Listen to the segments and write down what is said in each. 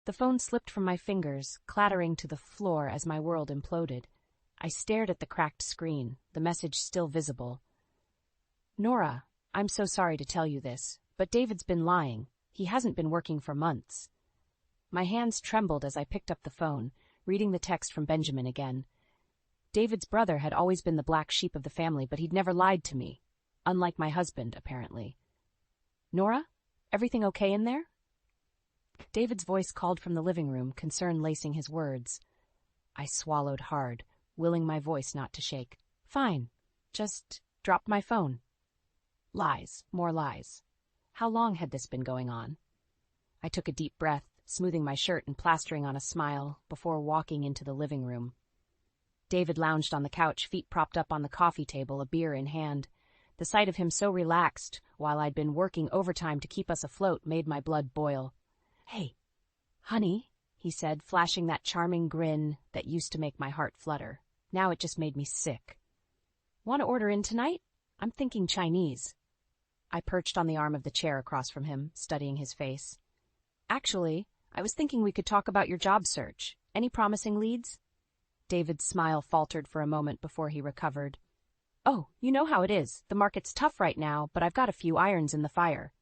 The phone slipped from my fingers, clattering to the floor as my world imploded. I stared at the cracked screen, the message still visible. Nora, I'm so sorry to tell you this, but David's been lying. He hasn't been working for months. My hands trembled as I picked up the phone, reading the text from Benjamin again. David's brother had always been the black sheep of the family, but he'd never lied to me. Unlike my husband, apparently. Nora? Everything okay in there? David's voice called from the living room, concern lacing his words. I swallowed hard, willing my voice not to shake. Fine. Just dropped my phone. Lies. More lies. How long had this been going on? I took a deep breath, smoothing my shirt and plastering on a smile before walking into the living room. David lounged on the couch, feet propped up on the coffee table, a beer in hand. The sight of him so relaxed, while I'd been working overtime to keep us afloat, made my blood boil. Hey, honey, he said, flashing that charming grin that used to make my heart flutter. Now it just made me sick. Want to order in tonight? I'm thinking Chinese. I perched on the arm of the chair across from him, studying his face. Actually, I was thinking we could talk about your job search. Any promising leads? David's smile faltered for a moment before he recovered. Oh, you know how it is. The market's tough right now, but I've got a few irons in the fire.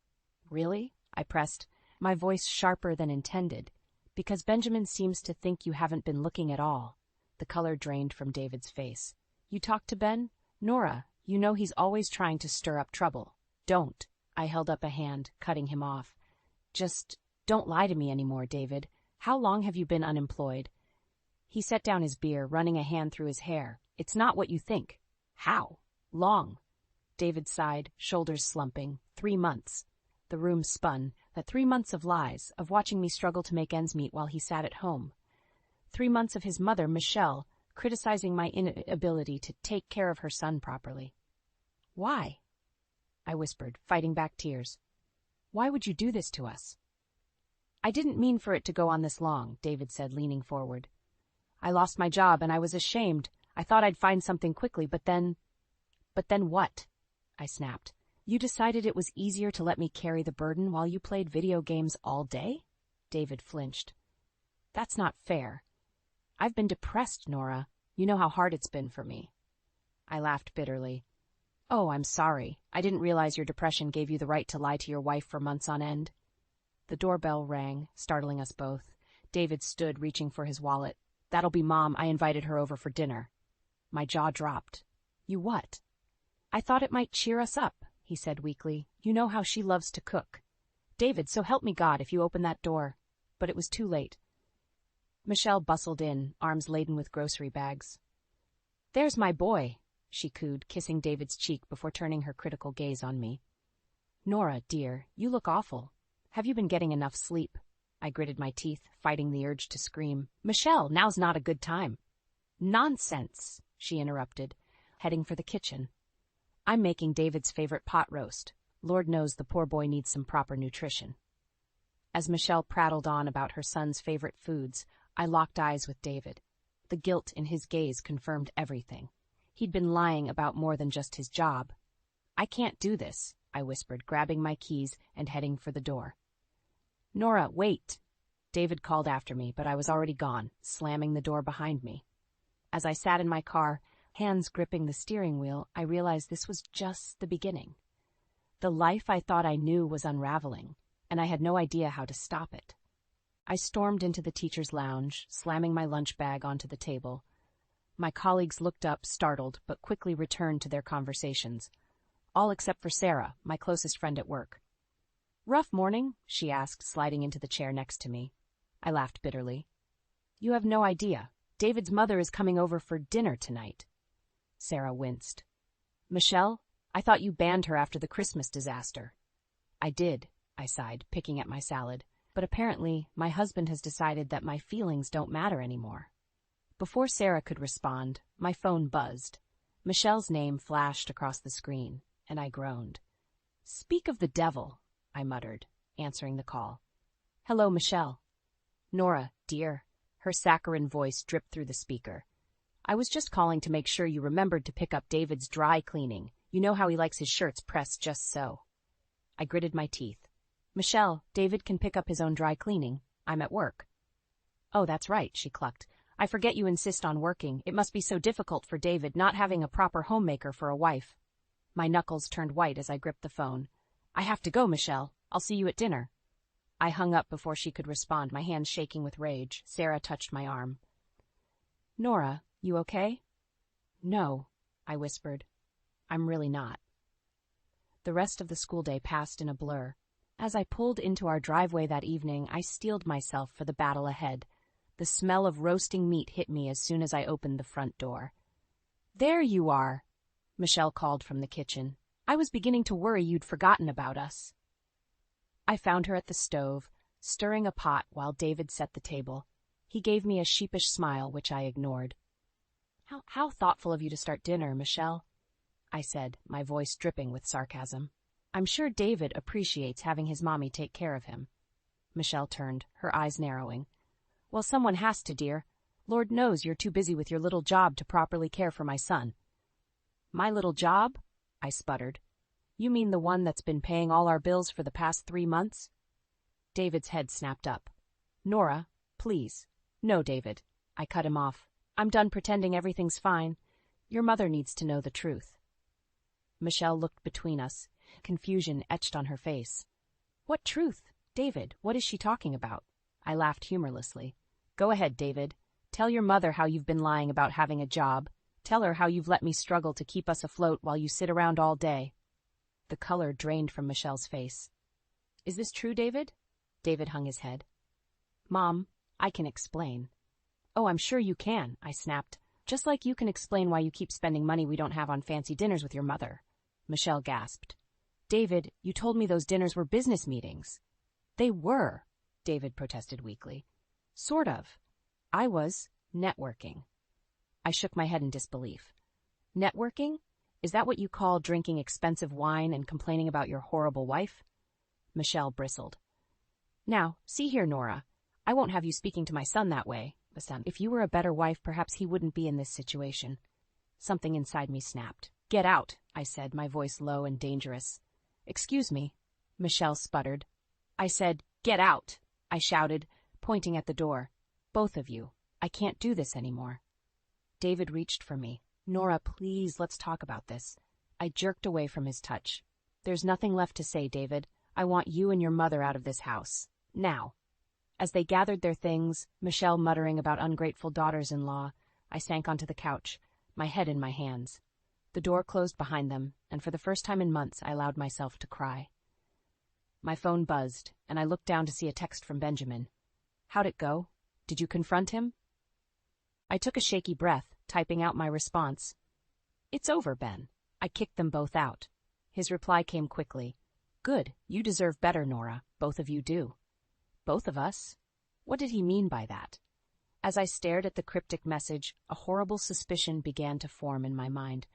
Really? I pressed, my voice sharper than intended. Because Benjamin seems to think you haven't been looking at all. The color drained from David's face. You talked to Ben? Nora, you know he's always trying to stir up trouble. Don't. I held up a hand, cutting him off. Just don't lie to me anymore, David. How long have you been unemployed? He set down his beer, running a hand through his hair. It's not what you think. How? Long. David sighed, shoulders slumping. 3 months. The room spun. That 3 months of lies, of watching me struggle to make ends meet while he sat at home. 3 months of his mother, Michelle, criticizing my inability to take care of her son properly. Why? I whispered, fighting back tears. Why would you do this to us? I didn't mean for it to go on this long, David said, leaning forward. I lost my job and I was ashamed. I thought I'd find something quickly, but then what? I snapped. You decided it was easier to let me carry the burden while you played video games all day? David flinched. That's not fair. I've been depressed, Nora. You know how hard it's been for me. I laughed bitterly. Oh, I'm sorry. I didn't realize your depression gave you the right to lie to your wife for months on end. The doorbell rang, startling us both. David stood, reaching for his wallet. That'll be Mom. I invited her over for dinner. My jaw dropped. You what? I thought it might cheer us up, he said weakly. You know how she loves to cook. David, so help me God if you open that door. But it was too late. Michelle bustled in, arms laden with grocery bags. There's my boy, she cooed, kissing David's cheek before turning her critical gaze on me. Nora, dear, you look awful. Have you been getting enough sleep? I gritted my teeth, fighting the urge to scream. Michelle, now's not a good time. Nonsense, she interrupted, heading for the kitchen. I'm making David's favorite pot roast. Lord knows the poor boy needs some proper nutrition. As Michelle prattled on about her son's favorite foods, I locked eyes with David. The guilt in his gaze confirmed everything. He'd been lying about more than just his job. I can't do this, I whispered, grabbing my keys and heading for the door. Nora, wait. David called after me, but I was already gone, slamming the door behind me. As I sat in my car, hands gripping the steering wheel, I realized this was just the beginning. The life I thought I knew was unraveling, and I had no idea how to stop it. I stormed into the teacher's lounge, slamming my lunch bag onto the table. My colleagues looked up, startled, but quickly returned to their conversations. All except for Sarah, my closest friend at work. Rough morning? She asked, sliding into the chair next to me. I laughed bitterly. You have no idea. David's mother is coming over for dinner tonight. Sarah winced. Michelle, I thought you banned her after the Christmas disaster. I did, I sighed, picking at my salad. But apparently, my husband has decided that my feelings don't matter anymore. Before Sarah could respond, my phone buzzed. Michelle's name flashed across the screen, and I groaned. Speak of the devil, I muttered, answering the call. Hello, Michelle. Nora, dear. Her saccharine voice dripped through the speaker. I was just calling to make sure you remembered to pick up David's dry cleaning. You know how he likes his shirts pressed just so. I gritted my teeth. Michelle, David can pick up his own dry cleaning. I'm at work. Oh, that's right, she clucked. I forget you insist on working. It must be so difficult for David not having a proper homemaker for a wife. My knuckles turned white as I gripped the phone. I have to go, Michelle. I'll see you at dinner. I hung up before she could respond, my hands shaking with rage. Sarah touched my arm. Nora, you okay? No, I whispered. I'm really not. The rest of the school day passed in a blur. As I pulled into our driveway that evening, I steeled myself for the battle ahead. The smell of roasting meat hit me as soon as I opened the front door. There you are, Michelle called from the kitchen. I was beginning to worry you'd forgotten about us. I found her at the stove, stirring a pot while David set the table. He gave me a sheepish smile, which I ignored. How thoughtful of you to start dinner, Michelle, I said, my voice dripping with sarcasm. I'm sure David appreciates having his mommy take care of him. Michelle turned, her eyes narrowing. Well, someone has to, dear. Lord knows you're too busy with your little job to properly care for my son. My little job? I sputtered. You mean the one that's been paying all our bills for the past 3 months? David's head snapped up. Nora, please. No, David. I cut him off. I'm done pretending everything's fine. Your mother needs to know the truth. Michelle looked between us, confusion etched on her face. What truth? David, what is she talking about? I laughed humorlessly. Go ahead, David. Tell your mother how you've been lying about having a job. Tell her how you've let me struggle to keep us afloat while you sit around all day. The color drained from Michelle's face. Is this true, David? David hung his head. Mom, I can explain. Oh, I'm sure you can, I snapped. Just like you can explain why you keep spending money we don't have on fancy dinners with your mother. Michelle gasped. David, you told me those dinners were business meetings. They were, David protested weakly. Sort of. I was networking. I shook my head in disbelief. Networking? Is that what you call drinking expensive wine and complaining about your horrible wife? Michelle bristled. Now, see here, Nora. I won't have you speaking to my son that way. If you were a better wife, perhaps he wouldn't be in this situation. Something inside me snapped. Get out, I said, my voice low and dangerous. Excuse me, Michelle sputtered. I said, get out, I shouted, pointing at the door. Both of you. I can't do this anymore. David reached for me. Nora, please, let's talk about this. I jerked away from his touch. There's nothing left to say, David. I want you and your mother out of this house. Now. As they gathered their things, Michelle muttering about ungrateful daughters-in-law, I sank onto the couch, my head in my hands. The door closed behind them, and for the first time in months I allowed myself to cry. My phone buzzed, and I looked down to see a text from Benjamin. How'd it go? Did you confront him? I took a shaky breath, typing out my response. It's over, Ben. I kicked them both out. His reply came quickly. Good, you deserve better, Nora. Both of you do. Both of us? What did he mean by that? As I stared at the cryptic message, a horrible suspicion began to form in my mind.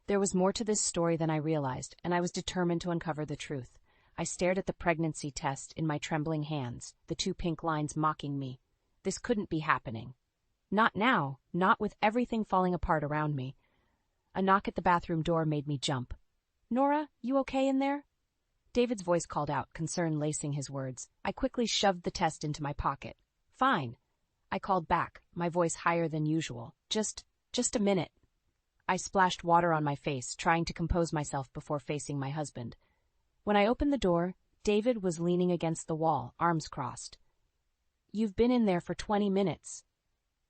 There was more to this story than I realized, and I was determined to uncover the truth. I stared at the pregnancy test in my trembling hands, the 2 pink lines mocking me. This couldn't be happening. Not now, not with everything falling apart around me. A knock at the bathroom door made me jump. Nora, you okay in there? David's voice called out, concern lacing his words. I quickly shoved the test into my pocket. Fine. I called back, my voice higher than usual. Just a minute. I splashed water on my face, trying to compose myself before facing my husband. When I opened the door, David was leaning against the wall, arms crossed. You've been in there for 20 minutes,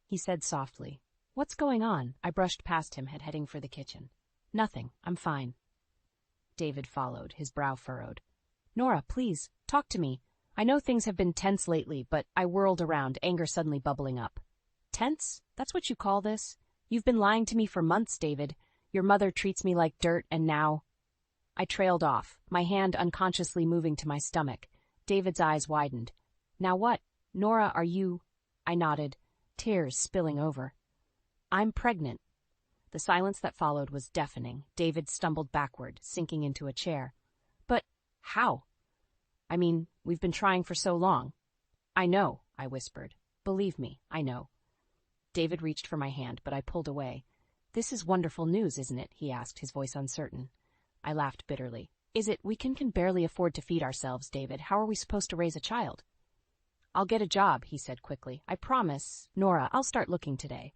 he said softly. What's going on? I brushed past him, heading for the kitchen. Nothing. I'm fine. David followed, his brow furrowed. Nora, please, talk to me. I know things have been tense lately, but I whirled around, anger suddenly bubbling up. Tense? That's what you call this? You've been lying to me for months, David. Your mother treats me like dirt, and now... I trailed off, my hand unconsciously moving to my stomach. David's eyes widened. Now what? Nora, are you... I nodded, tears spilling over. I'm pregnant. The silence that followed was deafening. David stumbled backward, sinking into a chair. But how? I mean, we've been trying for so long. I know, I whispered. Believe me, I know. David reached for my hand, but I pulled away. This is wonderful news, isn't it? He asked, his voice uncertain. I laughed bitterly. Is it? We can barely afford to feed ourselves, David. How are we supposed to raise a child? I'll get a job, he said quickly. I promise. Nora, I'll start looking today.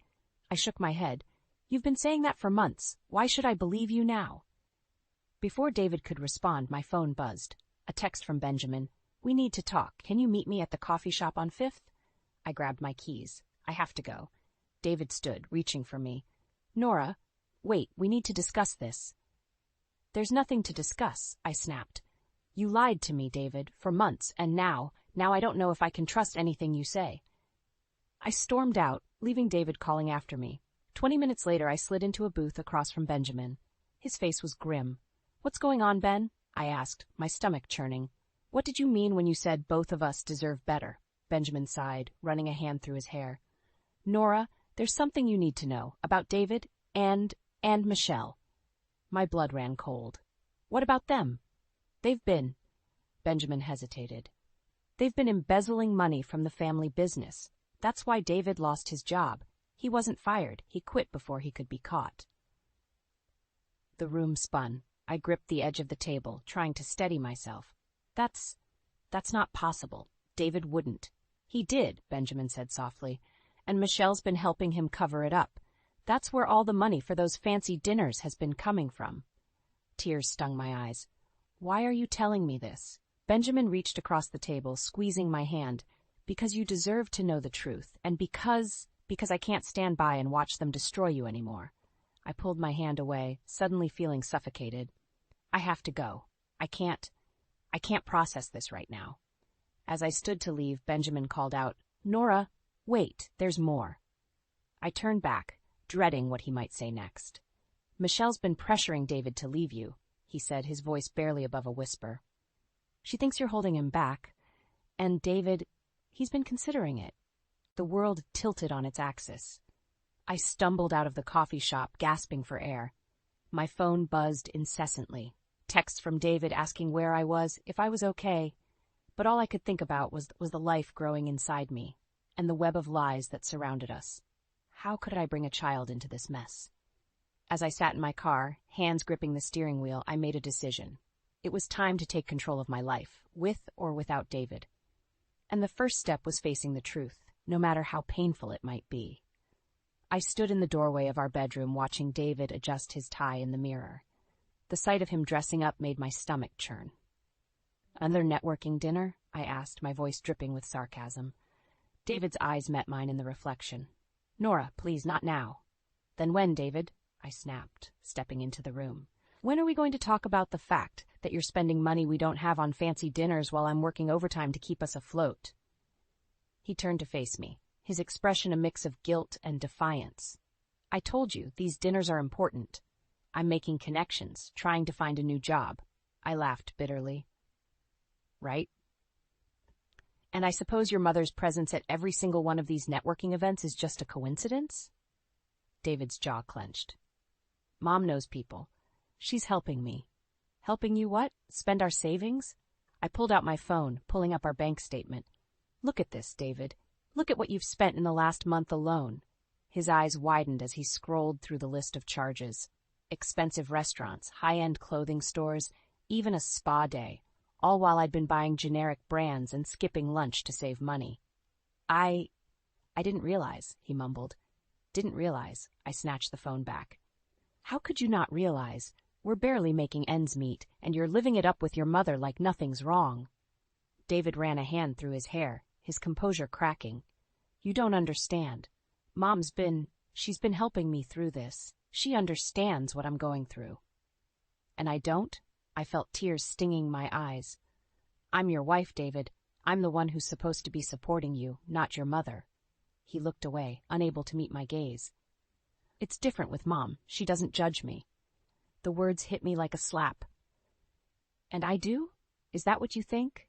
I shook my head. You've been saying that for months. Why should I believe you now? Before David could respond, my phone buzzed. A text from Benjamin. We need to talk. Can you meet me at the coffee shop on 5th? I grabbed my keys. I have to go. David stood, reaching for me. Nora, wait, we need to discuss this. There's nothing to discuss, I snapped. You lied to me, David, for months, and now I don't know if I can trust anything you say. I stormed out, leaving David calling after me. 20 minutes later, I slid into a booth across from Benjamin. His face was grim. What's going on, Ben? I asked, my stomach churning. What did you mean when you said both of us deserve better? Benjamin sighed, running a hand through his hair. Nora, there's something you need to know about David and Michelle. My blood ran cold. What about them? Benjamin hesitated. They've been embezzling money from the family business. That's why David lost his job. He wasn't fired. He quit before he could be caught. The room spun. I gripped the edge of the table, trying to steady myself. That's not possible. David wouldn't. He did, Benjamin said softly, and Michelle's been helping him cover it up. That's where all the money for those fancy dinners has been coming from. Tears stung my eyes. Why are you telling me this? Benjamin reached across the table, squeezing my hand. Because you deserve to know the truth, and because I can't stand by and watch them destroy you anymore. I pulled my hand away, suddenly feeling suffocated. I have to go. I can't process this right now. As I stood to leave, Benjamin called out, Nora, wait, there's more. I turned back, dreading what he might say next. Michelle's been pressuring David to leave you, he said, his voice barely above a whisper. She thinks you're holding him back, and David, he's been considering it. The world tilted on its axis. I stumbled out of the coffee shop, gasping for air. My phone buzzed incessantly. Texts from David asking where I was, if I was okay. But all I could think about was the life growing inside me, and the web of lies that surrounded us. How could I bring a child into this mess? As I sat in my car, hands gripping the steering wheel, I made a decision. It was time to take control of my life, with or without David. And the first step was facing the truth, no matter how painful it might be. I stood in the doorway of our bedroom watching David adjust his tie in the mirror. The sight of him dressing up made my stomach churn. Another networking dinner? I asked, my voice dripping with sarcasm. David's eyes met mine in the reflection. Nora, please, not now. Then when, David? I snapped, stepping into the room. When are we going to talk about the fact that you're spending money we don't have on fancy dinners while I'm working overtime to keep us afloat? He turned to face me, his expression a mix of guilt and defiance. I told you, these dinners are important. I'm making connections, trying to find a new job. I laughed bitterly. Right? And I suppose your mother's presence at every single one of these networking events is just a coincidence? David's jaw clenched. Mom knows people. She's helping me. Helping you what? Spend our savings? I pulled out my phone, pulling up our bank statement. Look at this, David. Look at what you've spent in the last month alone. His eyes widened as he scrolled through the list of charges. Expensive restaurants, high-end clothing stores, even a spa day, all while I'd been buying generic brands and skipping lunch to save money. I didn't realize, he mumbled. Didn't realize. I snatched the phone back. How could you not realize? We're barely making ends meet, and you're living it up with your mother like nothing's wrong. David ran a hand through his hair, his composure cracking. You don't understand. She's been helping me through this. She understands what I'm going through. And I don't? I felt tears stinging my eyes. I'm your wife, David. I'm the one who's supposed to be supporting you, not your mother. He looked away, unable to meet my gaze. It's different with Mom. She doesn't judge me. The words hit me like a slap. And I do? Is that what you think?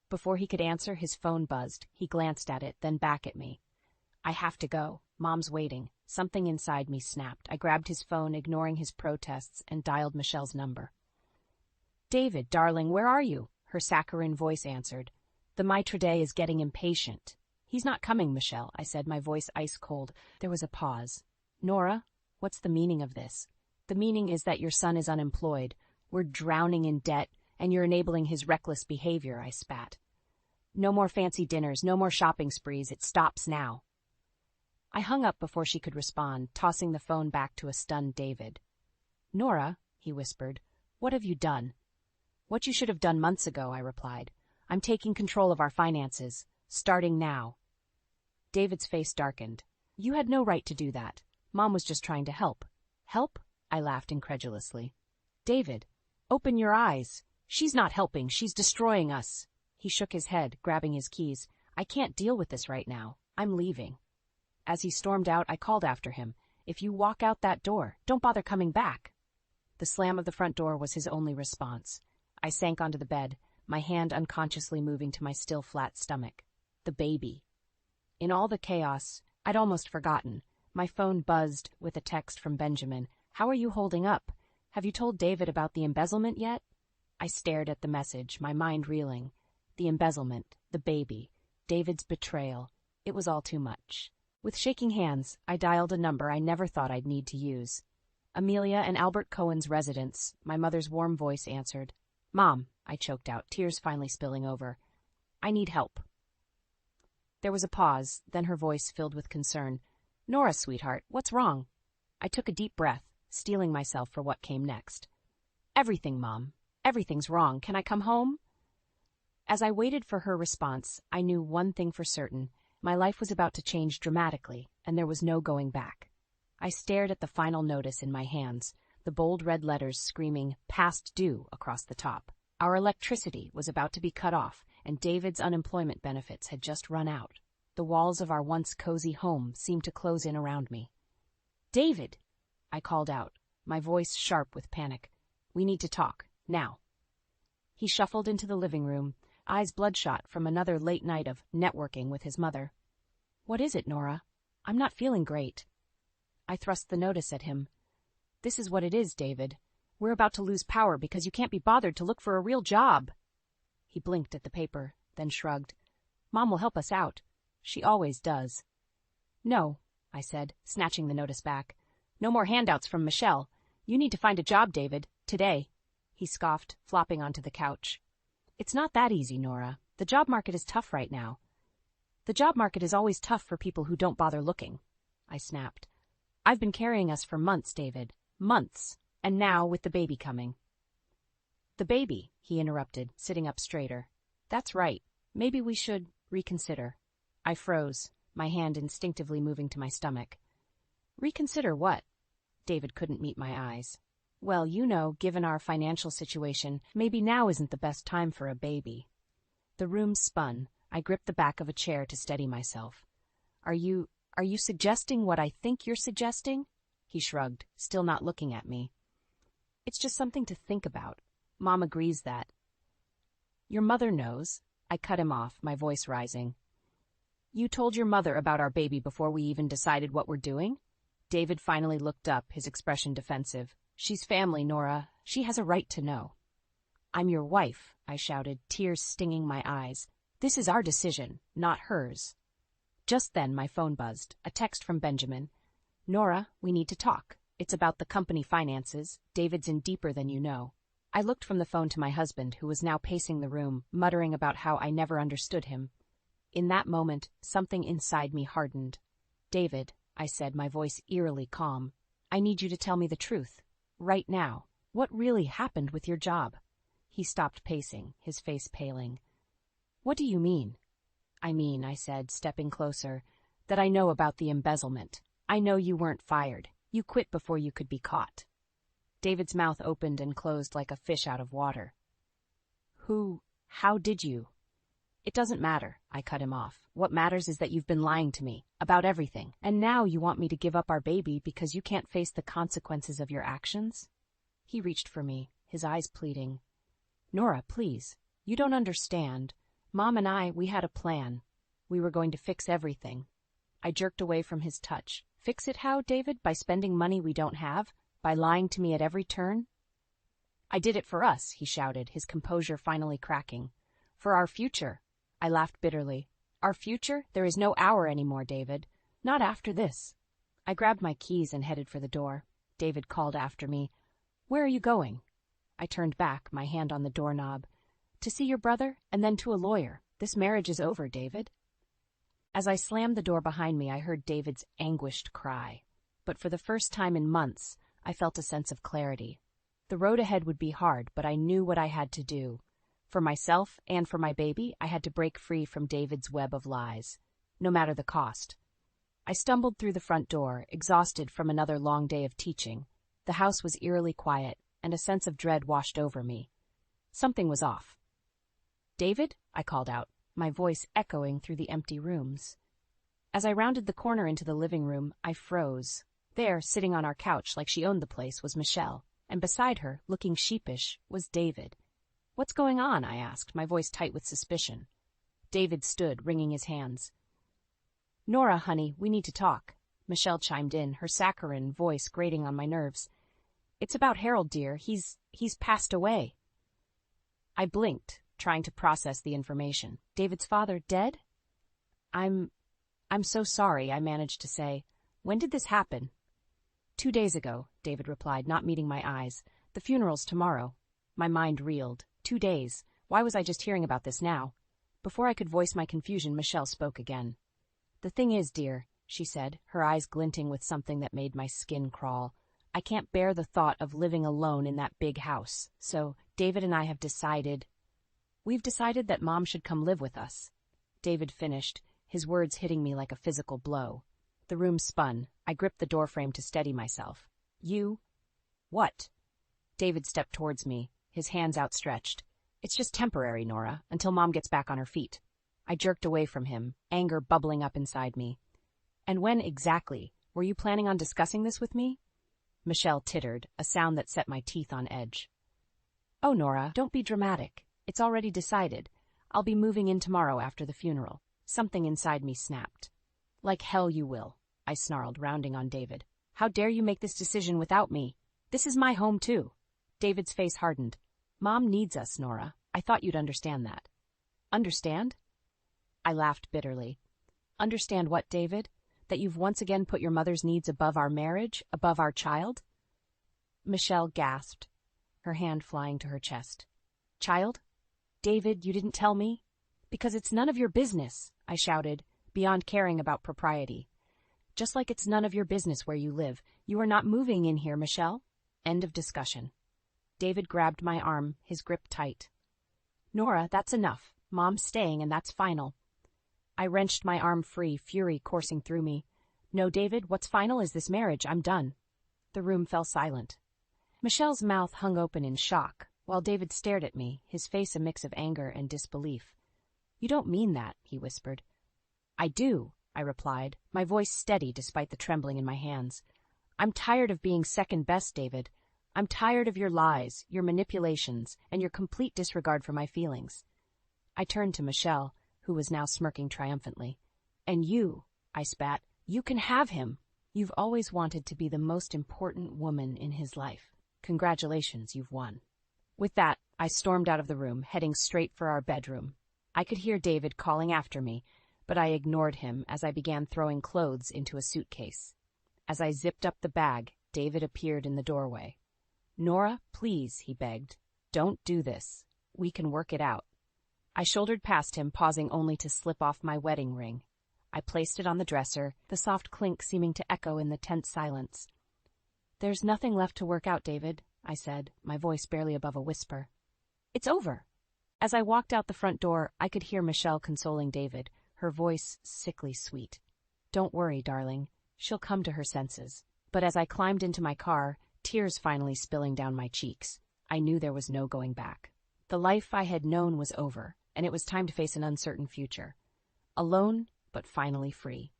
Before he could answer, his phone buzzed. He glanced at it, then back at me. I have to go. Mom's waiting. Something inside me snapped. I grabbed his phone, ignoring his protests, and dialed Michelle's number. David, darling, where are you? Her saccharine voice answered. The maitre d' is getting impatient. He's not coming, Michelle, I said, my voice ice cold. There was a pause. Nora, what's the meaning of this? The meaning is that your son is unemployed. We're drowning in debt, and you're enabling his reckless behavior, I spat. No more fancy dinners, no more shopping sprees. It stops now. I hung up before she could respond, tossing the phone back to a stunned David. Nora, he whispered, what have you done? What you should have done months ago, I replied. I'm taking control of our finances, starting now. David's face darkened. You had no right to do that. Mom was just trying to help. Help? I laughed incredulously. David, open your eyes. She's not helping, she's destroying us. He shook his head, grabbing his keys. I can't deal with this right now. I'm leaving. As he stormed out, I called after him. If you walk out that door, don't bother coming back. The slam of the front door was his only response. I sank onto the bed, my hand unconsciously moving to my still flat stomach. The baby. In all the chaos, I'd almost forgotten. My phone buzzed with a text from Benjamin. How are you holding up? Have you told David about the embezzlement yet? I stared at the message, my mind reeling. The embezzlement, the baby, David's betrayal. It was all too much. With shaking hands, I dialed a number I never thought I'd need to use. Amelia and Albert Cohen's residence, my mother's warm voice answered. Mom, I choked out, tears finally spilling over. I need help. There was a pause, then her voice filled with concern. Nora, sweetheart, what's wrong? I took a deep breath, steeling myself for what came next. Everything, Mom. Everything's wrong. Can I come home? As I waited for her response, I knew one thing for certain. My life was about to change dramatically, and there was no going back. I stared at the final notice in my hands, the bold red letters screaming, past due, across the top. Our electricity was about to be cut off, and David's unemployment benefits had just run out. The walls of our once cozy home seemed to close in around me. David! I called out, my voice sharp with panic. We need to talk, now. He shuffled into the living room, eyes bloodshot from another late night of networking with his mother. What is it, Nora? I'm not feeling great. I thrust the notice at him. This is what it is, David. We're about to lose power because you can't be bothered to look for a real job. He blinked at the paper, then shrugged. Mom will help us out. She always does. No, I said, snatching the notice back. No more handouts from Michelle. You need to find a job, David, today. He scoffed, flopping onto the couch. It's not that easy, Nora. The job market is tough right now. The job market is always tough for people who don't bother looking, I snapped. I've been carrying us for months, David. Months. And now with the baby coming. The baby, he interrupted, sitting up straighter. That's right. Maybe we should reconsider. I froze, my hand instinctively moving to my stomach. Reconsider what? David couldn't meet my eyes. Well, you know, given our financial situation, maybe now isn't the best time for a baby. The room spun. I gripped the back of a chair to steady myself. Are you suggesting what I think you're suggesting? He shrugged, still not looking at me. It's just something to think about. Mom agrees that. Your mother knows. I cut him off, my voice rising. You told your mother about our baby before we even decided what we're doing? David finally looked up, his expression defensive. She's family, Nora. She has a right to know. I'm your wife, I shouted, tears stinging my eyes. This is our decision, not hers. Just then my phone buzzed, a text from Benjamin. Nora, we need to talk. It's about the company finances. David's in deeper than you know. I looked from the phone to my husband, who was now pacing the room, muttering about how I never understood him. In that moment, something inside me hardened. David, I said, my voice eerily calm, I need you to tell me the truth. Right now. What really happened with your job? He stopped pacing, his face paling. What do you mean? I mean, I said, stepping closer, that I know about the embezzlement. I know you weren't fired. You quit before you could be caught. David's mouth opened and closed like a fish out of water. How did you? It doesn't matter, I cut him off. What matters is that you've been lying to me, about everything, and now you want me to give up our baby because you can't face the consequences of your actions? He reached for me, his eyes pleading. Nora, please, you don't understand. Mom and I, we had a plan. We were going to fix everything. I jerked away from his touch. Fix it how, David? By spending money we don't have? By lying to me at every turn? I did it for us, he shouted, his composure finally cracking. For our future. I laughed bitterly. Our future? There is no hour anymore, David. Not after this. I grabbed my keys and headed for the door. David called after me. Where are you going? I turned back, my hand on the doorknob. To see your brother, and then to a lawyer. This marriage is over, David. As I slammed the door behind me, I heard David's anguished cry. But for the first time in months, I felt a sense of clarity. The road ahead would be hard, but I knew what I had to do. For myself and for my baby, I had to break free from David's web of lies, no matter the cost. I stumbled through the front door, exhausted from another long day of teaching. The house was eerily quiet, and a sense of dread washed over me. Something was off. "David?" I called out, my voice echoing through the empty rooms. As I rounded the corner into the living room, I froze. There, sitting on our couch like she owned the place, was Michelle, and beside her, looking sheepish, was David. "What's going on?" I asked, my voice tight with suspicion. David stood, wringing his hands. "Nora, honey, we need to talk," Michelle chimed in, her saccharine voice grating on my nerves. "It's about Harold, dear. He's passed away." I blinked, trying to process the information. "David's father dead?" I'm so sorry," I managed to say. "When did this happen?" "2 days ago," David replied, not meeting my eyes. "The funeral's tomorrow." My mind reeled. 2 days. Why was I just hearing about this now? Before I could voice my confusion, Michelle spoke again. "The thing is, dear," she said, her eyes glinting with something that made my skin crawl, "I can't bear the thought of living alone in that big house. So, David and I have decided... We've decided that Mom should come live with us." David finished, his words hitting me like a physical blow. The room spun. I gripped the doorframe to steady myself. "You..." "What?" David stepped towards me, his hands outstretched. "It's just temporary, Nora, until Mom gets back on her feet." I jerked away from him, anger bubbling up inside me. "And when exactly? Were you planning on discussing this with me?" Michelle tittered, a sound that set my teeth on edge. "Oh, Nora, don't be dramatic. It's already decided. I'll be moving in tomorrow after the funeral." Something inside me snapped. "Like hell you will," I snarled, rounding on David. "How dare you make this decision without me? This is my home, too." David's face hardened. "Mom needs us, Nora. I thought you'd understand that." "Understand?" I laughed bitterly. "Understand what, David? That you've once again put your mother's needs above our marriage, above our child?" Michelle gasped, her hand flying to her chest. "Child? David, you didn't tell me?" "Because it's none of your business," I shouted, beyond caring about propriety. "Just like it's none of your business where you live. You are not moving in here, Michelle." End of discussion. David grabbed my arm, his grip tight. "Nora, that's enough. Mom's staying, and that's final." I wrenched my arm free, fury coursing through me. "No, David, what's final is this marriage. I'm done." The room fell silent. Michelle's mouth hung open in shock, while David stared at me, his face a mix of anger and disbelief. "You don't mean that," he whispered. "I do," I replied, my voice steady despite the trembling in my hands. "I'm tired of being second best, David. I'm tired of your lies, your manipulations, and your complete disregard for my feelings." I turned to Michelle, who was now smirking triumphantly. "And you," I spat, "you can have him. You've always wanted to be the most important woman in his life. Congratulations, you've won." With that, I stormed out of the room, heading straight for our bedroom. I could hear David calling after me, but I ignored him as I began throwing clothes into a suitcase. As I zipped up the bag, David appeared in the doorway. "Nora, please," he begged. "Don't do this. We can work it out." I shouldered past him, pausing only to slip off my wedding ring. I placed it on the dresser, the soft clink seeming to echo in the tense silence. "There's nothing left to work out, David," I said, my voice barely above a whisper. "It's over." As I walked out the front door, I could hear Michelle consoling David, her voice sickly sweet. "Don't worry, darling. She'll come to her senses." But as I climbed into my car, tears finally spilling down my cheeks, I knew there was no going back. The life I had known was over, and it was time to face an uncertain future. Alone, but finally free.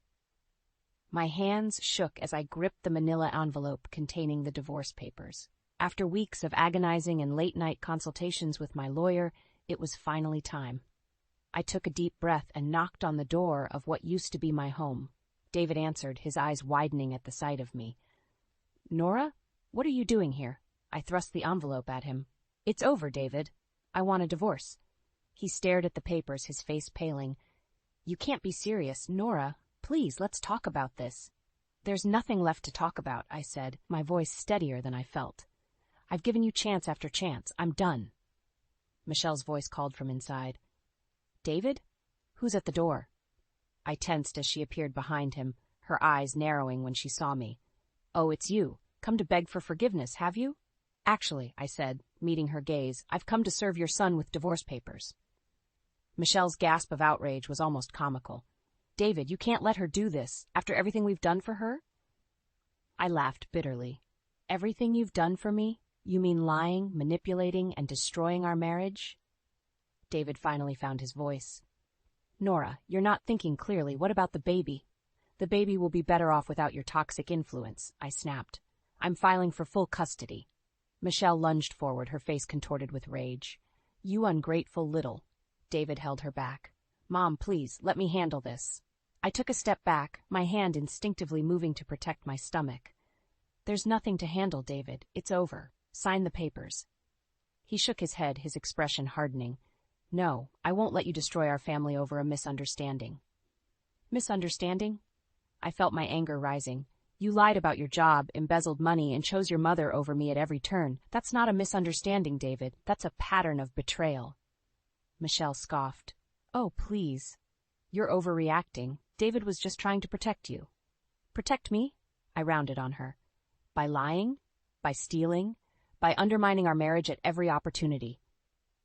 My hands shook as I gripped the manila envelope containing the divorce papers. After weeks of agonizing and late-night consultations with my lawyer, it was finally time. I took a deep breath and knocked on the door of what used to be my home. David answered, his eyes widening at the sight of me. "Nora, what are you doing here?" I thrust the envelope at him. "It's over, David. I want a divorce." He stared at the papers, his face paling. "You can't be serious. Nora, please, let's talk about this." "There's nothing left to talk about," I said, my voice steadier than I felt. "I've given you chance after chance. I'm done." Michelle's voice called from inside. David? Who's at the door? I tensed as she appeared behind him, her eyes narrowing when she saw me. Oh, it's you. Come to beg for forgiveness, have you? Actually, I said, meeting her gaze, I've come to serve your son with divorce papers. Michelle's gasp of outrage was almost comical. David, you can't let her do this, after everything we've done for her? I laughed bitterly. Everything you've done for me? You mean lying, manipulating, and destroying our marriage? David finally found his voice. Nora, you're not thinking clearly. What about the baby? The baby will be better off without your toxic influence, I snapped. I'm filing for full custody. Michelle lunged forward, her face contorted with rage. You ungrateful little. David held her back. Mom, please, let me handle this. I took a step back, my hand instinctively moving to protect my stomach. There's nothing to handle, David. It's over. Sign the papers. He shook his head, his expression hardening. No, I won't let you destroy our family over a misunderstanding. Misunderstanding? I felt my anger rising. You lied about your job, embezzled money, and chose your mother over me at every turn. That's not a misunderstanding, David. That's a pattern of betrayal. Michelle scoffed. Oh, please. You're overreacting. David was just trying to protect you. Protect me? I rounded on her. By lying? By stealing? By undermining our marriage at every opportunity.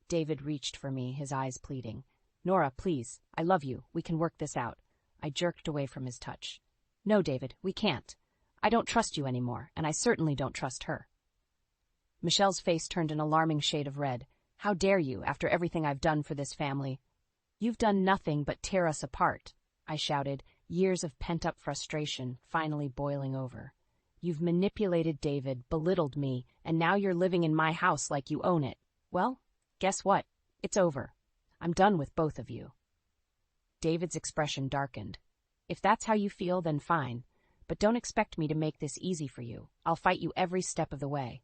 David reached for me, his eyes pleading. Nora, please. I love you. We can work this out. I jerked away from his touch. No, David, we can't. I don't trust you anymore, and I certainly don't trust her. Michelle's face turned an alarming shade of red. How dare you, after everything I've done for this family? You've done nothing but tear us apart, I shouted, years of pent-up frustration finally boiling over. You've manipulated David, belittled me, and now you're living in my house like you own it. Well, guess what? It's over. I'm done with both of you. David's expression darkened. If that's how you feel, then fine. But don't expect me to make this easy for you. I'll fight you every step of the way.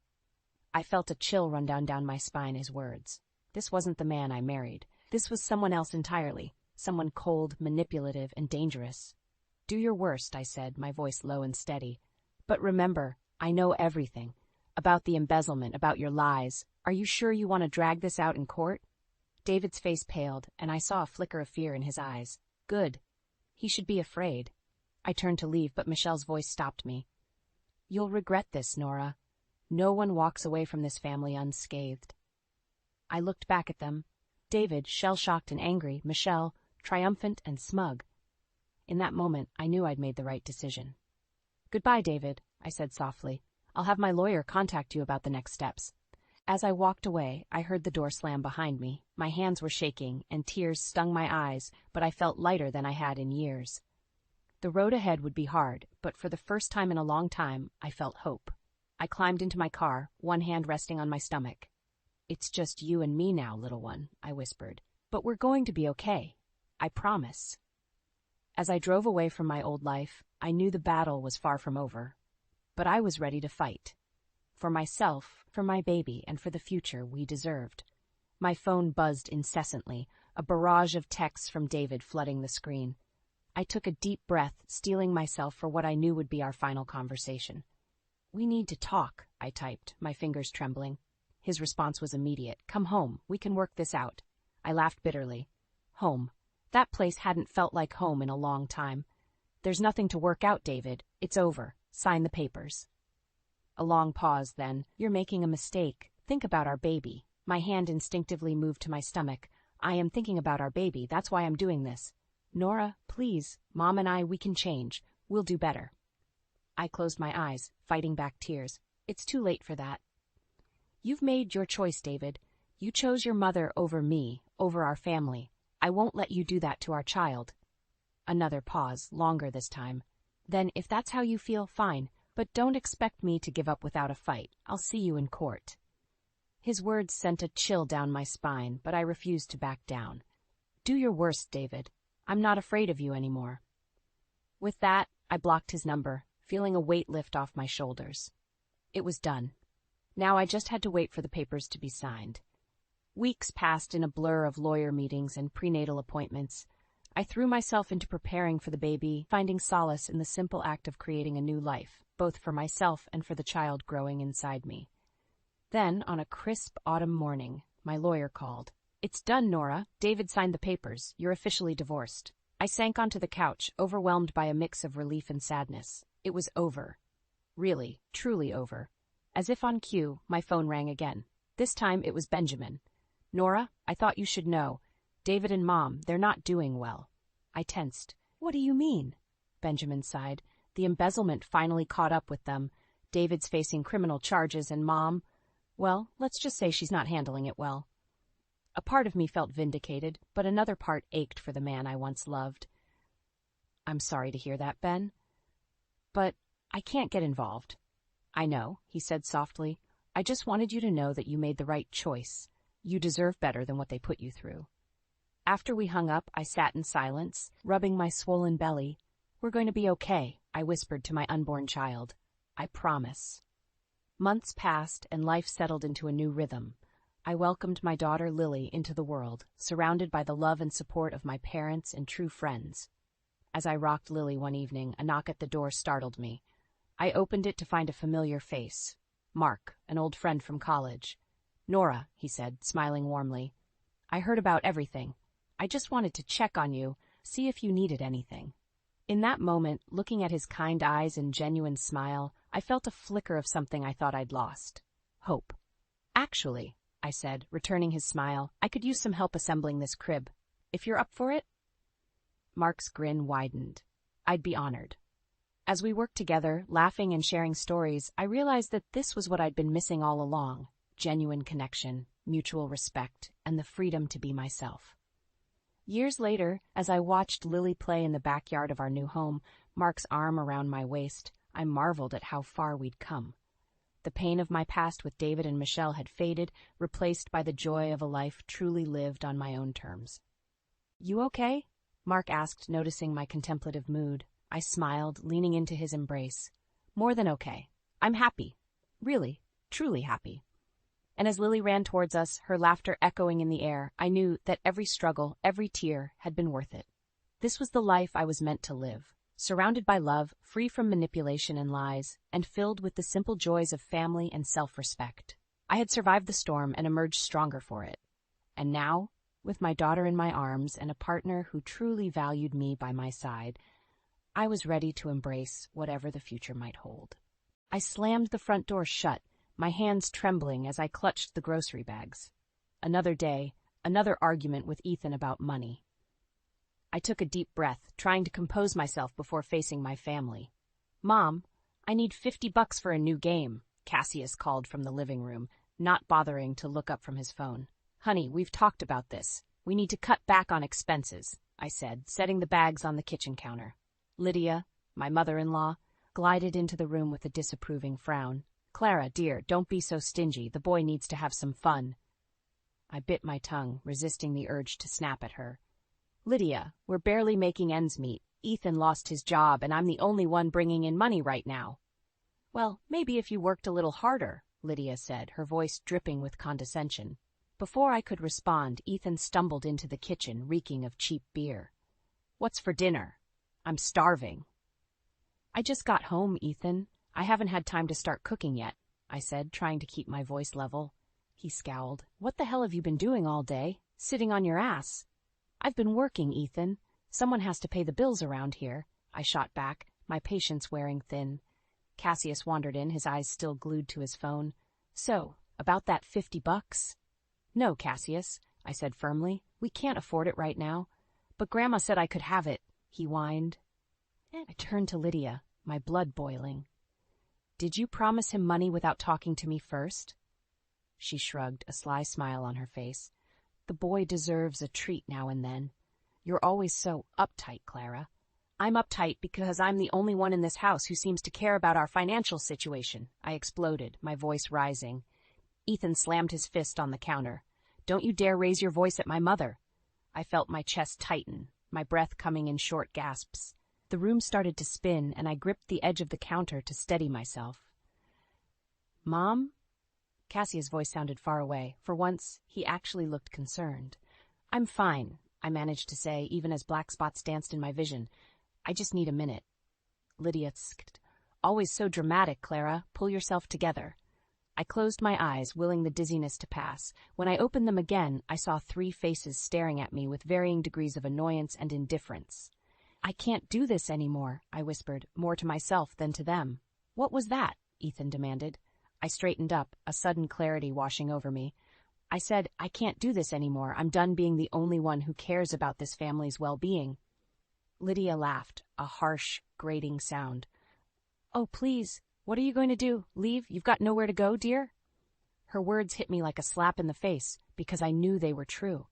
I felt a chill run down my spine, his words. This wasn't the man I married. This was someone else entirely. Someone cold, manipulative, and dangerous. Do your worst, I said, my voice low and steady. But remember, I know everything. About the embezzlement, about your lies. Are you sure you want to drag this out in court? David's face paled, and I saw a flicker of fear in his eyes. Good. He should be afraid. I turned to leave, but Michelle's voice stopped me. You'll regret this, Nora. No one walks away from this family unscathed. I looked back at them. David, shell-shocked and angry, Michelle, triumphant and smug. In that moment, I knew I'd made the right decision. Goodbye, David, I said softly. I'll have my lawyer contact you about the next steps. As I walked away, I heard the door slam behind me. My hands were shaking, and tears stung my eyes, but I felt lighter than I had in years. The road ahead would be hard, but for the first time in a long time, I felt hope. I climbed into my car, one hand resting on my stomach. It's just you and me now, little one, I whispered. But we're going to be okay. I promise. As I drove away from my old life, I knew the battle was far from over. But I was ready to fight. For myself, for my baby, and for the future we deserved. My phone buzzed incessantly, a barrage of texts from David flooding the screen. I took a deep breath, steeling myself for what I knew would be our final conversation. We need to talk, I typed, my fingers trembling. His response was immediate. Come home. We can work this out. I laughed bitterly. Home. That place hadn't felt like home in a long time. There's nothing to work out, David. It's over. Sign the papers. A long pause, then. You're making a mistake. Think about our baby. My hand instinctively moved to my stomach. I am thinking about our baby. That's why I'm doing this. Nora, please. Mom and I, we can change. We'll do better. I closed my eyes, fighting back tears. It's too late for that. You've made your choice, David. You chose your mother over me, over our family. I won't let you do that to our child. Another pause, longer this time. Then, if that's how you feel, fine. But don't expect me to give up without a fight. I'll see you in court. His words sent a chill down my spine, but I refused to back down. Do your worst, David. I'm not afraid of you anymore. With that, I blocked his number, feeling a weight lift off my shoulders. It was done. Now I just had to wait for the papers to be signed. Weeks passed in a blur of lawyer meetings and prenatal appointments. I threw myself into preparing for the baby, finding solace in the simple act of creating a new life, both for myself and for the child growing inside me. Then, on a crisp autumn morning, my lawyer called. It's done, Nora. David signed the papers. You're officially divorced. I sank onto the couch, overwhelmed by a mix of relief and sadness. It was over. Really, truly over. As if on cue, my phone rang again. This time it was Benjamin. Nora, I thought you should know. David and Mom, they're not doing well. I tensed. What do you mean? Benjamin sighed. The embezzlement finally caught up with them. David's facing criminal charges and Mom, well, let's just say she's not handling it well. A part of me felt vindicated, but another part ached for the man I once loved. I'm sorry to hear that, Ben. But I can't get involved. I know, he said softly. I just wanted you to know that you made the right choice. You deserve better than what they put you through. After we hung up, I sat in silence, rubbing my swollen belly. We're going to be okay, I whispered to my unborn child. I promise. Months passed, and life settled into a new rhythm. I welcomed my daughter Lily into the world, surrounded by the love and support of my parents and true friends. As I rocked Lily one evening, a knock at the door startled me. I opened it to find a familiar face. Mark, an old friend from college. Nora, he said, smiling warmly. I heard about everything. I just wanted to check on you, see if you needed anything. In that moment, looking at his kind eyes and genuine smile, I felt a flicker of something I thought I'd lost. Hope. Actually, I said, returning his smile, I could use some help assembling this crib. If you're up for it? Mark's grin widened. I'd be honored. As we worked together, laughing and sharing stories, I realized that this was what I'd been missing all along. Genuine connection, mutual respect, and the freedom to be myself. Years later, as I watched Lily play in the backyard of our new home, Mark's arm around my waist, I marveled at how far we'd come. The pain of my past with David and Michelle had faded, replaced by the joy of a life truly lived on my own terms. You okay? Mark asked, noticing my contemplative mood. I smiled, leaning into his embrace. More than okay. I'm happy. Really, truly happy. And as Lily ran towards us, her laughter echoing in the air, I knew that every struggle, every tear, had been worth it. This was the life I was meant to live. Surrounded by love, free from manipulation and lies, and filled with the simple joys of family and self-respect. I had survived the storm and emerged stronger for it. And now, with my daughter in my arms and a partner who truly valued me by my side, I was ready to embrace whatever the future might hold. I slammed the front door shut, my hands trembling as I clutched the grocery bags. Another day, another argument with Ethan about money. I took a deep breath, trying to compose myself before facing my family. Mom, I need $50 for a new game, Cassius called from the living room, not bothering to look up from his phone. Honey, we've talked about this. We need to cut back on expenses, I said, setting the bags on the kitchen counter. Lydia, my mother-in-law, glided into the room with a disapproving frown. Clara, dear, don't be so stingy. The boy needs to have some fun. I bit my tongue, resisting the urge to snap at her. Lydia, we're barely making ends meet. Ethan lost his job, and I'm the only one bringing in money right now. Well, maybe if you worked a little harder, Lydia said, her voice dripping with condescension. Before I could respond, Ethan stumbled into the kitchen, reeking of cheap beer. What's for dinner? I'm starving. I just got home, Ethan. I haven't had time to start cooking yet, I said, trying to keep my voice level. He scowled. What the hell have you been doing all day? Sitting on your ass? I've been working, Ethan. Someone has to pay the bills around here, I shot back, my patience wearing thin. Cassius wandered in, his eyes still glued to his phone. So, about that $50? No, Cassius, I said firmly. We can't afford it right now. But Grandma said I could have it, he whined. I turned to Lydia, my blood boiling. Did you promise him money without talking to me first? She shrugged, a sly smile on her face. The boy deserves a treat now and then. You're always so uptight, Clara. I'm uptight because I'm the only one in this house who seems to care about our financial situation, I exploded, my voice rising. Ethan slammed his fist on the counter. Don't you dare raise your voice at my mother. I felt my chest tighten, my breath coming in short gasps. The room started to spin, and I gripped the edge of the counter to steady myself. Mom? Cassia's voice sounded far away. For once, he actually looked concerned. I'm fine, I managed to say, even as black spots danced in my vision. I just need a minute. Lydia sked. Always so dramatic, Clara. Pull yourself together. I closed my eyes, willing the dizziness to pass. When I opened them again, I saw 3 faces staring at me with varying degrees of annoyance and indifference. "I can't do this anymore," I whispered, more to myself than to them. "What was that?" Ethan demanded. I straightened up, a sudden clarity washing over me. I said, "I can't do this anymore. I'm done being the only one who cares about this family's well-being." Lydia laughed, a harsh, grating sound. "Oh, please, what are you going to do? Leave? You've got nowhere to go, dear?" Her words hit me like a slap in the face, because I knew they were true.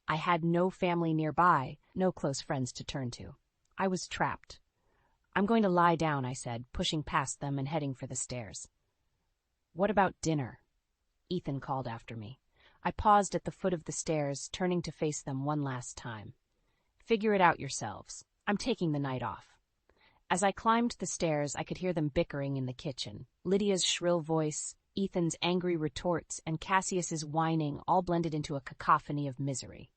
I had no family nearby, no close friends to turn to. I was trapped. "I'm going to lie down," I said, pushing past them and heading for the stairs. "What about dinner?" Ethan called after me. I paused at the foot of the stairs, turning to face them one last time. "Figure it out yourselves. I'm taking the night off." As I climbed the stairs, I could hear them bickering in the kitchen. Lydia's shrill voice, Ethan's angry retorts, and Cassius's whining all blended into a cacophony of misery.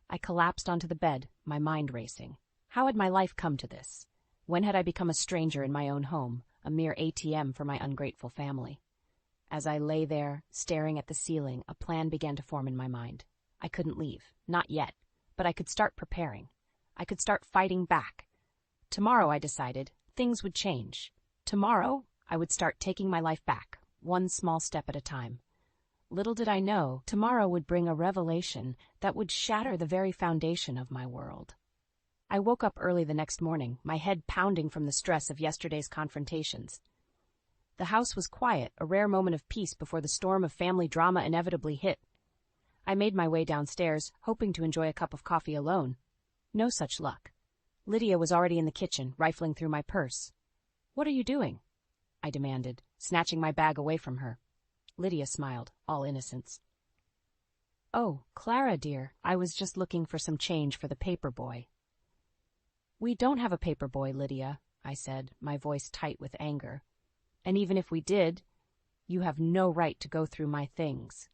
I collapsed onto the bed, my mind racing. How had my life come to this? When had I become a stranger in my own home, a mere ATM for my ungrateful family? As I lay there, staring at the ceiling, a plan began to form in my mind. I couldn't leave, not yet, but I could start preparing. I could start fighting back. Tomorrow, I decided, things would change. Tomorrow, I would start taking my life back, one small step at a time. Little did I know, tomorrow would bring a revelation that would shatter the very foundation of my world. I woke up early the next morning, my head pounding from the stress of yesterday's confrontations. The house was quiet, a rare moment of peace before the storm of family drama inevitably hit. I made my way downstairs, hoping to enjoy a cup of coffee alone. No such luck. Lydia was already in the kitchen, rifling through my purse. "What are you doing?" I demanded, snatching my bag away from her. Lydia smiled, all innocence. "Oh, Clara, dear, I was just looking for some change for the paper boy." "We don't have a paper boy, Lydia," I said, my voice tight with anger. "And even if we did, you have no right to go through my things."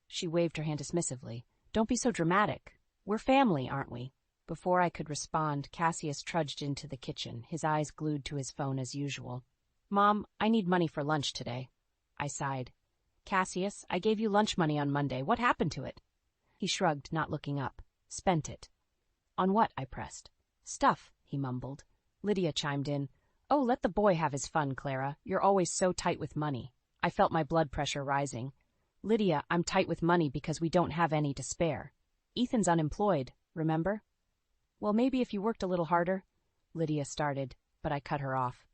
She waved her hand dismissively. "Don't be so dramatic. We're family, aren't we?" Before I could respond, Cassius trudged into the kitchen, his eyes glued to his phone as usual. "Mom, I need money for lunch today." I sighed. "Cassius, I gave you lunch money on Monday. What happened to it?" He shrugged, not looking up. "Spent it." "On what?" I pressed. "Stuff," he mumbled. Lydia chimed in. "Oh, let the boy have his fun, Clara. You're always so tight with money." I felt my blood pressure rising. "Lydia, I'm tight with money because we don't have any to spare. Ethan's unemployed, remember?" "Well, maybe if you worked a little harder," Lydia started, but I cut her off.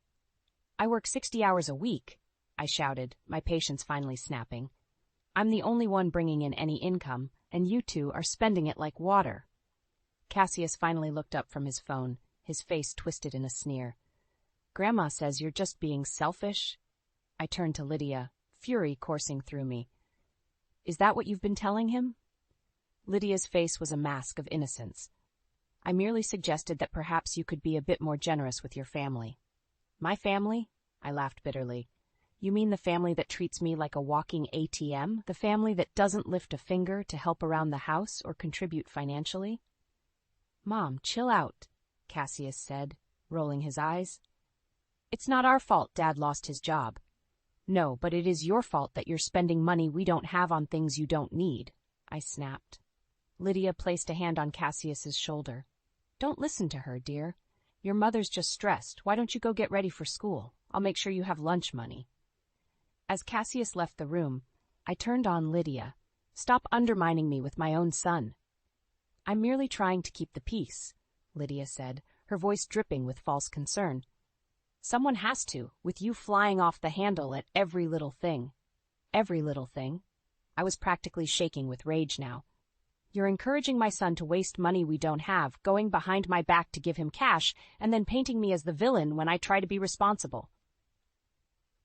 "I work 60 hours a week," I shouted, my patience finally snapping. "I'm the only one bringing in any income, and you two are spending it like water." Cassius finally looked up from his phone, his face twisted in a sneer. "Grandma says you're just being selfish." I turned to Lydia, fury coursing through me. "Is that what you've been telling him?" Lydia's face was a mask of innocence. "I merely suggested that perhaps you could be a bit more generous with your family." "My family?" I laughed bitterly. "You mean the family that treats me like a walking ATM? The family that doesn't lift a finger to help around the house or contribute financially?" "Mom, chill out," Cassius said, rolling his eyes. "It's not our fault Dad lost his job." "No, but it is your fault that you're spending money we don't have on things you don't need," I snapped. Lydia placed a hand on Cassius's shoulder. "Don't listen to her, dear. Your mother's just stressed. Why don't you go get ready for school? I'll make sure you have lunch money." As Cassius left the room, I turned on Lydia. "Stop undermining me with my own son." "I'm merely trying to keep the peace," Lydia said, her voice dripping with false concern. "Someone has to, with you flying off the handle at every little thing." "Every little thing?" I was practically shaking with rage now. "You're encouraging my son to waste money we don't have, going behind my back to give him cash, and then painting me as the villain when I try to be responsible."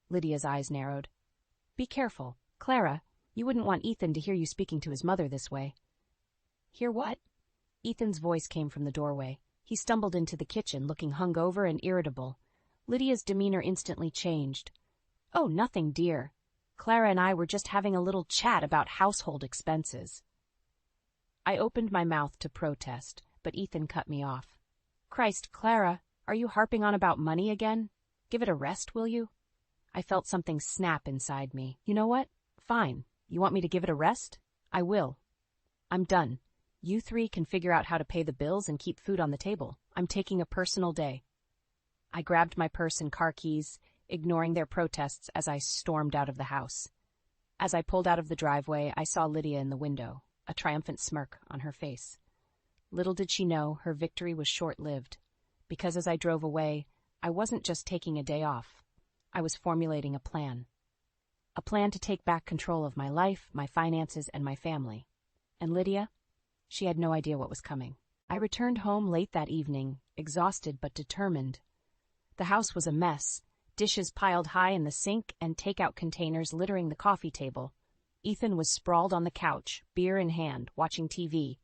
Lydia's eyes narrowed. "Be careful. Clara, you wouldn't want Ethan to hear you speaking to his mother this way." "Hear what?" Ethan's voice came from the doorway. He stumbled into the kitchen, looking hungover and irritable. Lydia's demeanor instantly changed. "Oh, nothing, dear. Clara and I were just having a little chat about household expenses." I opened my mouth to protest, but Ethan cut me off. "Christ, Clara, are you harping on about money again? Give it a rest, will you?" I felt something snap inside me. You know what? Fine. You want me to give it a rest? I will. I'm done. You three can figure out how to pay the bills and keep food on the table. I'm taking a personal day. I grabbed my purse and car keys, ignoring their protests as I stormed out of the house. As I pulled out of the driveway, I saw Lydia in the window, a triumphant smirk on her face. Little did she know her victory was short-lived, because as I drove away, I wasn't just taking a day off. I was formulating a plan. A plan to take back control of my life, my finances, and my family. And Lydia? She had no idea what was coming. I returned home late that evening, exhausted but determined. The house was a mess, dishes piled high in the sink and takeout containers littering the coffee table. Ethan was sprawled on the couch, beer in hand, watching TV.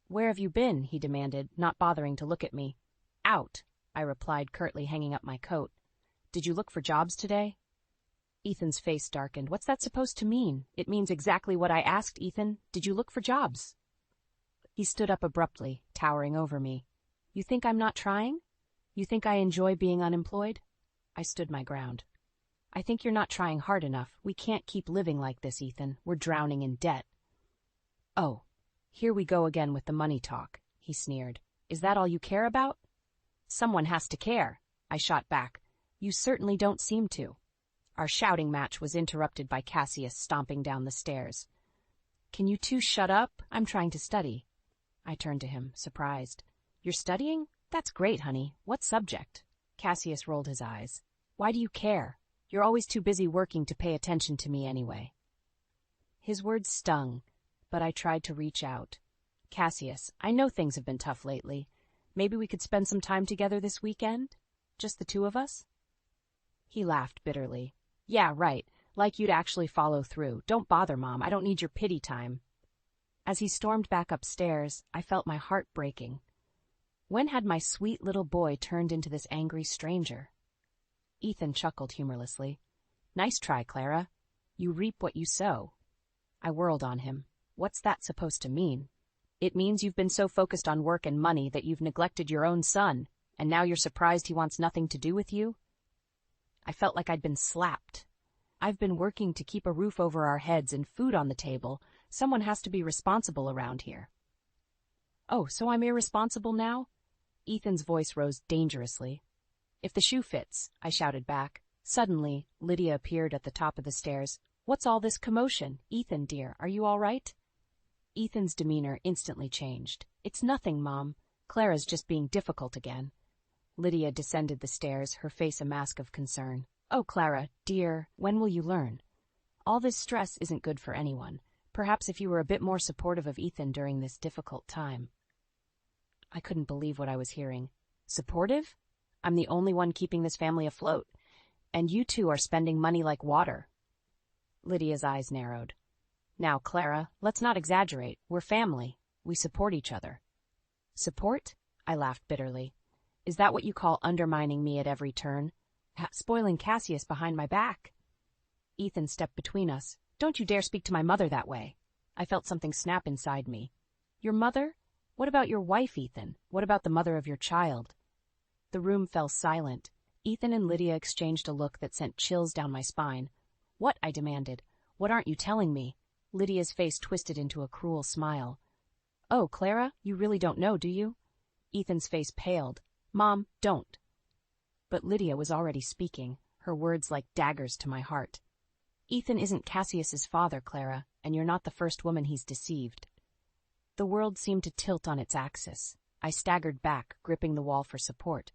"Where have you been?" he demanded, not bothering to look at me. "Out," I replied, curtly hanging up my coat. "Did you look for jobs today?" Ethan's face darkened. "What's that supposed to mean?" "It means exactly what I asked, Ethan. Did you look for jobs?" He stood up abruptly, towering over me. "You think I'm not trying? You think I enjoy being unemployed?" I stood my ground. "I think you're not trying hard enough. We can't keep living like this, Ethan. We're drowning in debt." "Oh, here we go again with the money talk," he sneered. "Is that all you care about?" "Someone has to care," I shot back. "You certainly don't seem to." Our shouting match was interrupted by Cassius stomping down the stairs. "Can you two shut up? I'm trying to study." I turned to him, surprised. "You're studying? That's great, honey. What subject?" Cassius rolled his eyes. "Why do you care? You're always too busy working to pay attention to me anyway." His words stung, but I tried to reach out. "Cassius, I know things have been tough lately. Maybe we could spend some time together this weekend? Just the two of us?" He laughed bitterly. "Yeah, right. Like you'd actually follow through. Don't bother, Mom. I don't need your pity time." As he stormed back upstairs, I felt my heart breaking. When had my sweet little boy turned into this angry stranger? Ethan chuckled humorlessly. "Nice try, Clara. You reap what you sow." I whirled on him. "What's that supposed to mean?" "It means you've been so focused on work and money that you've neglected your own son, and now you're surprised he wants nothing to do with you?" I felt like I'd been slapped. "I've been working to keep a roof over our heads and food on the table. Someone has to be responsible around here." "Oh, so I'm irresponsible now?" Ethan's voice rose dangerously. "If the shoe fits," I shouted back. Suddenly, Lydia appeared at the top of the stairs. "What's all this commotion? Ethan, dear, are you all right?" Ethan's demeanor instantly changed. "It's nothing, Mom. Clara's just being difficult again." Lydia descended the stairs, her face a mask of concern. "Oh, Clara, dear, when will you learn? All this stress isn't good for anyone. Perhaps if you were a bit more supportive of Ethan during this difficult time." I couldn't believe what I was hearing. Supportive? I'm the only one keeping this family afloat, and you two are spending money like water. Lydia's eyes narrowed. "Now, Clara, let's not exaggerate. We're family. We support each other." "Support?" I laughed bitterly. "Is that what you call undermining me at every turn? Spoiling Cassius behind my back?" Ethan stepped between us. "Don't you dare speak to my mother that way." I felt something snap inside me. "Your mother? What about your wife, Ethan? What about the mother of your child?" The room fell silent. Ethan and Lydia exchanged a look that sent chills down my spine. "What?" I demanded. "What aren't you telling me?" Lydia's face twisted into a cruel smile. "Oh, Clara, you really don't know, do you?" Ethan's face paled. "Mom, don't." But Lydia was already speaking, her words like daggers to my heart. "Ethan isn't Cassius's father, Clara, and you're not the first woman he's deceived." The world seemed to tilt on its axis. I staggered back, gripping the wall for support.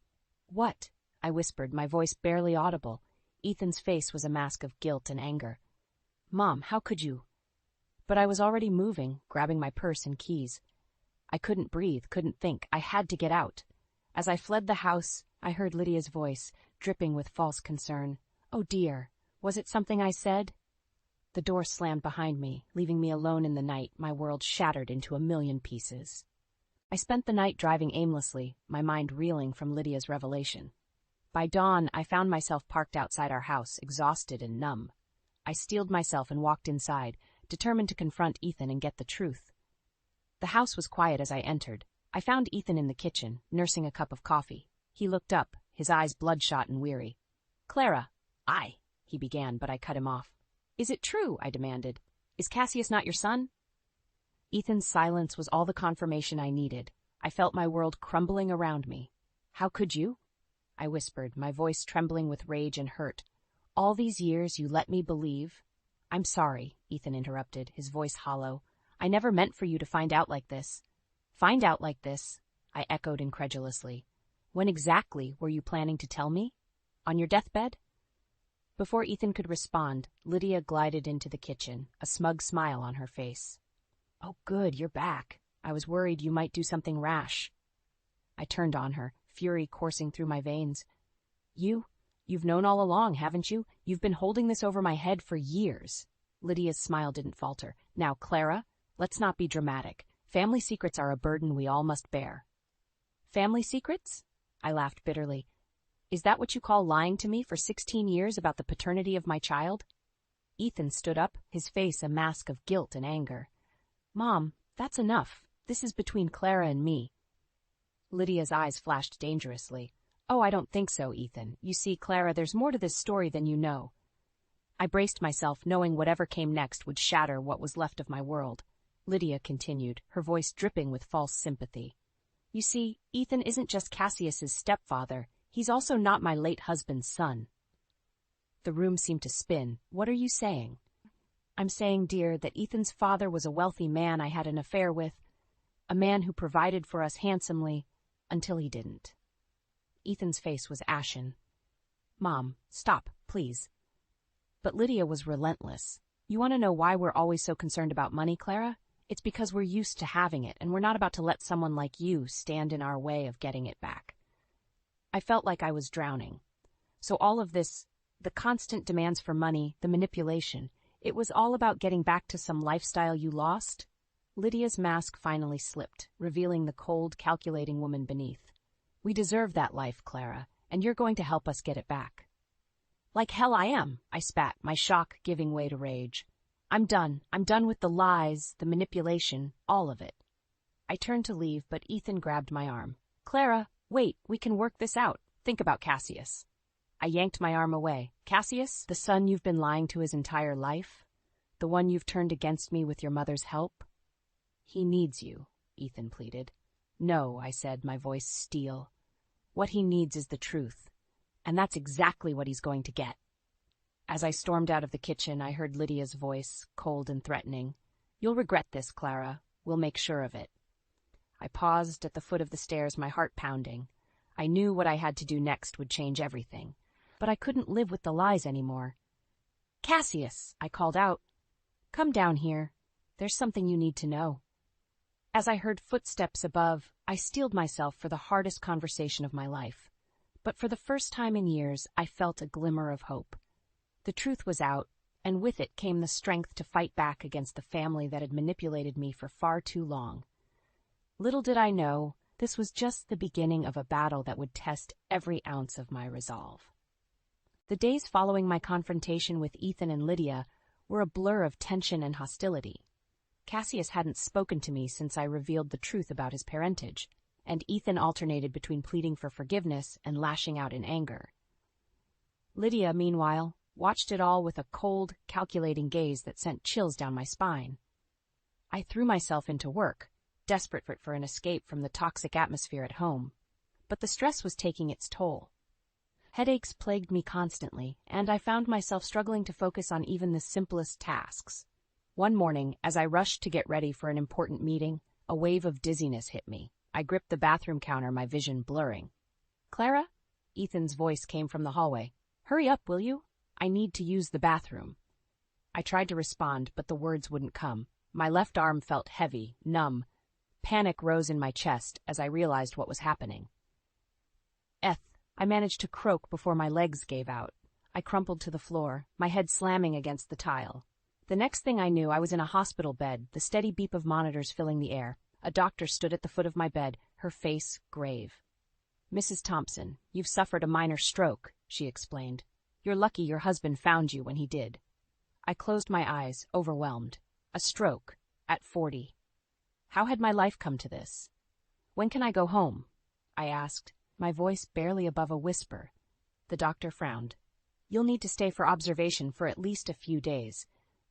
"What?" I whispered, my voice barely audible. Ethan's face was a mask of guilt and anger. "Mom, how could you?" But I was already moving, grabbing my purse and keys. I couldn't breathe, couldn't think. I had to get out. As I fled the house, I heard Lydia's voice, dripping with false concern. "Oh, dear. Was it something I said?" The door slammed behind me, leaving me alone in the night, my world shattered into a million pieces. I spent the night driving aimlessly, my mind reeling from Lydia's revelation. By dawn, I found myself parked outside our house, exhausted and numb. I steeled myself and walked inside, determined to confront Ethan and get the truth. The house was quiet as I entered. I found Ethan in the kitchen, nursing a cup of coffee. He looked up, his eyes bloodshot and weary. "Clara." "Aye." he began, but I cut him off. Is it true? I demanded. Is Cassius not your son? Ethan's silence was all the confirmation I needed. I felt my world crumbling around me. How could you? I whispered, my voice trembling with rage and hurt. All these years you let me believe. I'm sorry, Ethan interrupted, his voice hollow. I never meant for you to find out like this. Find out like this? I echoed incredulously. When exactly were you planning to tell me? On your deathbed? Before Ethan could respond, Lydia glided into the kitchen, a smug smile on her face. Oh, good, you're back. I was worried you might do something rash. I turned on her, fury coursing through my veins. You've known all along, haven't you? You've been holding this over my head for years. Lydia's smile didn't falter. Now, Clara, let's not be dramatic. Family secrets are a burden we all must bear. Family secrets? I laughed bitterly. Is that what you call lying to me for 16 years about the paternity of my child? Ethan stood up, his face a mask of guilt and anger. Mom, that's enough. This is between Clara and me. Lydia's eyes flashed dangerously. Oh, I don't think so, Ethan. You see, Clara, there's more to this story than you know. I braced myself, knowing whatever came next would shatter what was left of my world. Lydia continued, her voice dripping with false sympathy. You see, Ethan isn't just Cassius's stepfather. He's also not my late husband's son. The room seemed to spin. What are you saying? I'm saying, dear, that Ethan's father was a wealthy man I had an affair with, a man who provided for us handsomely, until he didn't. Ethan's face was ashen. Mom, stop, please. But Lydia was relentless. You want to know why we're always so concerned about money, Clara? It's because we're used to having it, and we're not about to let someone like you stand in our way of getting it back. I felt like I was drowning. So all of this, the constant demands for money, the manipulation, it was all about getting back to some lifestyle you lost? Lydia's mask finally slipped, revealing the cold, calculating woman beneath. We deserve that life, Clara, and you're going to help us get it back. Like hell I am, I spat, my shock giving way to rage. I'm done with the lies, the manipulation, all of it. I turned to leave, but Ethan grabbed my arm. Clara, wait, we can work this out. Think about Cassius. I yanked my arm away. Cassius, the son you've been lying to his entire life? The one you've turned against me with your mother's help? He needs you, Ethan pleaded. No, I said, my voice steel. What he needs is the truth, and that's exactly what he's going to get. As I stormed out of the kitchen, I heard Lydia's voice, cold and threatening. You'll regret this, Clara. We'll make sure of it. I paused at the foot of the stairs, my heart pounding. I knew what I had to do next would change everything, but I couldn't live with the lies anymore. Cassius, I called out. Come down here. There's something you need to know. As I heard footsteps above, I steeled myself for the hardest conversation of my life. But for the first time in years, I felt a glimmer of hope. The truth was out, and with it came the strength to fight back against the family that had manipulated me for far too long. Little did I know, this was just the beginning of a battle that would test every ounce of my resolve. The days following my confrontation with Ethan and Lydia were a blur of tension and hostility. Cassius hadn't spoken to me since I revealed the truth about his parentage, and Ethan alternated between pleading for forgiveness and lashing out in anger. Lydia, meanwhile, watched it all with a cold, calculating gaze that sent chills down my spine. I threw myself into work, desperate for an escape from the toxic atmosphere at home. But the stress was taking its toll. Headaches plagued me constantly, and I found myself struggling to focus on even the simplest tasks. One morning, as I rushed to get ready for an important meeting, a wave of dizziness hit me. I gripped the bathroom counter, my vision blurring. Clara? Ethan's voice came from the hallway. Hurry up, will you? I need to use the bathroom. I tried to respond, but the words wouldn't come. My left arm felt heavy, numb. Panic rose in my chest as I realized what was happening. I managed to croak before my legs gave out. I crumpled to the floor, my head slamming against the tile. The next thing I knew, I was in a hospital bed, the steady beep of monitors filling the air. A doctor stood at the foot of my bed, her face grave. Mrs. Thompson, you've suffered a minor stroke, she explained. You're lucky your husband found you when he did. I closed my eyes, overwhelmed. A stroke, at 40. How had my life come to this? When can I go home? I asked, my voice barely above a whisper. The doctor frowned. You'll need to stay for observation for at least a few days.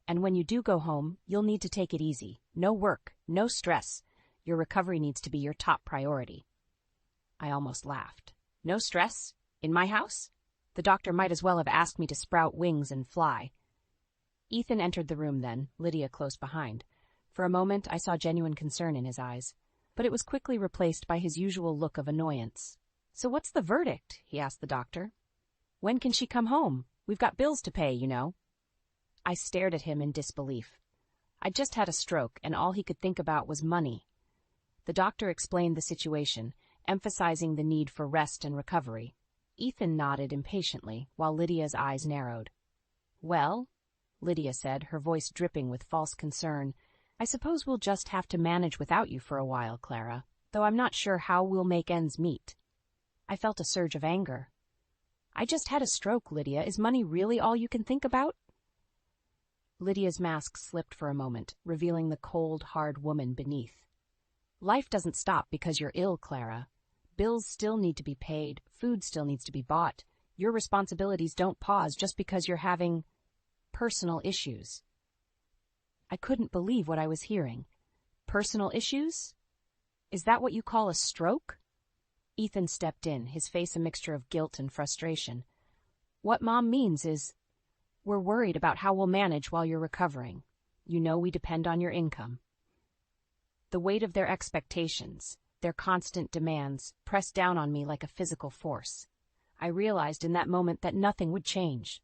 And when you do go home, you'll need to take it easy. No work, no stress. Your recovery needs to be your top priority." I almost laughed. No stress? In my house? The doctor might as well have asked me to sprout wings and fly. Ethan entered the room then, Lydia close behind. For a moment, I saw genuine concern in his eyes, but it was quickly replaced by his usual look of annoyance. "So what's the verdict?" he asked the doctor. "When can she come home? We've got bills to pay, you know." I stared at him in disbelief. I'd just had a stroke, and all he could think about was money. The doctor explained the situation, emphasizing the need for rest and recovery. Ethan nodded impatiently, while Lydia's eyes narrowed. "Well," Lydia said, her voice dripping with false concern, "I suppose we'll just have to manage without you for a while, Clara, though I'm not sure how we'll make ends meet." I felt a surge of anger. "I just had a stroke, Lydia. Is money really all you can think about?" Lydia's mask slipped for a moment, revealing the cold, hard woman beneath. "Life doesn't stop because you're ill, Clara. Bills still need to be paid, food still needs to be bought. Your responsibilities don't pause just because you're having personal issues." I couldn't believe what I was hearing. Personal issues? Is that what you call a stroke? Ethan stepped in, his face a mixture of guilt and frustration. "What Mom means is, we're worried about how we'll manage while you're recovering. You know we depend on your income." The weight of their expectations, their constant demands, pressed down on me like a physical force. I realized in that moment that nothing would change.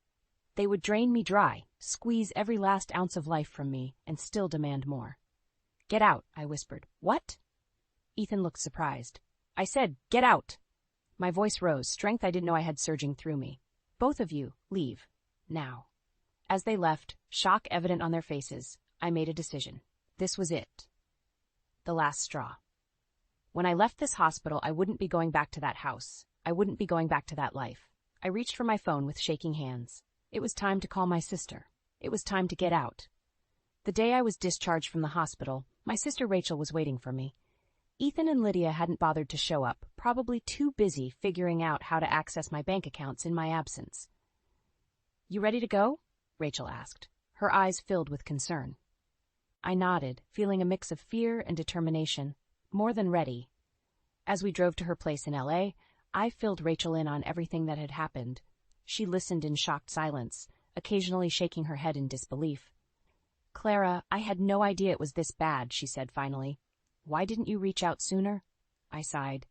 They would drain me dry, squeeze every last ounce of life from me, and still demand more. "Get out," I whispered. "What?" Ethan looked surprised. "I said, get out." My voice rose, strength I didn't know I had surging through me. "Both of you, leave. Now." As they left, shock evident on their faces, I made a decision. This was it. The last straw. When I left this hospital, I wouldn't be going back to that house. I wouldn't be going back to that life. I reached for my phone with shaking hands. It was time to call my sister. It was time to get out. The day I was discharged from the hospital, my sister Rachel was waiting for me. Ethan and Lydia hadn't bothered to show up, probably too busy figuring out how to access my bank accounts in my absence. "You ready to go?" Rachel asked, her eyes filled with concern. I nodded, feeling a mix of fear and determination, more than ready. As we drove to her place in L.A., I filled Rachel in on everything that had happened. She listened in shocked silence, occasionally shaking her head in disbelief. "Clara, I had no idea it was this bad," she said finally. "Why didn't you reach out sooner?" I sighed.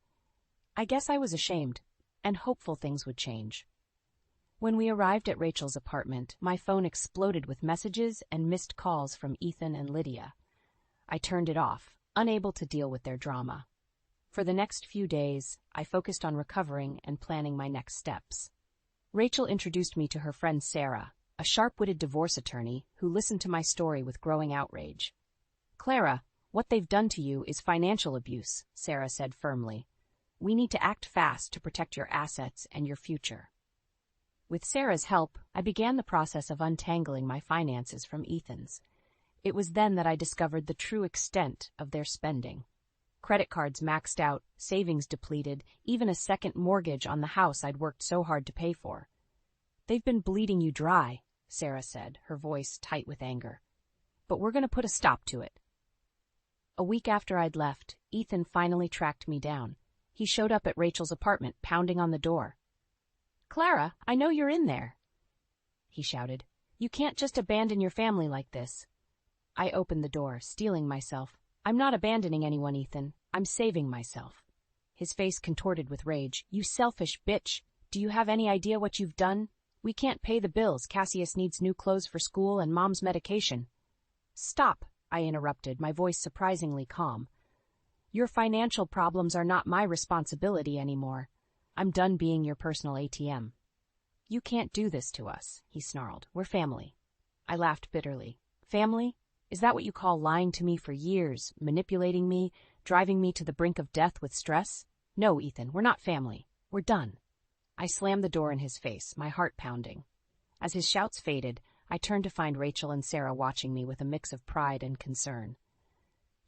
I guess I was ashamed, and hopeful things would change. When we arrived at Rachel's apartment, my phone exploded with messages and missed calls from Ethan and Lydia. I turned it off, unable to deal with their drama. For the next few days, I focused on recovering and planning my next steps. Rachel introduced me to her friend Sarah, a sharp-witted divorce attorney who listened to my story with growing outrage. "Clara, what they've done to you is financial abuse," Sarah said firmly. "We need to act fast to protect your assets and your future." With Sarah's help, I began the process of untangling my finances from Ethan's. It was then that I discovered the true extent of their spending. Credit cards maxed out, savings depleted, even a second mortgage on the house I'd worked so hard to pay for. "They've been bleeding you dry," Sarah said, her voice tight with anger. "But we're going to put a stop to it." A week after I'd left, Ethan finally tracked me down. He showed up at Rachel's apartment, pounding on the door. "Clara, I know you're in there," he shouted. "You can't just abandon your family like this." I opened the door, steeling myself. "I'm not abandoning anyone, Ethan. I'm saving myself." His face contorted with rage. "You selfish bitch. Do you have any idea what you've done? We can't pay the bills. Cassius needs new clothes for school and Mom's medication." "Stop," I interrupted, my voice surprisingly calm. "Your financial problems are not my responsibility anymore. I'm done being your personal ATM." "You can't do this to us," he snarled. "We're family." I laughed bitterly. "Family? Is that what you call lying to me for years, manipulating me, driving me to the brink of death with stress? No, Ethan, we're not family. We're done." I slammed the door in his face, my heart pounding. As his shouts faded, I turned to find Rachel and Sarah watching me with a mix of pride and concern.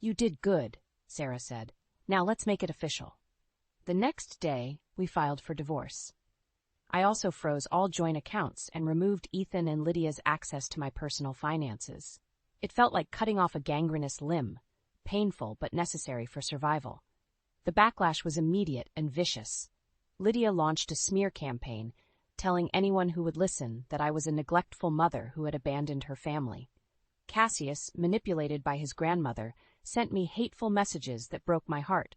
"You did good," Sarah said. "Now let's make it official." The next day, we filed for divorce. I also froze all joint accounts and removed Ethan and Lydia's access to my personal finances. It felt like cutting off a gangrenous limb, painful but necessary for survival. The backlash was immediate and vicious. Lydia launched a smear campaign, telling anyone who would listen that I was a neglectful mother who had abandoned her family. Cassius, manipulated by his grandmother, sent me hateful messages that broke my heart.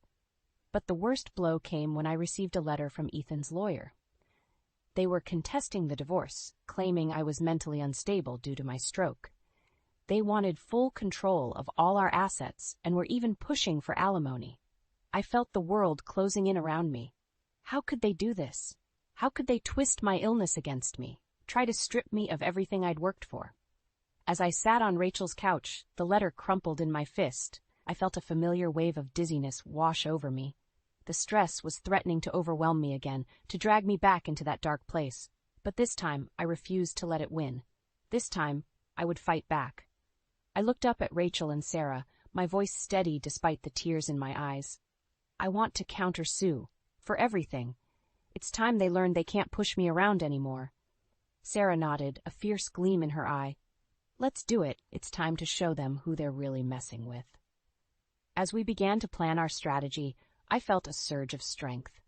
But the worst blow came when I received a letter from Ethan's lawyer. They were contesting the divorce, claiming I was mentally unstable due to my stroke. They wanted full control of all our assets and were even pushing for alimony. I felt the world closing in around me. How could they do this? How could they twist my illness against me, try to strip me of everything I'd worked for? As I sat on Rachel's couch, the letter crumpled in my fist. I felt a familiar wave of dizziness wash over me. The stress was threatening to overwhelm me again, to drag me back into that dark place. But this time, I refused to let it win. This time, I would fight back. I looked up at Rachel and Sarah, my voice steady despite the tears in my eyes. I want to counter-sue. For everything. It's time they learned they can't push me around anymore. Sarah nodded, a fierce gleam in her eye. Let's do it. It's time to show them who they're really messing with. As we began to plan our strategy, I felt a surge of strength.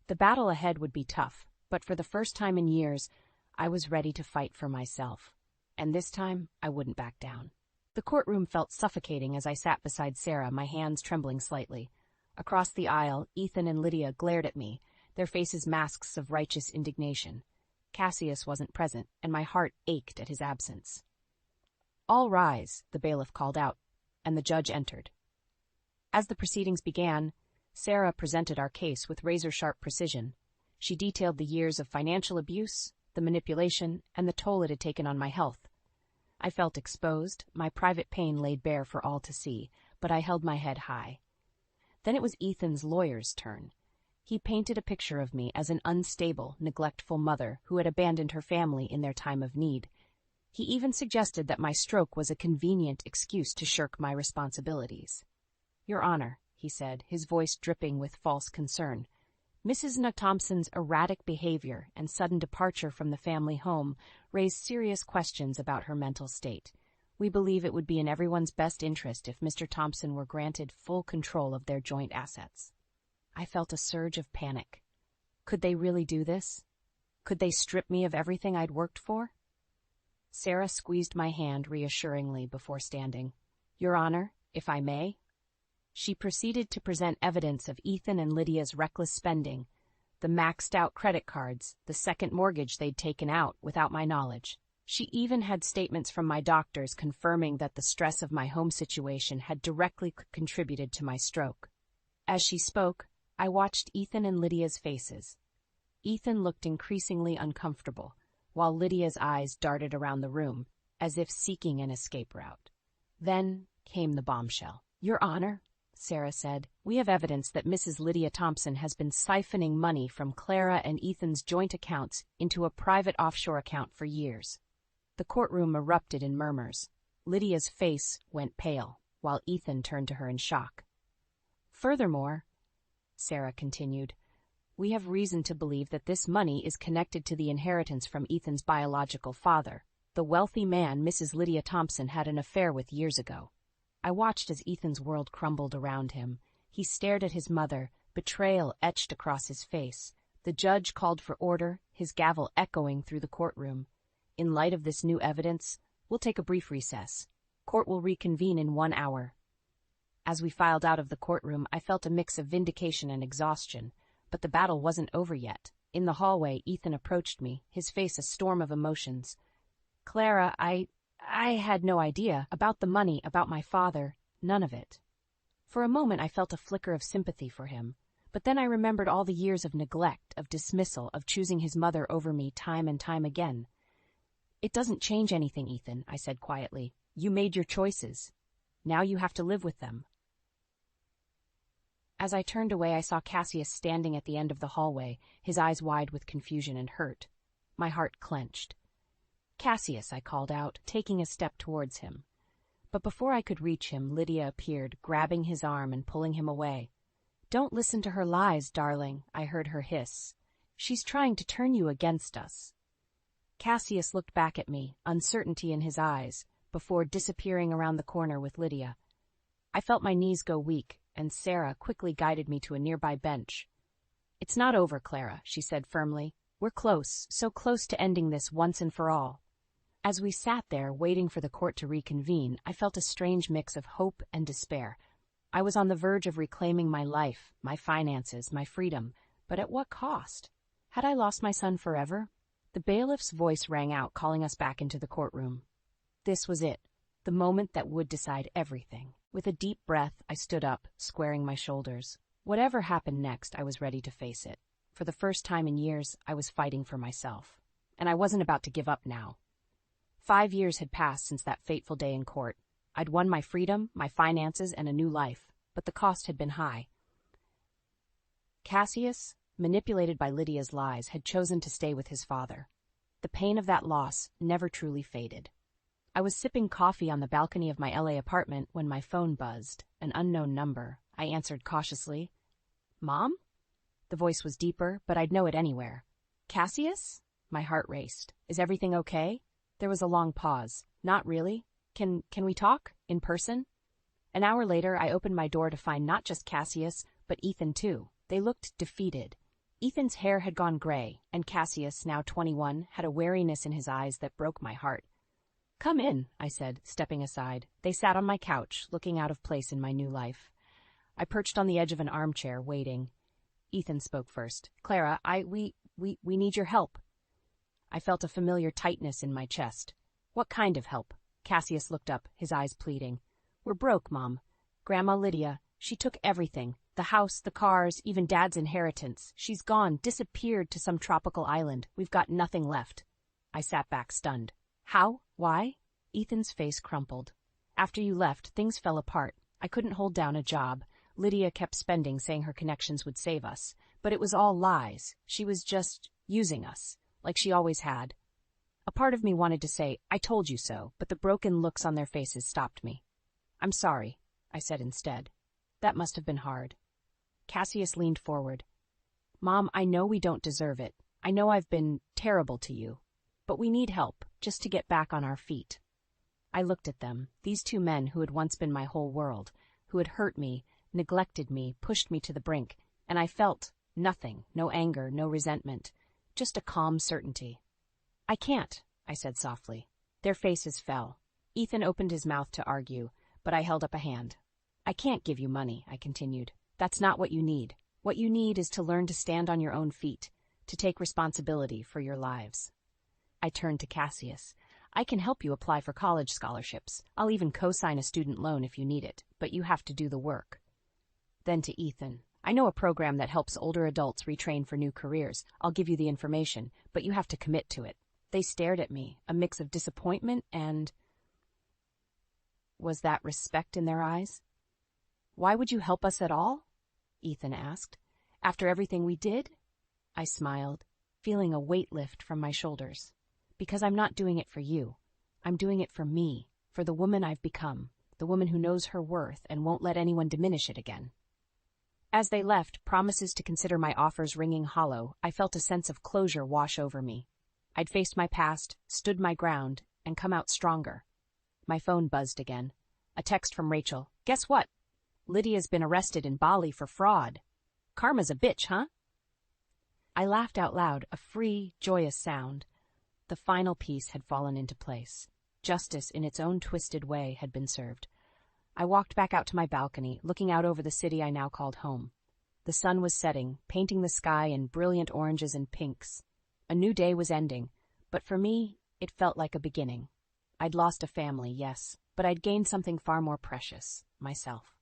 The battle ahead would be tough, but for the first time in years, I was ready to fight for myself. And this time, I wouldn't back down. The courtroom felt suffocating as I sat beside Sarah, my hands trembling slightly. Across the aisle, Ethan and Lydia glared at me, their faces masks of righteous indignation. Cassius wasn't present, and my heart ached at his absence. "All rise," the bailiff called out, and the judge entered. As the proceedings began, Sarah presented our case with razor-sharp precision. She detailed the years of financial abuse, the manipulation, and the toll it had taken on my health. I felt exposed, my private pain laid bare for all to see, but I held my head high. Then it was Ethan's lawyer's turn. He painted a picture of me as an unstable, neglectful mother who had abandoned her family in their time of need. He even suggested that my stroke was a convenient excuse to shirk my responsibilities. "Your Honor," he said, his voice dripping with false concern, "Mrs. Thompson's erratic behavior and sudden departure from the family home raised serious questions about her mental state. We believe it would be in everyone's best interest if Mr. Thompson were granted full control of their joint assets." I felt a surge of panic. Could they really do this? Could they strip me of everything I'd worked for? Sarah squeezed my hand reassuringly before standing. "Your Honor, if I may?" She proceeded to present evidence of Ethan and Lydia's reckless spending, the maxed-out credit cards, the second mortgage they'd taken out without my knowledge. She even had statements from my doctors confirming that the stress of my home situation had directly contributed to my stroke. As she spoke, I watched Ethan and Lydia's faces. Ethan looked increasingly uncomfortable, while Lydia's eyes darted around the room, as if seeking an escape route. Then came the bombshell. "Your Honor," Sarah said, "we have evidence that Mrs. Lydia Thompson has been siphoning money from Clara and Ethan's joint accounts into a private offshore account for years." The courtroom erupted in murmurs. Lydia's face went pale, while Ethan turned to her in shock. "Furthermore," Sarah continued, "we have reason to believe that this money is connected to the inheritance from Ethan's biological father, the wealthy man Mrs. Lydia Thompson had an affair with years ago." I watched as Ethan's world crumbled around him. He stared at his mother, betrayal etched across his face. The judge called for order, his gavel echoing through the courtroom. "In light of this new evidence, we'll take a brief recess. Court will reconvene in 1 hour." As we filed out of the courtroom, I felt a mix of vindication and exhaustion, but the battle wasn't over yet. In the hallway, Ethan approached me, his face a storm of emotions. "Clara, I had no idea about the money, about my father, none of it." For a moment, I felt a flicker of sympathy for him, but then I remembered all the years of neglect, of dismissal, of choosing his mother over me time and time again. "It doesn't change anything, Ethan," I said quietly. "You made your choices. Now you have to live with them." As I turned away, I saw Cassius standing at the end of the hallway, his eyes wide with confusion and hurt. My heart clenched. "Cassius," I called out, taking a step towards him. But before I could reach him, Lydia appeared, grabbing his arm and pulling him away. "Don't listen to her lies, darling," I heard her hiss. She's trying to turn you against us." Cassius looked back at me, uncertainty in his eyes, before disappearing around the corner with Lydia. I felt my knees go weak, and Sarah quickly guided me to a nearby bench. "It's not over, Clara," she said firmly. "We're close, so close to ending this once and for all." As we sat there, waiting for the court to reconvene, I felt a strange mix of hope and despair. I was on the verge of reclaiming my life, my finances, my freedom, but at what cost? Had I lost my son forever? The bailiff's voice rang out, calling us back into the courtroom. This was it, the moment that would decide everything. With a deep breath, I stood up, squaring my shoulders. Whatever happened next, I was ready to face it. For the first time in years, I was fighting for myself. And I wasn't about to give up now. 5 years had passed since that fateful day in court. I'd won my freedom, my finances, and a new life, but the cost had been high. Cassius, manipulated by Lydia's lies, had chosen to stay with his father. The pain of that loss never truly faded. I was sipping coffee on the balcony of my LA apartment when my phone buzzed, an unknown number. I answered cautiously. "Mom?" The voice was deeper, but I'd know it anywhere. "Cassius?" My heart raced. "Is everything okay?" There was a long pause. "Not really. Can we talk? In person?" An hour later, I opened my door to find not just Cassius, but Ethan too. They looked defeated. Ethan's hair had gone gray, and Cassius, now 21, had a wariness in his eyes that broke my heart. "Come in," I said, stepping aside. They sat on my couch, looking out of place in my new life. I perched on the edge of an armchair, waiting. Ethan spoke first. "Clara, we need your help." I felt a familiar tightness in my chest. "What kind of help?" Cassius looked up, his eyes pleading. "We're broke, Mom. Grandma Lydia, she took everything. The house, the cars, even Dad's inheritance. She's gone, disappeared to some tropical island. We've got nothing left." I sat back, stunned. "How? Why?" Ethan's face crumpled. "After you left, things fell apart. I couldn't hold down a job. Lydia kept spending, saying her connections would save us. But it was all lies. She was just using us, like she always had." A part of me wanted to say, "I told you so," but the broken looks on their faces stopped me. "I'm sorry," I said instead. "That must have been hard." Cassius leaned forward. "Mom, I know we don't deserve it. I know I've been terrible to you. But we need help, just to get back on our feet." I looked at them, these two men who had once been my whole world, who had hurt me, neglected me, pushed me to the brink, and I felt nothing, no anger, no resentment, just a calm certainty. "I can't," I said softly. Their faces fell. Ethan opened his mouth to argue, but I held up a hand. "I can't give you money," I continued. "That's not what you need. What you need is to learn to stand on your own feet, to take responsibility for your lives." I turned to Cassius. "I can help you apply for college scholarships. I'll even co-sign a student loan if you need it, but you have to do the work." Then to Ethan. "I know a program that helps older adults retrain for new careers. I'll give you the information, but you have to commit to it." They stared at me, a mix of disappointment and... Was that respect in their eyes? "Why would you help us at all?" Ethan asked. "After everything we did?" I smiled, feeling a weight lift from my shoulders. "Because I'm not doing it for you. I'm doing it for me, for the woman I've become, the woman who knows her worth and won't let anyone diminish it again." As they left, promises to consider my offers ringing hollow, I felt a sense of closure wash over me. I'd faced my past, stood my ground, and come out stronger. My phone buzzed again. A text from Rachel. "Guess what? Lydia's been arrested in Bali for fraud. Karma's a bitch, huh?" I laughed out loud, a free, joyous sound. The final piece had fallen into place. Justice, in its own twisted way, had been served. I walked back out to my balcony, looking out over the city I now called home. The sun was setting, painting the sky in brilliant oranges and pinks. A new day was ending, but for me, it felt like a beginning. I'd lost a family, yes, but I'd gained something far more precious, myself.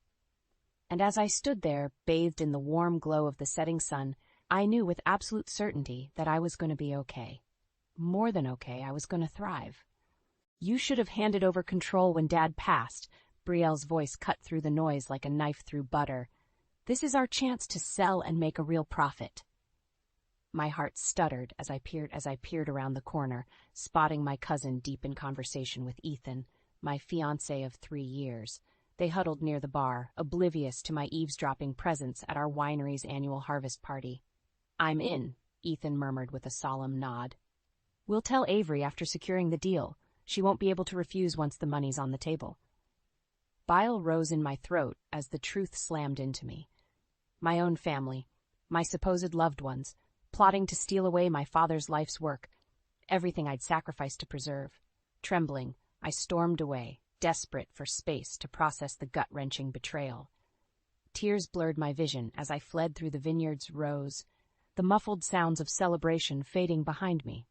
And as I stood there, bathed in the warm glow of the setting sun, I knew with absolute certainty that I was going to be okay. More than okay, I was going to thrive. "You should have handed over control when Dad passed," Brielle's voice cut through the noise like a knife through butter. "This is our chance to sell and make a real profit." My heart stuttered as I peered around the corner, spotting my cousin deep in conversation with Ethan, my fiancé of 3 years. They huddled near the bar, oblivious to my eavesdropping presence at our winery's annual harvest party. "I'm in," Ethan murmured with a solemn nod. We'll tell Avery after securing the deal. She won't be able to refuse once the money's on the table. Bile rose in my throat as the truth slammed into me. My own family, my supposed loved ones, plotting to steal away my father's life's work, everything I'd sacrificed to preserve. Trembling, I stormed away, desperate for space to process the gut-wrenching betrayal. Tears blurred my vision as I fled through the vineyard's rows, the muffled sounds of celebration fading behind me.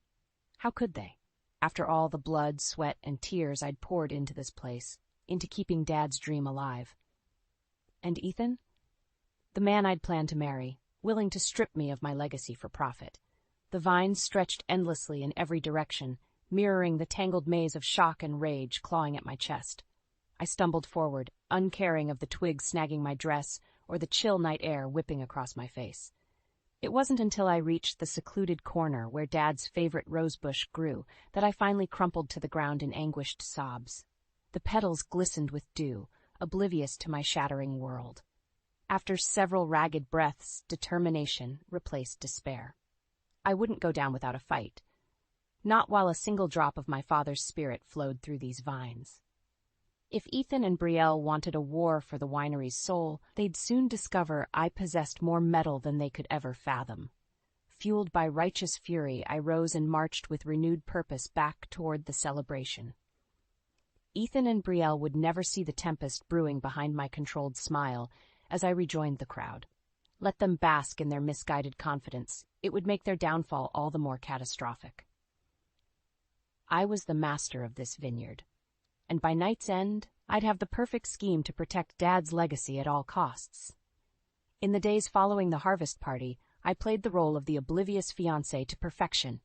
How could they? After all the blood, sweat, and tears I'd poured into this place, into keeping Dad's dream alive. And Ethan? The man I'd planned to marry, willing to strip me of my legacy for profit. The vines stretched endlessly in every direction, mirroring the tangled maze of shock and rage clawing at my chest. I stumbled forward, uncaring of the twigs snagging my dress or the chill night air whipping across my face. It wasn't until I reached the secluded corner where Dad's favorite rosebush grew that I finally crumpled to the ground in anguished sobs. The petals glistened with dew, oblivious to my shattering world. After several ragged breaths, determination replaced despair. I wouldn't go down without a fight. Not while a single drop of my father's spirit flowed through these vines. If Ethan and Brielle wanted a war for the winery's soul, they'd soon discover I possessed more metal than they could ever fathom. Fueled by righteous fury, I rose and marched with renewed purpose back toward the celebration. Ethan and Brielle would never see the tempest brewing behind my controlled smile as I rejoined the crowd. Let them bask in their misguided confidence. It would make their downfall all the more catastrophic. I was the master of this vineyard, and by night's end, I'd have the perfect scheme to protect Dad's legacy at all costs. In the days following the harvest party, I played the role of the oblivious fiancé to perfection.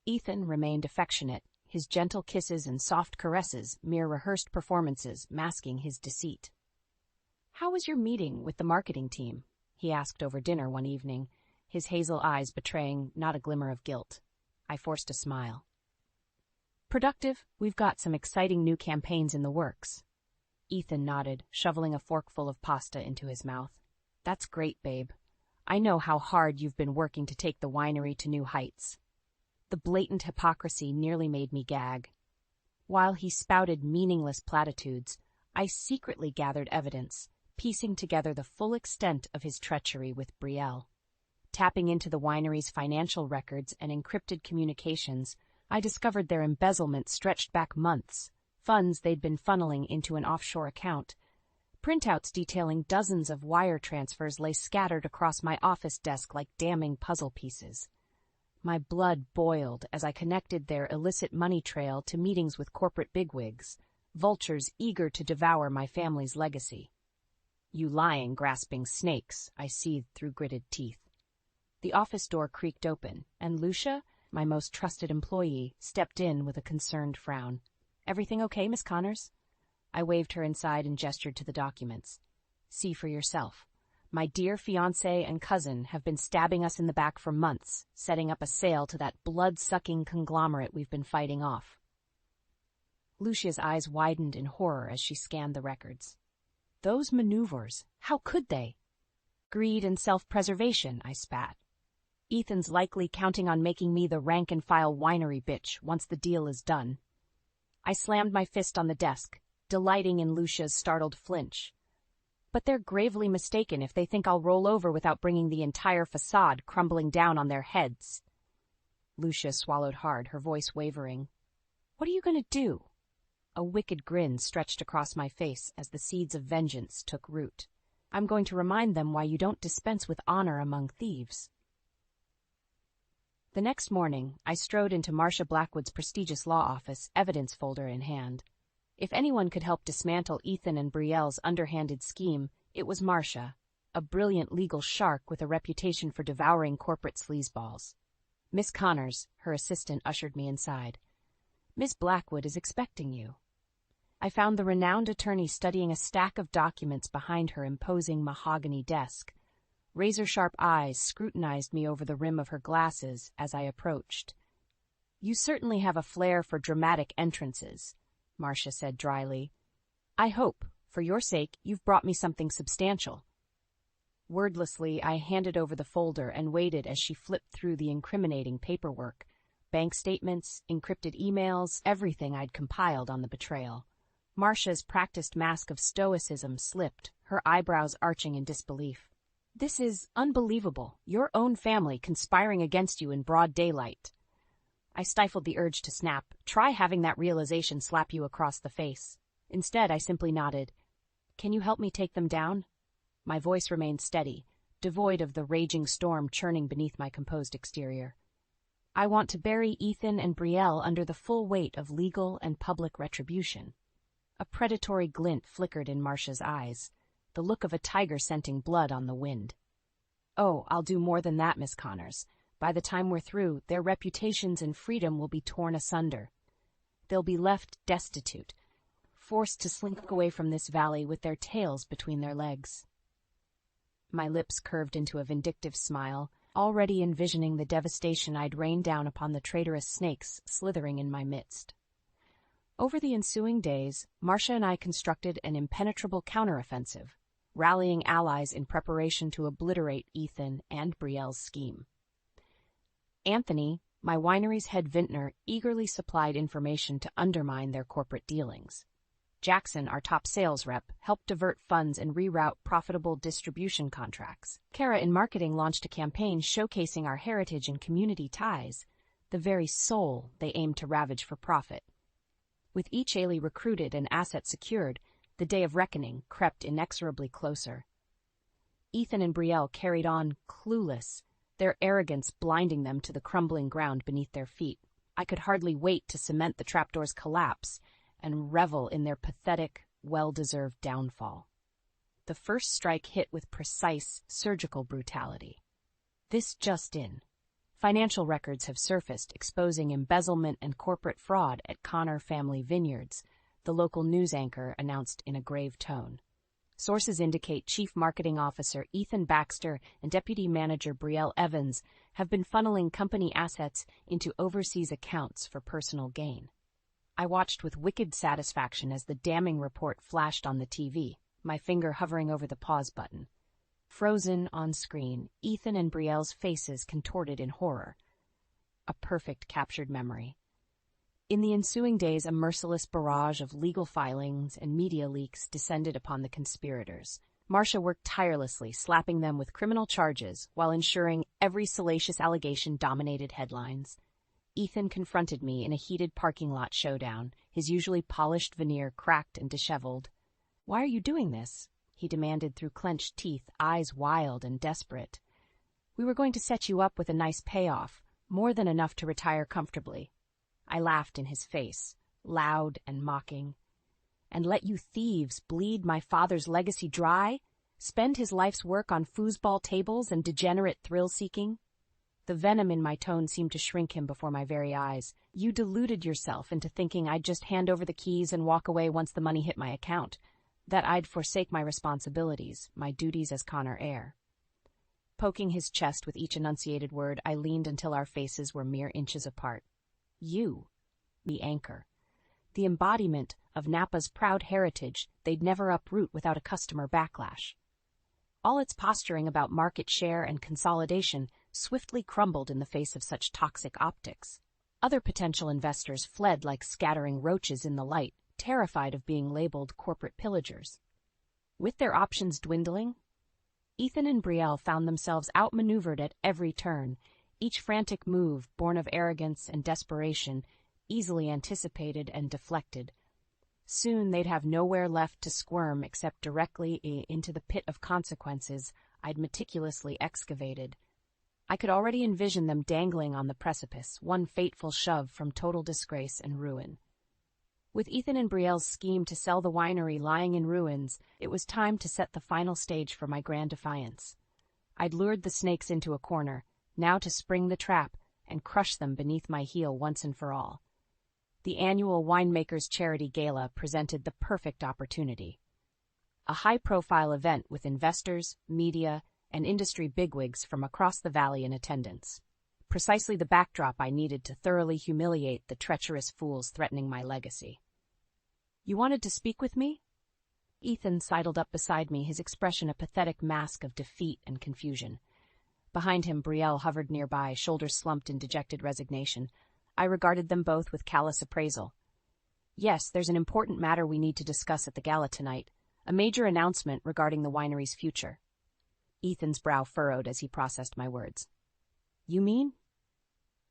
Ethan remained affectionate, his gentle kisses and soft caresses mere rehearsed performances masking his deceit. "How was your meeting with the marketing team?" he asked over dinner one evening, his hazel eyes betraying not a glimmer of guilt. I forced a smile. "Productive. We've got some exciting new campaigns in the works." Ethan nodded, shoveling a forkful of pasta into his mouth. "That's great, babe. I know how hard you've been working to take the winery to new heights." The blatant hypocrisy nearly made me gag. While he spouted meaningless platitudes, I secretly gathered evidence, piecing together the full extent of his treachery with Brielle. Tapping into the winery's financial records and encrypted communications, I discovered their embezzlement stretched back months, funds they'd been funneling into an offshore account. Printouts detailing dozens of wire transfers lay scattered across my office desk like damning puzzle pieces. My blood boiled as I connected their illicit money trail to meetings with corporate bigwigs, vultures eager to devour my family's legacy. "You lying, grasping snakes," I seethed through gritted teeth. The office door creaked open, and Lucia, my most trusted employee, stepped in with a concerned frown. "Everything okay, Miss Connors?" I waved her inside and gestured to the documents. "See for yourself. My dear fiancé and cousin have been stabbing us in the back for months, setting up a sale to that blood-sucking conglomerate we've been fighting off." Lucia's eyes widened in horror as she scanned the records. "Those maneuvers, how could they?" "Greed and self-preservation," I spat. "Ethan's likely counting on making me the rank-and-file winery bitch once the deal is done." I slammed my fist on the desk, delighting in Lucia's startled flinch. "But they're gravely mistaken if they think I'll roll over without bringing the entire facade crumbling down on their heads." Lucia swallowed hard, her voice wavering. "What are you going to do?" A wicked grin stretched across my face as the seeds of vengeance took root. "I'm going to remind them why you don't dispense with honor among thieves." The next morning, I strode into Marcia Blackwood's prestigious law office, evidence folder in hand. If anyone could help dismantle Ethan and Brielle's underhanded scheme, it was Marcia, a brilliant legal shark with a reputation for devouring corporate sleazeballs. "Miss Connors," her assistant ushered me inside. "Miss Blackwood is expecting you." I found the renowned attorney studying a stack of documents behind her imposing mahogany desk. Razor-sharp eyes scrutinized me over the rim of her glasses as I approached. "You certainly have a flair for dramatic entrances," Marcia said dryly. "I hope, for your sake, you've brought me something substantial." Wordlessly, I handed over the folder and waited as she flipped through the incriminating paperwork. Bank statements, encrypted emails, everything I'd compiled on the betrayal. Marcia's practiced mask of stoicism slipped, her eyebrows arching in disbelief. "This is unbelievable. Your own family conspiring against you in broad daylight." I stifled the urge to snap. Try having that realization slap you across the face. Instead, I simply nodded. "Can you help me take them down?" My voice remained steady, devoid of the raging storm churning beneath my composed exterior. "I want to bury Ethan and Brielle under the full weight of legal and public retribution." A predatory glint flickered in Marcia's eyes, the look of a tiger scenting blood on the wind. "Oh, I'll do more than that, Miss Connors. By the time we're through, their reputations and freedom will be torn asunder. They'll be left destitute, forced to slink away from this valley with their tails between their legs." My lips curved into a vindictive smile, already envisioning the devastation I'd rain down upon the traitorous snakes slithering in my midst. Over the ensuing days, Marcia and I constructed an impenetrable counteroffensive, rallying allies in preparation to obliterate Ethan and Brielle's scheme. Anthony, my winery's head vintner, eagerly supplied information to undermine their corporate dealings. Jackson, our top sales rep, helped divert funds and reroute profitable distribution contracts. Kara in marketing launched a campaign showcasing our heritage and community ties, the very soul they aimed to ravage for profit. With each Ailey recruited and asset secured, the day of reckoning crept inexorably closer. Ethan and Brielle carried on clueless, their arrogance blinding them to the crumbling ground beneath their feet. I could hardly wait to cement the trapdoor's collapse and revel in their pathetic, well-deserved downfall. The first strike hit with precise, surgical brutality. This just in. Financial records have surfaced exposing embezzlement and corporate fraud at Connor Family Vineyards, the local news anchor announced in a grave tone. Sources indicate Chief Marketing Officer Ethan Baxter and Deputy Manager Brielle Evans have been funneling company assets into overseas accounts for personal gain. I watched with wicked satisfaction as the damning report flashed on the TV, my finger hovering over the pause button. Frozen on screen, Ethan and Brielle's faces contorted in horror. A perfect captured memory. In the ensuing days, a merciless barrage of legal filings and media leaks descended upon the conspirators. Marcia worked tirelessly, slapping them with criminal charges while ensuring every salacious allegation dominated headlines. Ethan confronted me in a heated parking lot showdown, his usually polished veneer cracked and disheveled. "Why are you doing this?" he demanded through clenched teeth, eyes wild and desperate. "We were going to set you up with a nice payoff, more than enough to retire comfortably." I laughed in his face, loud and mocking. "And let you thieves bleed my father's legacy dry? Spend his life's work on foosball tables and degenerate thrill-seeking?" The venom in my tone seemed to shrink him before my very eyes. "You deluded yourself into thinking I'd just hand over the keys and walk away once the money hit my account, that I'd forsake my responsibilities, my duties as Connor heir." Poking his chest with each enunciated word, I leaned until our faces were mere inches apart. "You, the anchor, the embodiment of Napa's proud heritage they'd never uproot without a customer backlash. All its posturing about market share and consolidation swiftly crumbled in the face of such toxic optics. Other potential investors fled like scattering roaches in the light, terrified of being labeled corporate pillagers. With their options dwindling, Ethan and Brielle found themselves outmaneuvered at every turn, each frantic move, born of arrogance and desperation, easily anticipated and deflected. Soon they'd have nowhere left to squirm except directly into the pit of consequences I'd meticulously excavated. I could already envision them dangling on the precipice, one fateful shove from total disgrace and ruin. With Ethan and Brielle's scheme to sell the winery lying in ruins, it was time to set the final stage for my grand defiance. I'd lured the snakes into a corner, now to spring the trap and crush them beneath my heel once and for all. The annual Winemakers Charity Gala presented the perfect opportunity. A high-profile event with investors, media, and industry bigwigs from across the valley in attendance. Precisely the backdrop I needed to thoroughly humiliate the treacherous fools threatening my legacy. "You wanted to speak with me?" Ethan sidled up beside me, his expression a pathetic mask of defeat and confusion. Behind him, Brielle hovered nearby, shoulders slumped in dejected resignation. I regarded them both with callous appraisal. Yes, there's an important matter we need to discuss at the gala tonight. A major announcement regarding the winery's future. Ethan's brow furrowed as he processed my words. You mean?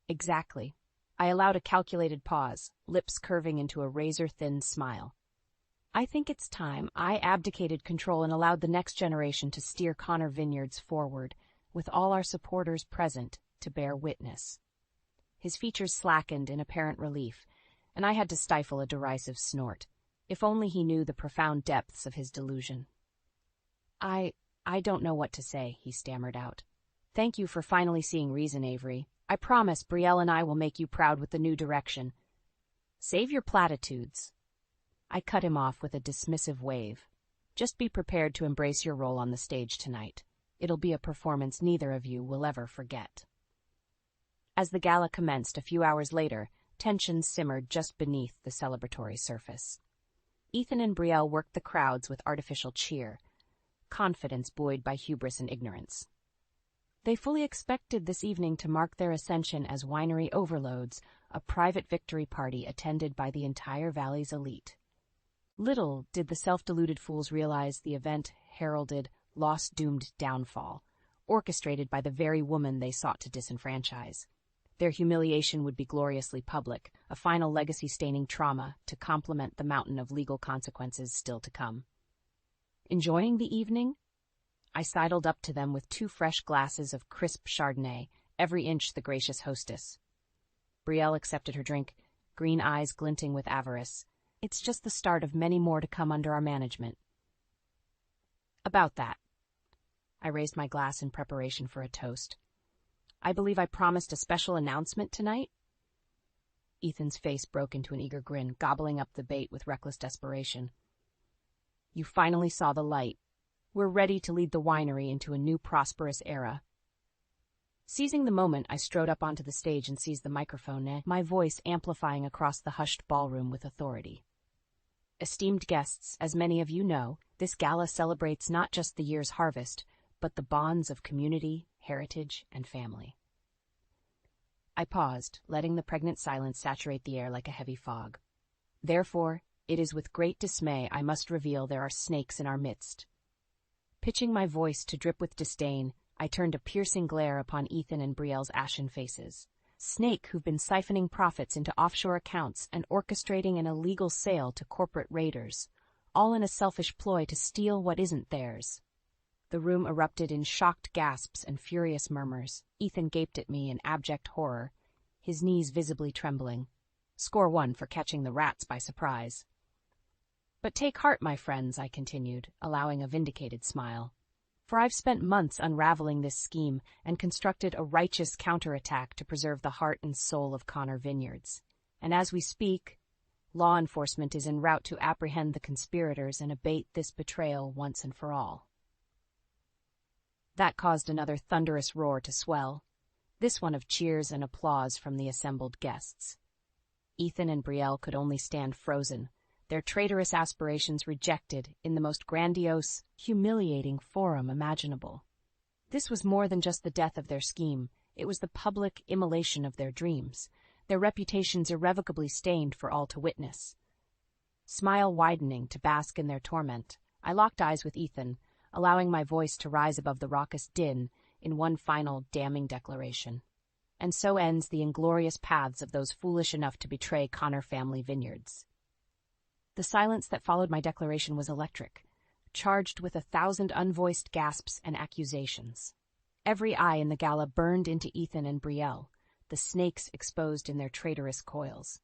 Exactly. I allowed a calculated pause, lips curving into a razor-thin smile. I think it's time I abdicated control and allowed the next generation to steer Connor Vineyards forward, with all our supporters present to bear witness. His features slackened in apparent relief, and I had to stifle a derisive snort. If only he knew the profound depths of his delusion. I don't know what to say, he stammered out. Thank you for finally seeing reason, Avery. I promise Brielle and I will make you proud with the new direction. Save your platitudes. I cut him off with a dismissive wave. Just be prepared to embrace your role on the stage tonight. It'll be a performance neither of you will ever forget. As the gala commenced a few hours later, tension simmered just beneath the celebratory surface. Ethan and Brielle worked the crowds with artificial cheer, confidence buoyed by hubris and ignorance. They fully expected this evening to mark their ascension as winery overloads, a private victory party attended by the entire valley's elite. Little did the self-deluded fools realize the event heralded loss-doomed downfall, orchestrated by the very woman they sought to disenfranchise. Their humiliation would be gloriously public, a final legacy-staining trauma to complement the mountain of legal consequences still to come. Enjoying the evening? I sidled up to them with 2 fresh glasses of crisp Chardonnay, every inch the gracious hostess. Brielle accepted her drink, green eyes glinting with avarice. It's just the start of many more to come under our management. About that. I raised my glass in preparation for a toast. I believe I promised a special announcement tonight? Ethan's face broke into an eager grin, gobbling up the bait with reckless desperation. You finally saw the light. We're ready to lead the winery into a new prosperous era. Seizing the moment, I strode up onto the stage and seized the microphone, my voice amplifying across the hushed ballroom with authority. Esteemed guests, as many of you know, this gala celebrates not just the year's harvest, but the bonds of community, heritage, and family. I paused, letting the pregnant silence saturate the air like a heavy fog. Therefore, it is with great dismay I must reveal there are snakes in our midst. Pitching my voice to drip with disdain, I turned a piercing glare upon Ethan and Brielle's ashen faces. Snake who've been siphoning profits into offshore accounts and orchestrating an illegal sale to corporate raiders, all in a selfish ploy to steal what isn't theirs. The room erupted in shocked gasps and furious murmurs. Ethan gaped at me in abject horror, his knees visibly trembling. Score 1 for catching the rats by surprise. But take heart, my friends, I continued, allowing a vindicated smile. For I've spent months unraveling this scheme and constructed a righteous counterattack to preserve the heart and soul of Connor Vineyards. And as we speak, law enforcement is en route to apprehend the conspirators and abate this betrayal once and for all. That caused another thunderous roar to swell, this one of cheers and applause from the assembled guests. Ethan and Brielle could only stand frozen, their traitorous aspirations rejected in the most grandiose, humiliating forum imaginable. This was more than just the death of their scheme, it was the public immolation of their dreams, their reputations irrevocably stained for all to witness. Smile widening to bask in their torment, I locked eyes with Ethan, allowing my voice to rise above the raucous din in one final damning declaration. And so ends the inglorious paths of those foolish enough to betray Connor family vineyards. The silence that followed my declaration was electric, charged with 1,000 unvoiced gasps and accusations. Every eye in the gala burned into Ethan and Brielle, the snakes exposed in their traitorous coils.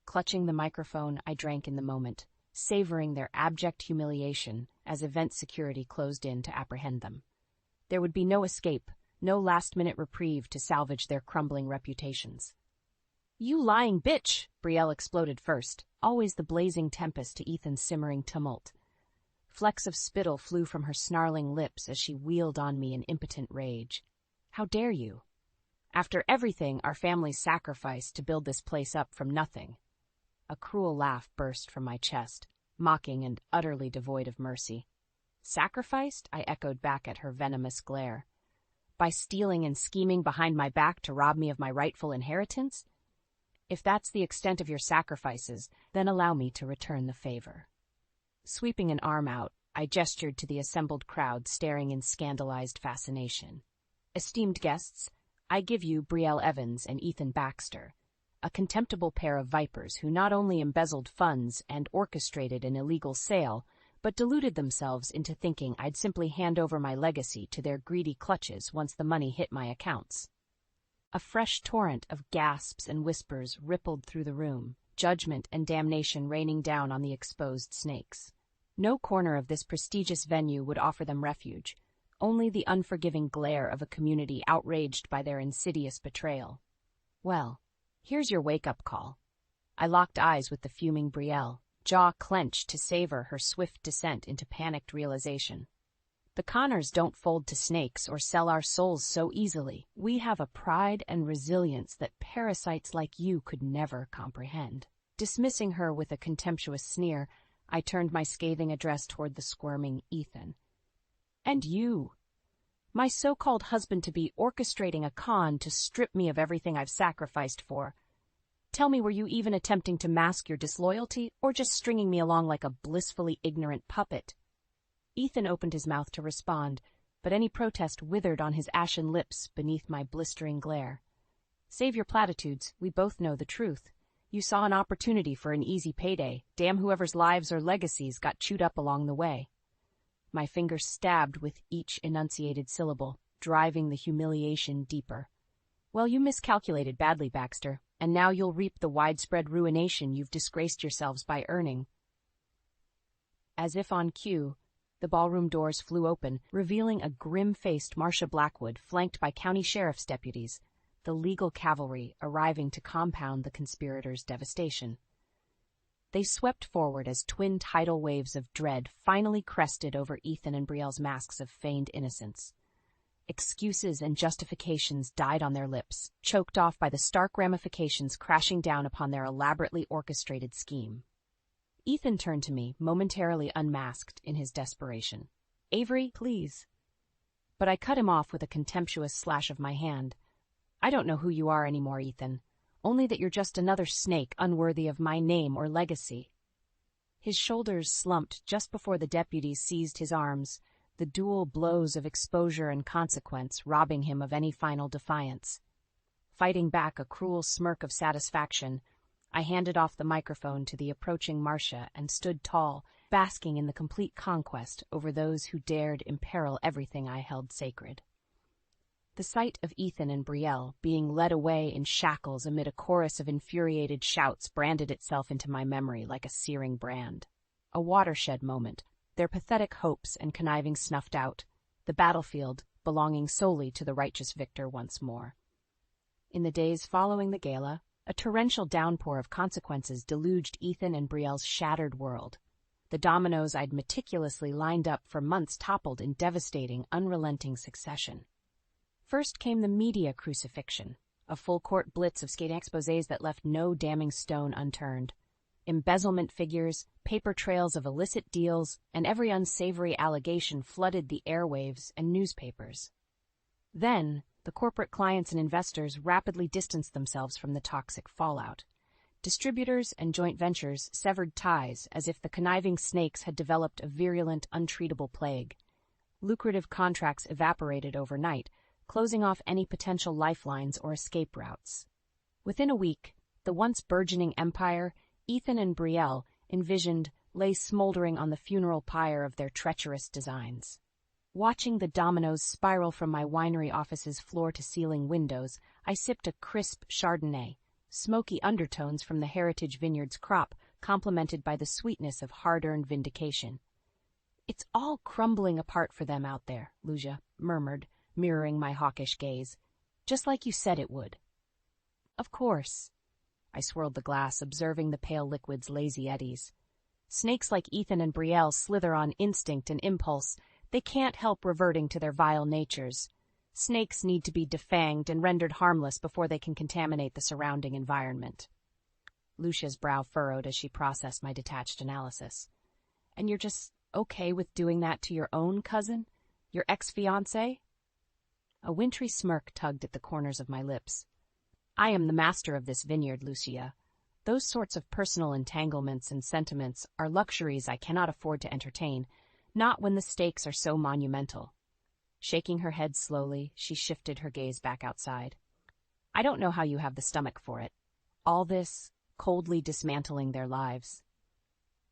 Clutching the microphone, I drank in the moment, savoring their abject humiliation as event security closed in to apprehend them. There would be no escape, no last-minute reprieve to salvage their crumbling reputations. "You lying bitch!" Brielle exploded first, always the blazing tempest to Ethan's simmering tumult. Flecks of spittle flew from her snarling lips as she wheeled on me in impotent rage. "How dare you? After everything our family sacrificed to build this place up from nothing." A cruel laugh burst from my chest. mocking and utterly devoid of mercy. Sacrificed? I echoed back at her venomous glare. By stealing and scheming behind my back to rob me of my rightful inheritance? If that's the extent of your sacrifices, then allow me to return the favor. Sweeping an arm out, I gestured to the assembled crowd staring in scandalized fascination. Esteemed guests, I give you Brielle Evans and Ethan Baxter, a contemptible pair of vipers who not only embezzled funds and orchestrated an illegal sale, but deluded themselves into thinking I'd simply hand over my legacy to their greedy clutches once the money hit my accounts. A fresh torrent of gasps and whispers rippled through the room, judgment and damnation raining down on the exposed snakes. No corner of this prestigious venue would offer them refuge, only the unforgiving glare of a community outraged by their insidious betrayal. Well, here's your wake-up call. I locked eyes with the fuming Brielle, jaw clenched to savor her swift descent into panicked realization. The Connors don't fold to snakes or sell our souls so easily. We have a pride and resilience that parasites like you could never comprehend. Dismissing her with a contemptuous sneer, I turned my scathing address toward the squirming Ethan. And you, my so-called husband-to-be, orchestrating a con to strip me of everything I've sacrificed for. Tell me, were you even attempting to mask your disloyalty, or just stringing me along like a blissfully ignorant puppet? Ethan opened his mouth to respond, but any protest withered on his ashen lips beneath my blistering glare. Save your platitudes, we both know the truth. You saw an opportunity for an easy payday. Damn whoever's lives or legacies got chewed up along the way. My fingers stabbed with each enunciated syllable, driving the humiliation deeper. Well, you miscalculated badly, Baxter, and now you'll reap the widespread ruination you've disgraced yourselves by earning. As if on cue, the ballroom doors flew open, revealing a grim-faced Marcia Blackwood flanked by county sheriff's deputies, the legal cavalry arriving to compound the conspirators' devastation. They swept forward as twin tidal waves of dread finally crested over Ethan and Brielle's masks of feigned innocence. Excuses and justifications died on their lips, choked off by the stark ramifications crashing down upon their elaborately orchestrated scheme. Ethan turned to me, momentarily unmasked in his desperation. Avery, please. But I cut him off with a contemptuous slash of my hand. I don't know who you are anymore, Ethan. Only that you're just another snake unworthy of my name or legacy. His shoulders slumped just before the deputies seized his arms, the dual blows of exposure and consequence robbing him of any final defiance. Fighting back a cruel smirk of satisfaction, I handed off the microphone to the approaching Marcia and stood tall, basking in the complete conquest over those who dared imperil everything I held sacred. The sight of Ethan and Brielle being led away in shackles amid a chorus of infuriated shouts branded itself into my memory like a searing brand. A watershed moment, their pathetic hopes and conniving snuffed out, the battlefield belonging solely to the righteous victor once more. In the days following the gala, a torrential downpour of consequences deluged Ethan and Brielle's shattered world. The dominoes I'd meticulously lined up for months toppled in devastating, unrelenting succession. First came the media crucifixion, a full-court blitz of skating exposés that left no damning stone unturned. Embezzlement figures, paper trails of illicit deals, and every unsavory allegation flooded the airwaves and newspapers. Then, the corporate clients and investors rapidly distanced themselves from the toxic fallout. Distributors and joint ventures severed ties as if the conniving snakes had developed a virulent, untreatable plague. Lucrative contracts evaporated overnight, closing off any potential lifelines or escape routes. Within a week, the once burgeoning empire, Ethan and Brielle envisioned, lay smoldering on the funeral pyre of their treacherous designs. Watching the dominoes spiral from my winery office's floor-to-ceiling windows, I sipped a crisp Chardonnay, smoky undertones from the Heritage Vineyards crop, complemented by the sweetness of hard-earned vindication. "It's all crumbling apart for them out there," Lucia murmured, mirroring my hawkish gaze. "Just like you said it would." "Of course." I swirled the glass, observing the pale liquid's lazy eddies. "Snakes like Ethan and Brielle slither on instinct and impulse. They can't help reverting to their vile natures. Snakes need to be defanged and rendered harmless before they can contaminate the surrounding environment." Lucia's brow furrowed as she processed my detached analysis. And you're just okay with doing that to your own cousin? Your ex-fiancé? A wintry smirk tugged at the corners of my lips. I am the master of this vineyard, Lucia. Those sorts of personal entanglements and sentiments are luxuries I cannot afford to entertain, not when the stakes are so monumental. Shaking her head slowly, she shifted her gaze back outside. I don't know how you have the stomach for it. All this, coldly dismantling their lives.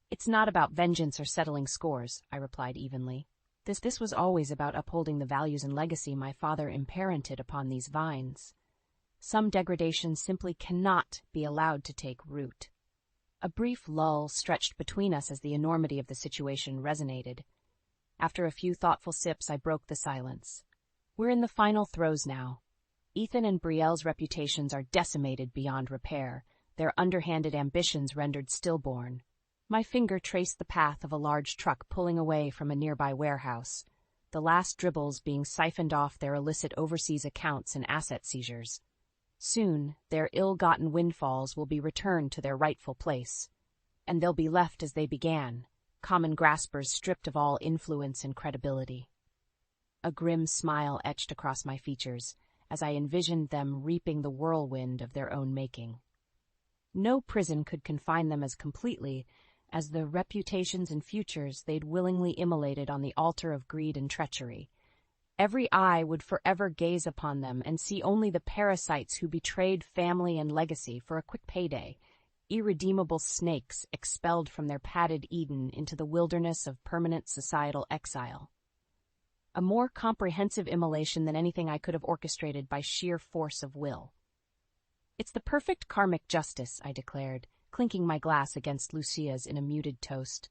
It's not about vengeance or settling scores, I replied evenly. This was always about upholding the values and legacy my father imparented upon these vines. Some degradation simply cannot be allowed to take root. A brief lull stretched between us as the enormity of the situation resonated. After a few thoughtful sips, I broke the silence. We're in the final throes now. Ethan and Brielle's reputations are decimated beyond repair, their underhanded ambitions rendered stillborn. My finger traced the path of a large truck pulling away from a nearby warehouse, the last dribbles being siphoned off their illicit overseas accounts and asset seizures. Soon, their ill-gotten windfalls will be returned to their rightful place, and they'll be left as they began, common graspers stripped of all influence and credibility. A grim smile etched across my features as I envisioned them reaping the whirlwind of their own making. No prison could confine them as completely as the reputations and futures they'd willingly immolated on the altar of greed and treachery. Every eye would forever gaze upon them and see only the parasites who betrayed family and legacy for a quick payday, irredeemable snakes expelled from their padded Eden into the wilderness of permanent societal exile. A more comprehensive immolation than anything I could have orchestrated by sheer force of will. It's the perfect karmic justice, I declared, clinking my glass against Lucia's in a muted toast.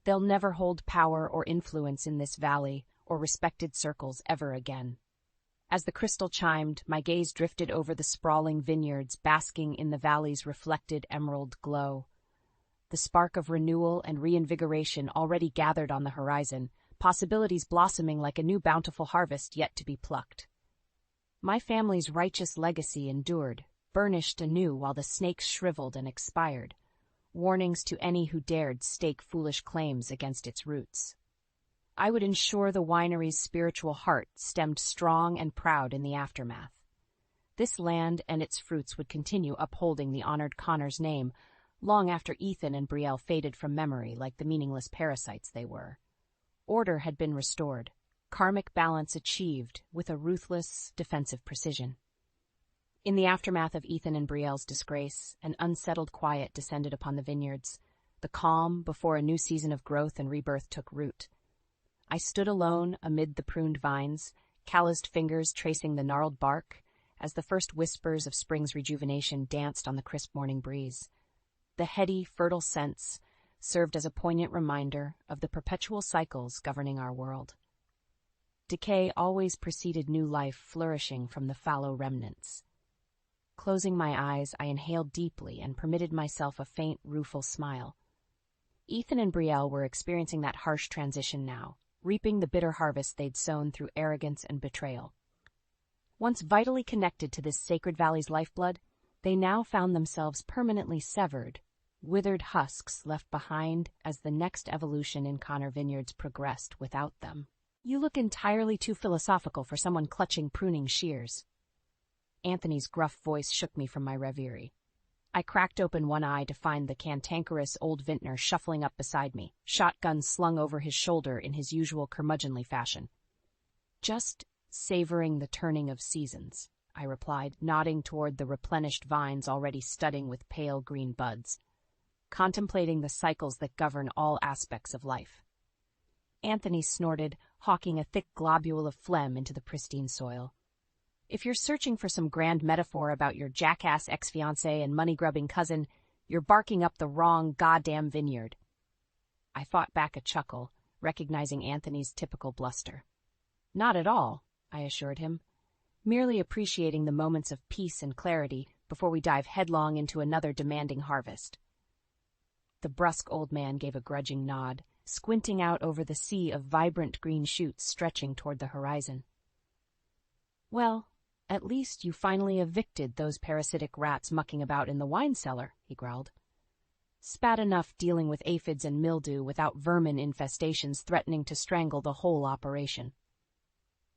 They'll never hold power or influence in this valley or respected circles ever again. As the crystal chimed, my gaze drifted over the sprawling vineyards basking in the valley's reflected emerald glow. The spark of renewal and reinvigoration already gathered on the horizon, possibilities blossoming like a new bountiful harvest yet to be plucked. My family's righteous legacy endured, burnished anew while the snakes shriveled and expired, warnings to any who dared stake foolish claims against its roots. I would ensure the winery's spiritual heart stemmed strong and proud in the aftermath. This land and its fruits would continue upholding the honored Connor's name long after Ethan and Brielle faded from memory like the meaningless parasites they were. Order had been restored, karmic balance achieved with a ruthless, defensive precision. In the aftermath of Ethan and Brielle's disgrace, an unsettled quiet descended upon the vineyards, the calm before a new season of growth and rebirth took root. I stood alone amid the pruned vines, calloused fingers tracing the gnarled bark, as the first whispers of spring's rejuvenation danced on the crisp morning breeze. The heady, fertile scents served as a poignant reminder of the perpetual cycles governing our world. Decay always preceded new life flourishing from the fallow remnants. Closing my eyes, I inhaled deeply and permitted myself a faint, rueful smile. Ethan and Brielle were experiencing that harsh transition now, reaping the bitter harvest they'd sown through arrogance and betrayal. Once vitally connected to this sacred valley's lifeblood, they now found themselves permanently severed, withered husks left behind as the next evolution in Connor Vineyards progressed without them. You look entirely too philosophical for someone clutching pruning shears. Anthony's gruff voice shook me from my reverie. I cracked open one eye to find the cantankerous old vintner shuffling up beside me, shotgun slung over his shoulder in his usual curmudgeonly fashion. Just savoring the turning of seasons, I replied, nodding toward the replenished vines already studding with pale green buds, contemplating the cycles that govern all aspects of life. Anthony snorted, hawking a thick globule of phlegm into the pristine soil. If you're searching for some grand metaphor about your jackass ex-fiancé and money-grubbing cousin, you're barking up the wrong goddamn vineyard. I fought back a chuckle, recognizing Anthony's typical bluster. Not at all, I assured him, merely appreciating the moments of peace and clarity before we dive headlong into another demanding harvest. The brusque old man gave a grudging nod, squinting out over the sea of vibrant green shoots stretching toward the horizon. Well, at least you finally evicted those parasitic rats mucking about in the wine cellar, he growled. Spat enough dealing with aphids and mildew without vermin infestations threatening to strangle the whole operation.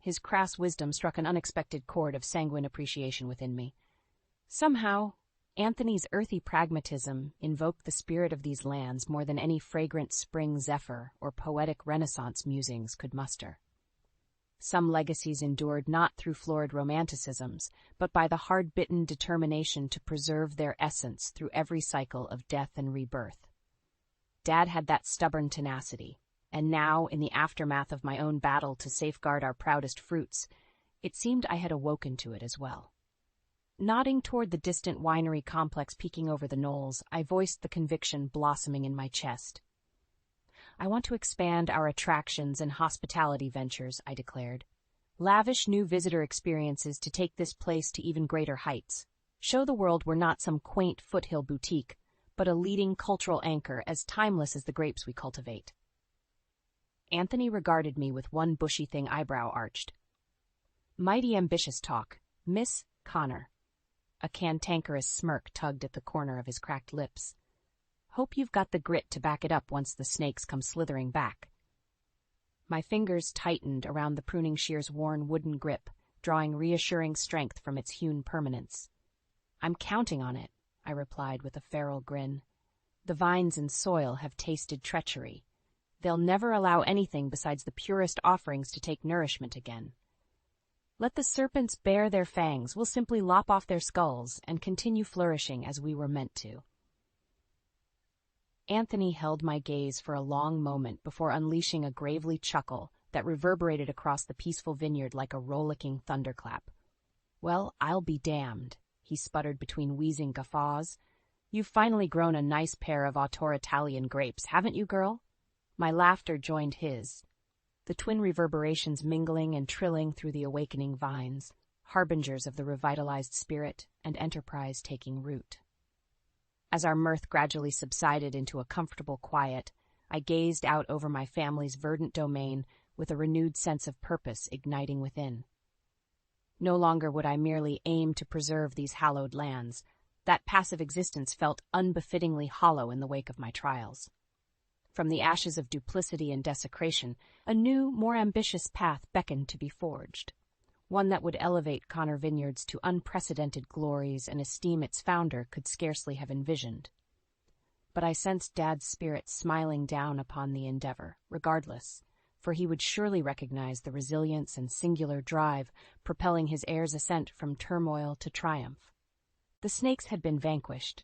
His crass wisdom struck an unexpected chord of sanguine appreciation within me. Somehow, Anthony's earthy pragmatism invoked the spirit of these lands more than any fragrant spring zephyr or poetic Renaissance musings could muster. Some legacies endured not through florid romanticisms, but by the hard-bitten determination to preserve their essence through every cycle of death and rebirth. Dad had that stubborn tenacity, and now, in the aftermath of my own battle to safeguard our proudest fruits, it seemed I had awoken to it as well. Nodding toward the distant winery complex peeking over the knolls, I voiced the conviction blossoming in my chest. I want to expand our attractions and hospitality ventures, I declared. Lavish new visitor experiences to take this place to even greater heights. Show the world we're not some quaint foothill boutique, but a leading cultural anchor as timeless as the grapes we cultivate. Anthony regarded me with one bushy-thing eyebrow arched. Mighty ambitious talk, Miss Connor. A cantankerous smirk tugged at the corner of his cracked lips. Hope you've got the grit to back it up once the snakes come slithering back. My fingers tightened around the pruning shear's worn wooden grip, drawing reassuring strength from its hewn permanence. I'm counting on it, I replied with a feral grin. The vines and soil have tasted treachery. They'll never allow anything besides the purest offerings to take nourishment again. Let the serpents bare their fangs, we'll simply lop off their skulls and continue flourishing as we were meant to. Anthony held my gaze for a long moment before unleashing a gravely chuckle that reverberated across the peaceful vineyard like a rollicking thunderclap. Well, I'll be damned, he sputtered between wheezing guffaws. You've finally grown a nice pair of auteur Italian grapes, haven't you, girl? My laughter joined his, the twin reverberations mingling and trilling through the awakening vines, harbingers of the revitalized spirit and enterprise taking root. As our mirth gradually subsided into a comfortable quiet, I gazed out over my family's verdant domain with a renewed sense of purpose igniting within. No longer would I merely aim to preserve these hallowed lands. That passive existence felt unbefittingly hollow in the wake of my trials. From the ashes of duplicity and desecration, a new, more ambitious path beckoned to be forged. One that would elevate Connor Vineyards to unprecedented glories and esteem its founder could scarcely have envisioned. But I sensed Dad's spirit smiling down upon the endeavor, regardless, for he would surely recognize the resilience and singular drive propelling his heir's ascent from turmoil to triumph. The snakes had been vanquished.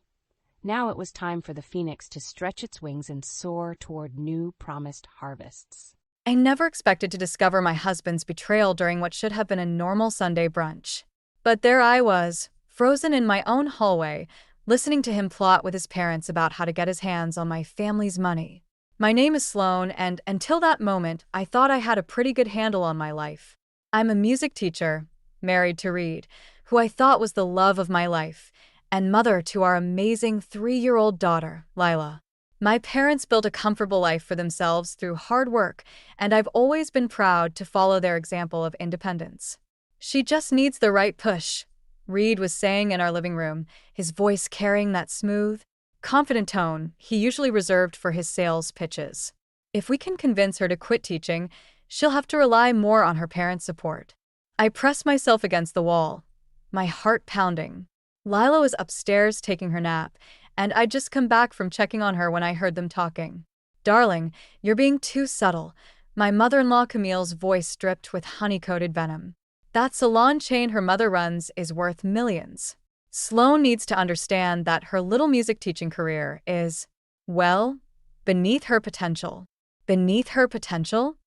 Now it was time for the phoenix to stretch its wings and soar toward new promised harvests. I never expected to discover my husband's betrayal during what should have been a normal Sunday brunch. But there I was, frozen in my own hallway, listening to him plot with his parents about how to get his hands on my family's money. My name is Sloan, and until that moment, I thought I had a pretty good handle on my life. I'm a music teacher, married to Reed, who I thought was the love of my life, and mother to our amazing 3-year-old daughter, Lila. My parents built a comfortable life for themselves through hard work, and I've always been proud to follow their example of independence. She just needs the right push, Reed was saying in our living room, his voice carrying that smooth, confident tone he usually reserved for his sales pitches. If we can convince her to quit teaching, she'll have to rely more on her parents' support. I pressed myself against the wall, my heart pounding. Lila was upstairs taking her nap, and I'd just come back from checking on her when I heard them talking. Darling, you're being too subtle. My mother-in-law Camille's voice dripped with honey-coated venom. That salon chain her mother runs is worth millions. Sloan needs to understand that her little music teaching career is, well, beneath her potential. Beneath her potential?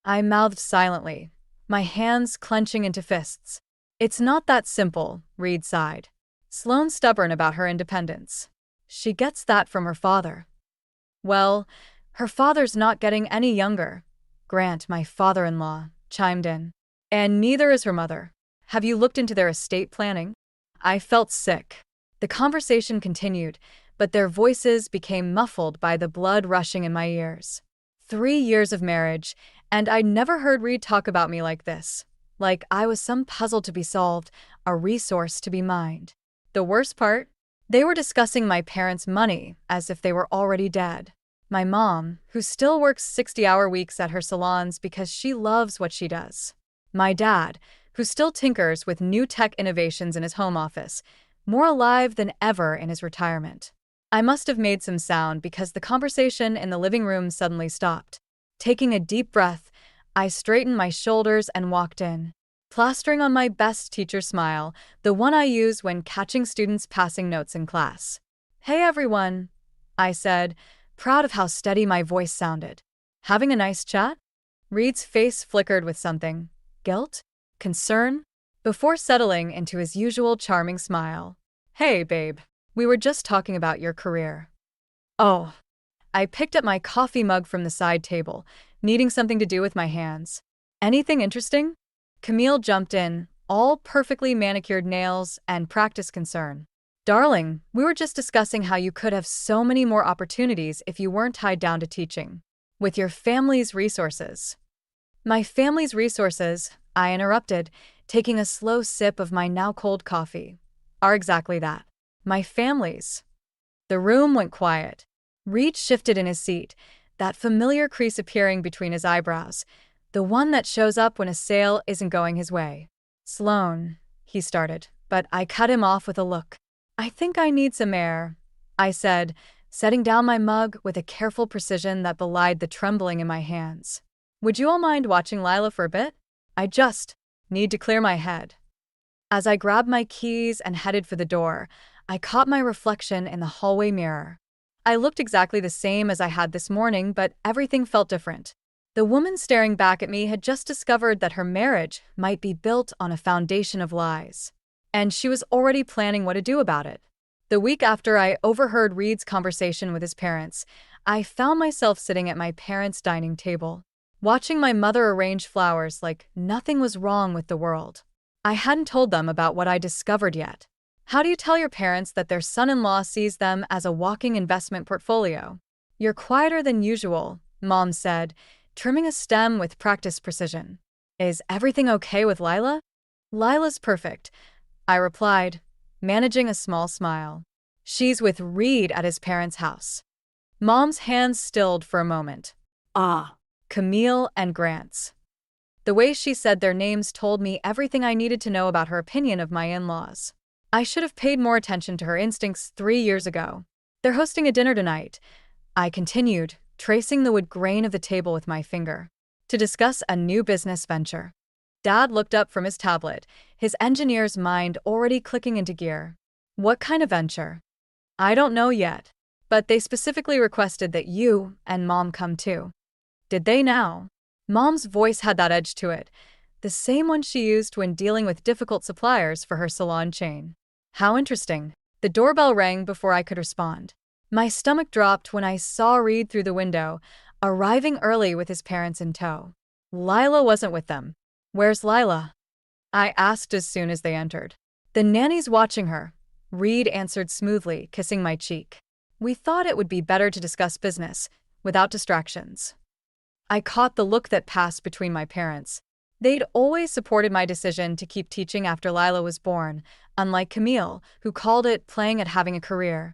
I mouthed silently, my hands clenching into fists. It's not that simple, Reed sighed. Sloan's stubborn about her independence. She gets that from her father. Well, her father's not getting any younger. Grant, my father-in-law, chimed in. And neither is her mother. Have you looked into their estate planning? I felt sick. The conversation continued, but their voices became muffled by the blood rushing in my ears. 3 years of marriage, and I'd never heard Reed talk about me like this. Like I was some puzzle to be solved, a resource to be mined. The worst part? They were discussing my parents' money as if they were already dead. My mom, who still works 60-hour weeks at her salons because she loves what she does. My dad, who still tinkers with new tech innovations in his home office, more alive than ever in his retirement. I must have made some sound because the conversation in the living room suddenly stopped. Taking a deep breath, I straightened my shoulders and walked in, plastering on my best teacher smile, the one I use when catching students passing notes in class. "Hey everyone," I said, proud of how steady my voice sounded. "Having a nice chat?" Reed's face flickered with something. Guilt? Concern? Before settling into his usual charming smile. "Hey, babe. We were just talking about your career." Oh. I picked up my coffee mug from the side table, needing something to do with my hands. "Anything interesting?" Camille jumped in, all perfectly manicured nails and practice concern. "Darling, we were just discussing how you could have so many more opportunities if you weren't tied down to teaching. With your family's resources." "My family's resources," I interrupted, taking a slow sip of my now cold coffee, "are exactly that. My family's." The room went quiet. Reed shifted in his seat, that familiar crease appearing between his eyebrows, the one that shows up when a sale isn't going his way. "Sloan," he started, but I cut him off with a look. "I think I need some air," I said, setting down my mug with a careful precision that belied the trembling in my hands. "Would you all mind watching Lila for a bit? I just need to clear my head." As I grabbed my keys and headed for the door, I caught my reflection in the hallway mirror. I looked exactly the same as I had this morning, but everything felt different. The woman staring back at me had just discovered that her marriage might be built on a foundation of lies. And she was already planning what to do about it. The week after I overheard Reed's conversation with his parents, I found myself sitting at my parents' dining table, watching my mother arrange flowers like nothing was wrong with the world. I hadn't told them about what I discovered yet. How do you tell your parents that their son-in-law sees them as a walking investment portfolio? "You're quieter than usual," Mom said, trimming a stem with practiced precision. "Is everything okay with Lila?" "Lila's perfect," I replied, managing a small smile. "She's with Reed at his parents' house." Mom's hands stilled for a moment. "Ah, Camille and Grant's." The way she said their names told me everything I needed to know about her opinion of my in-laws. I should have paid more attention to her instincts 3 years ago. "They're hosting a dinner tonight," I continued, tracing the wood grain of the table with my finger, "to discuss a new business venture." Dad looked up from his tablet, his engineer's mind already clicking into gear. "What kind of venture?" "I don't know yet, but they specifically requested that you and Mom come too." "Did they now?" Mom's voice had that edge to it, the same one she used when dealing with difficult suppliers for her salon chain. "How interesting." The doorbell rang before I could respond. My stomach dropped when I saw Reed through the window, arriving early with his parents in tow. Lila wasn't with them. "Where's Lila?" I asked as soon as they entered. "The nanny's watching her," Reed answered smoothly, kissing my cheek. "We thought it would be better to discuss business, without distractions." I caught the look that passed between my parents. They'd always supported my decision to keep teaching after Lila was born, unlike Camille, who called it playing at having a career.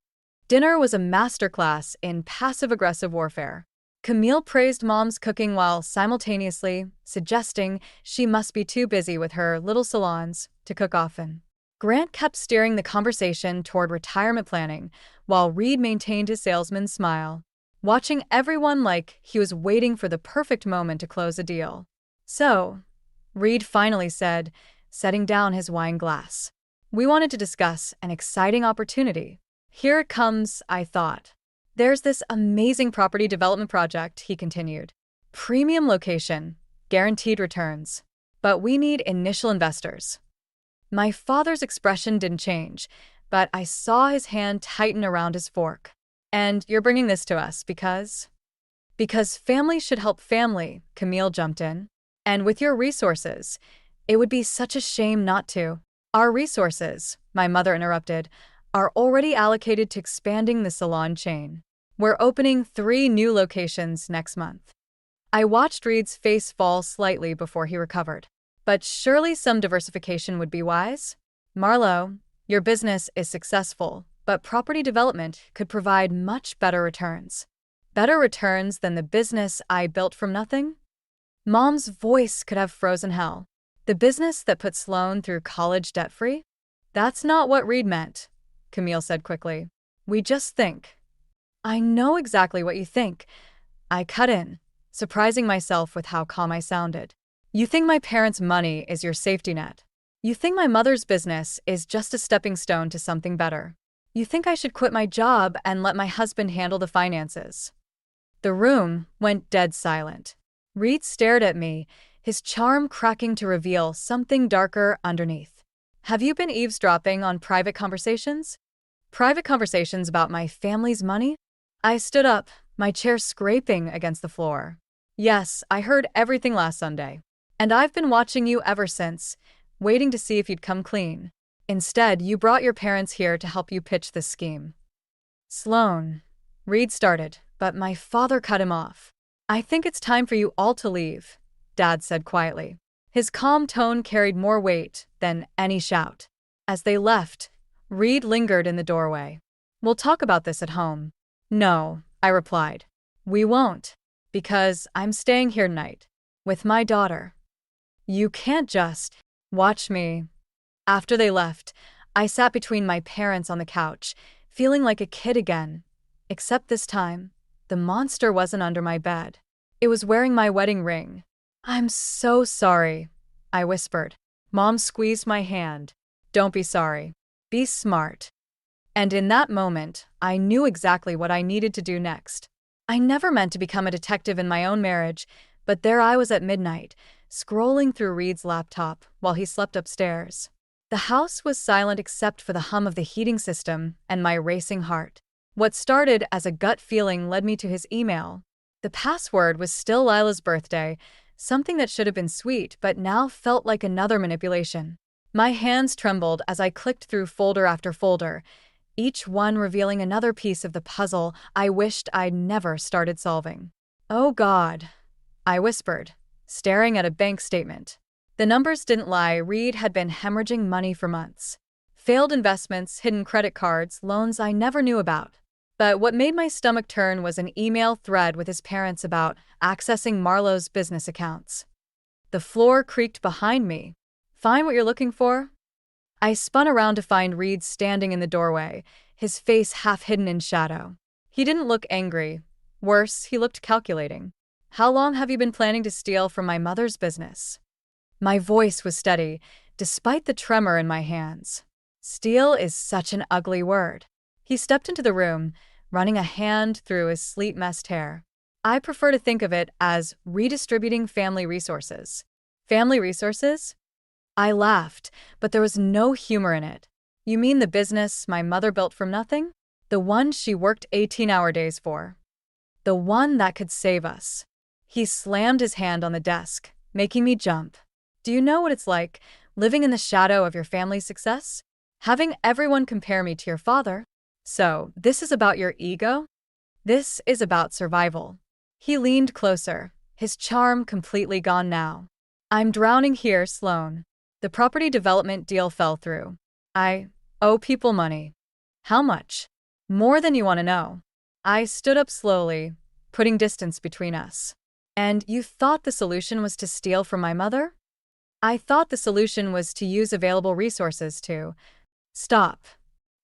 Dinner was a masterclass in passive-aggressive warfare. Camille praised Mom's cooking while simultaneously suggesting she must be too busy with her little salons to cook often. Grant kept steering the conversation toward retirement planning, while Reed maintained his salesman's smile, watching everyone like he was waiting for the perfect moment to close a deal. "So," Reed finally said, setting down his wine glass, "we wanted to discuss an exciting opportunity." "Here it comes," I thought. "There's this amazing property development project," he continued. "Premium location, guaranteed returns. But we need initial investors." My father's expression didn't change, but I saw his hand tighten around his fork. "And you're bringing this to us because?" "Because family should help family," Camille jumped in. "And with your resources, it would be such a shame not to." "Our resources," my mother interrupted, "are already allocated to expanding the salon chain. We're opening 3 new locations next month." I watched Reed's face fall slightly before he recovered. "But surely some diversification would be wise?" "Marlo, your business is successful, but property development could provide much better returns. Better returns than the business I built from nothing? Mom's voice could have frozen hell. The business that put Sloan through college debt-free? That's not what Reed meant, Camille said quickly. We just think. I know exactly what you think. I cut in, surprising myself with how calm I sounded. You think my parents' money is your safety net. You think my mother's business is just a stepping stone to something better. You think I should quit my job and let my husband handle the finances. The room went dead silent. Reed stared at me, his charm cracking to reveal something darker underneath. Have you been eavesdropping on private conversations? Private conversations about my family's money? I stood up, my chair scraping against the floor. Yes, I heard everything last Sunday. And I've been watching you ever since, waiting to see if you'd come clean. Instead, you brought your parents here to help you pitch this scheme. Sloan, Reed started, but my father cut him off. I think it's time for you all to leave, Dad said quietly. His calm tone carried more weight than any shout. As they left, Reed lingered in the doorway. We'll talk about this at home. No, I replied. We won't, because I'm staying here tonight, with my daughter. You can't just watch me. After they left, I sat between my parents on the couch, feeling like a kid again. Except this time, the monster wasn't under my bed. It was wearing my wedding ring. I'm so sorry, I whispered. Mom squeezed my hand. Don't be sorry. Be smart. And in that moment, I knew exactly what I needed to do next. I never meant to become a detective in my own marriage, but there I was at midnight, scrolling through Reed's laptop while he slept upstairs. The house was silent except for the hum of the heating system and my racing heart. What started as a gut feeling led me to his email. The password was still Lila's birthday, something that should have been sweet but now felt like another manipulation. My hands trembled as I clicked through folder after folder, each one revealing another piece of the puzzle I wished I'd never started solving. Oh God, I whispered, staring at a bank statement. The numbers didn't lie. Reed had been hemorrhaging money for months. Failed investments, hidden credit cards, loans I never knew about. But what made my stomach turn was an email thread with his parents about accessing Marlowe's business accounts. The floor creaked behind me. Find what you're looking for? I spun around to find Reed standing in the doorway, his face half hidden in shadow. He didn't look angry. Worse, he looked calculating. How long have you been planning to steal from my mother's business? My voice was steady, despite the tremor in my hands. Steal is such an ugly word. He stepped into the room, running a hand through his sleep-messed hair. I prefer to think of it as redistributing family resources. Family resources? I laughed, but there was no humor in it. You mean the business my mother built from nothing? The one she worked 18-hour days for? The one that could save us? He slammed his hand on the desk, making me jump. Do you know what it's like, living in the shadow of your family's success? Having everyone compare me to your father? So, this is about your ego? This is about survival. He leaned closer, his charm completely gone now. I'm drowning here, Sloan. The property development deal fell through. I owe people money. How much? More than you want to know. I stood up slowly, putting distance between us. And you thought the solution was to steal from my mother? I thought the solution was to use available resources to stop.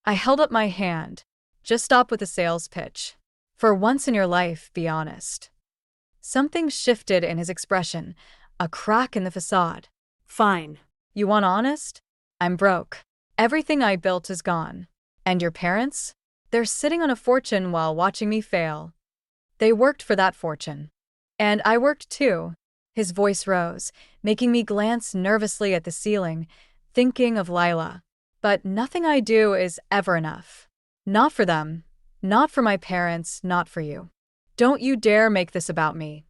I held up my hand. Just stop with the sales pitch. For once in your life, be honest. Something shifted in his expression, a crack in the facade. Fine. You want honest? I'm broke. Everything I built is gone. And your parents? They're sitting on a fortune while watching me fail. They worked for that fortune. And I worked too. His voice rose, making me glance nervously at the ceiling, thinking of Lila. But nothing I do is ever enough. Not for them. Not for my parents, not for you. Don't you dare make this about me,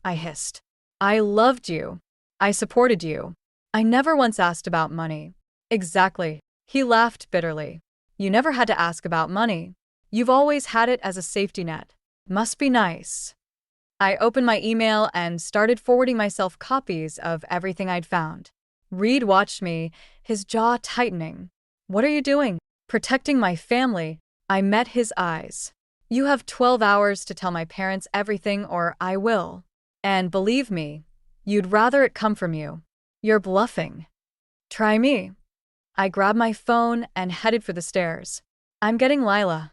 I hissed. I loved you. I supported you. I never once asked about money. Exactly. He laughed bitterly. You never had to ask about money. You've always had it as a safety net. Must be nice. I opened my email and started forwarding myself copies of everything I'd found. Reed watched me, his jaw tightening. What are you doing? Protecting my family, I met his eyes. You have 12 hours to tell my parents everything or I will. And believe me, you'd rather it come from you. You're bluffing. Try me. I grabbed my phone and headed for the stairs. I'm getting Lila.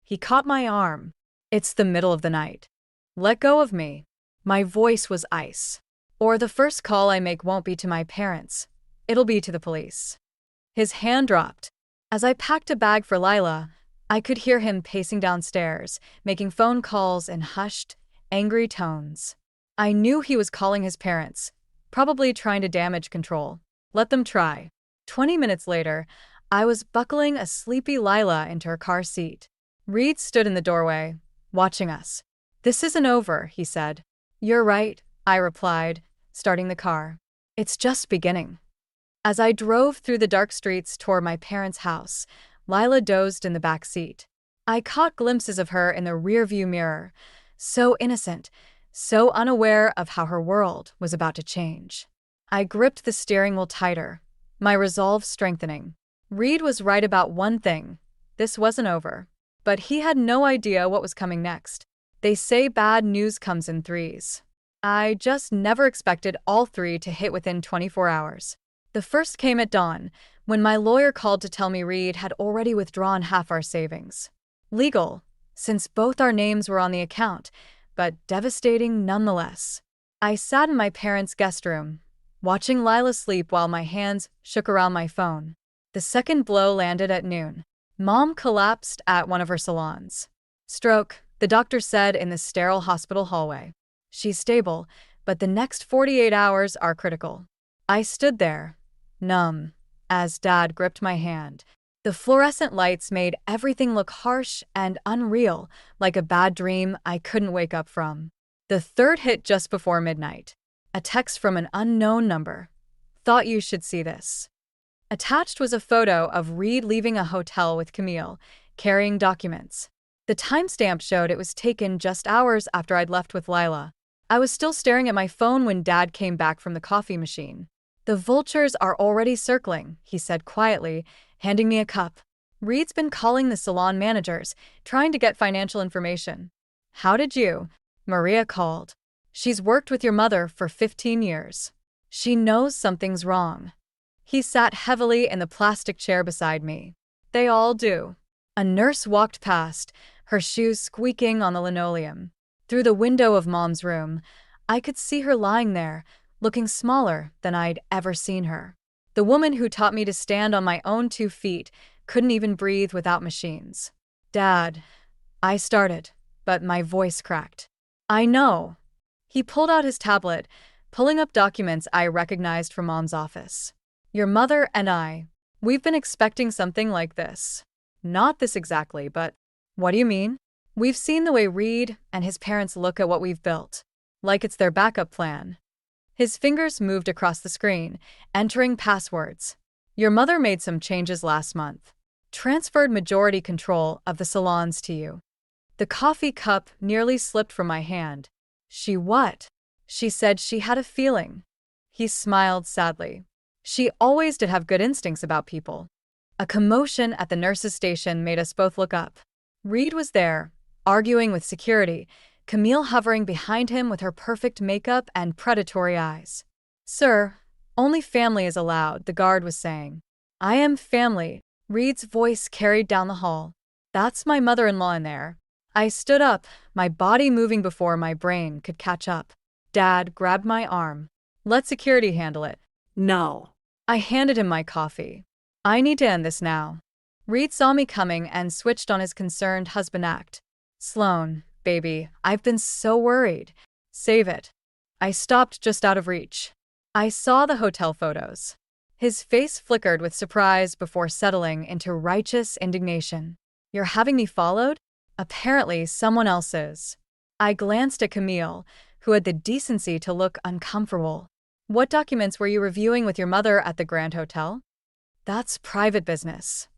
He caught my arm. It's the middle of the night. Let go of me. My voice was ice. Or the first call I make won't be to my parents. It'll be to the police. His hand dropped. As I packed a bag for Lila, I could hear him pacing downstairs, making phone calls in hushed, angry tones. I knew he was calling his parents, probably trying to damage control. Let them try. 20 minutes later, I was buckling a sleepy Lila into her car seat. Reed stood in the doorway, watching us. This isn't over, he said. You're right, I replied, starting the car. It's just beginning. As I drove through the dark streets toward my parents' house, Lila dozed in the back seat. I caught glimpses of her in the rearview mirror, so innocent, so unaware of how her world was about to change. I gripped the steering wheel tighter, my resolve strengthening. Reed was right about one thing. This wasn't over. But he had no idea what was coming next. They say bad news comes in threes. I just never expected all three to hit within 24 hours. The first came at dawn, when my lawyer called to tell me Reed had already withdrawn half our savings. Legal, since both our names were on the account, but devastating nonetheless. I sat in my parents' guest room, watching Lila sleep while my hands shook around my phone. The second blow landed at noon. Mom collapsed at one of her salons. Stroke, the doctor said in the sterile hospital hallway. She's stable, but the next 48 hours are critical. I stood there, numb, as Dad gripped my hand. The fluorescent lights made everything look harsh and unreal, like a bad dream I couldn't wake up from. The third hit just before midnight. A text from an unknown number. Thought you should see this. Attached was a photo of Reed leaving a hotel with Camille, carrying documents. The timestamp showed it was taken just hours after I'd left with Lila. I was still staring at my phone when Dad came back from the coffee machine. The vultures are already circling, he said quietly, handing me a cup. Reed's been calling the salon managers, trying to get financial information. How did you? Maria called. She's worked with your mother for 15 years. She knows something's wrong. He sat heavily in the plastic chair beside me. They all do. A nurse walked past, her shoes squeaking on the linoleum. Through the window of Mom's room, I could see her lying there, looking smaller than I'd ever seen her. The woman who taught me to stand on my own 2 feet couldn't even breathe without machines. Dad, I started, but my voice cracked. I know. He pulled out his tablet, pulling up documents I recognized from Mom's office. Your mother and we've been expecting something like this. Not this exactly, but what do you mean? We've seen the way Reed and his parents look at what we've built, like it's their backup plan. His fingers moved across the screen, entering passwords. Your mother made some changes last month. Transferred majority control of the salons to you. The coffee cup nearly slipped from my hand. She what? She said she had a feeling. He smiled sadly. She always did have good instincts about people. A commotion at the nurse's station made us both look up. Reed was there, arguing with security, Camille hovering behind him with her perfect makeup and predatory eyes. Sir, only family is allowed, the guard was saying. I am family, Reed's voice carried down the hall. That's my mother-in-law in there. I stood up, my body moving before my brain could catch up. Dad grabbed my arm. Let security handle it. No. I handed him my coffee. I need to end this now. Reed saw me coming and switched on his concerned husband act. Sloan, baby, I've been so worried. Save it. I stopped just out of reach. I saw the hotel photos. His face flickered with surprise before settling into righteous indignation. You're having me followed? Apparently someone else is. I glanced at Camille, who had the decency to look uncomfortable. What documents were you reviewing with your mother at the Grand Hotel? That's private business.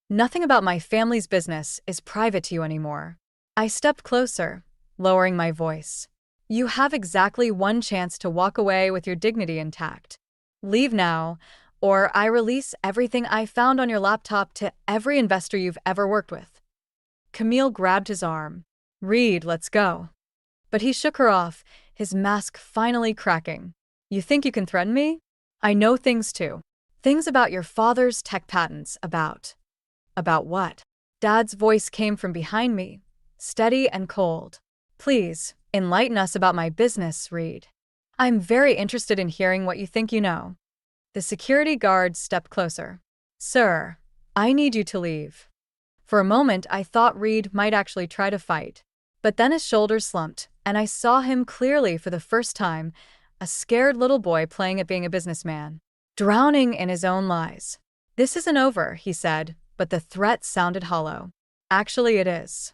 Nothing about my family's business is private to you anymore. I stepped closer, lowering my voice. You have exactly one chance to walk away with your dignity intact. Leave now, or I release everything I found on your laptop to every investor you've ever worked with. Camille grabbed his arm. "Reed, let's go." But he shook her off, his mask finally cracking. "You think you can threaten me? I know things too. Things about your father's tech patents, about." "About what?" Dad's voice came from behind me, steady and cold. "Please, enlighten us about my business, Reed. I'm very interested in hearing what you think you know." The security guard stepped closer. "Sir, I need you to leave." For a moment, I thought Reed might actually try to fight. But then his shoulders slumped, and I saw him clearly for the first time, a scared little boy playing at being a businessman, drowning in his own lies. "This isn't over," he said, but the threat sounded hollow. "Actually, it is."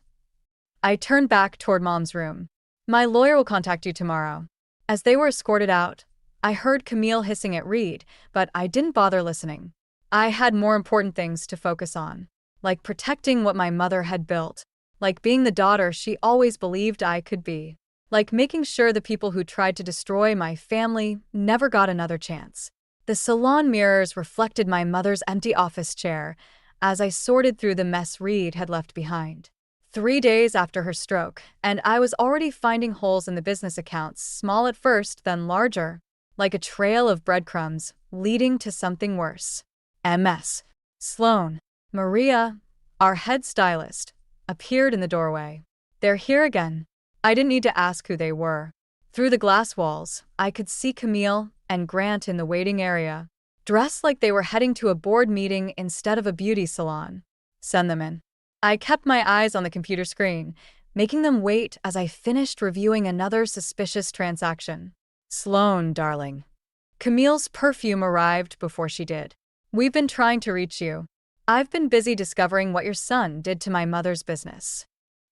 I turned back toward Mom's room. "My lawyer will contact you tomorrow." As they were escorted out, I heard Camille hissing at Reed, but I didn't bother listening. I had more important things to focus on, like protecting what my mother had built, like being the daughter she always believed I could be, like making sure the people who tried to destroy my family never got another chance. The salon mirrors reflected my mother's empty office chair as I sorted through the mess Reed had left behind. 3 days after her stroke, and I was already finding holes in the business accounts, small at first, then larger, like a trail of breadcrumbs leading to something worse. MS. Sloan, Maria, our head stylist, appeared in the doorway. "They're here again." I didn't need to ask who they were. Through the glass walls, I could see Camille and Grant in the waiting area, dressed like they were heading to a board meeting instead of a beauty salon. "Send them in." I kept my eyes on the computer screen, making them wait as I finished reviewing another suspicious transaction. "Sloan, darling." Camille's perfume arrived before she did. "We've been trying to reach you. I've been busy discovering what your son did to my mother's business."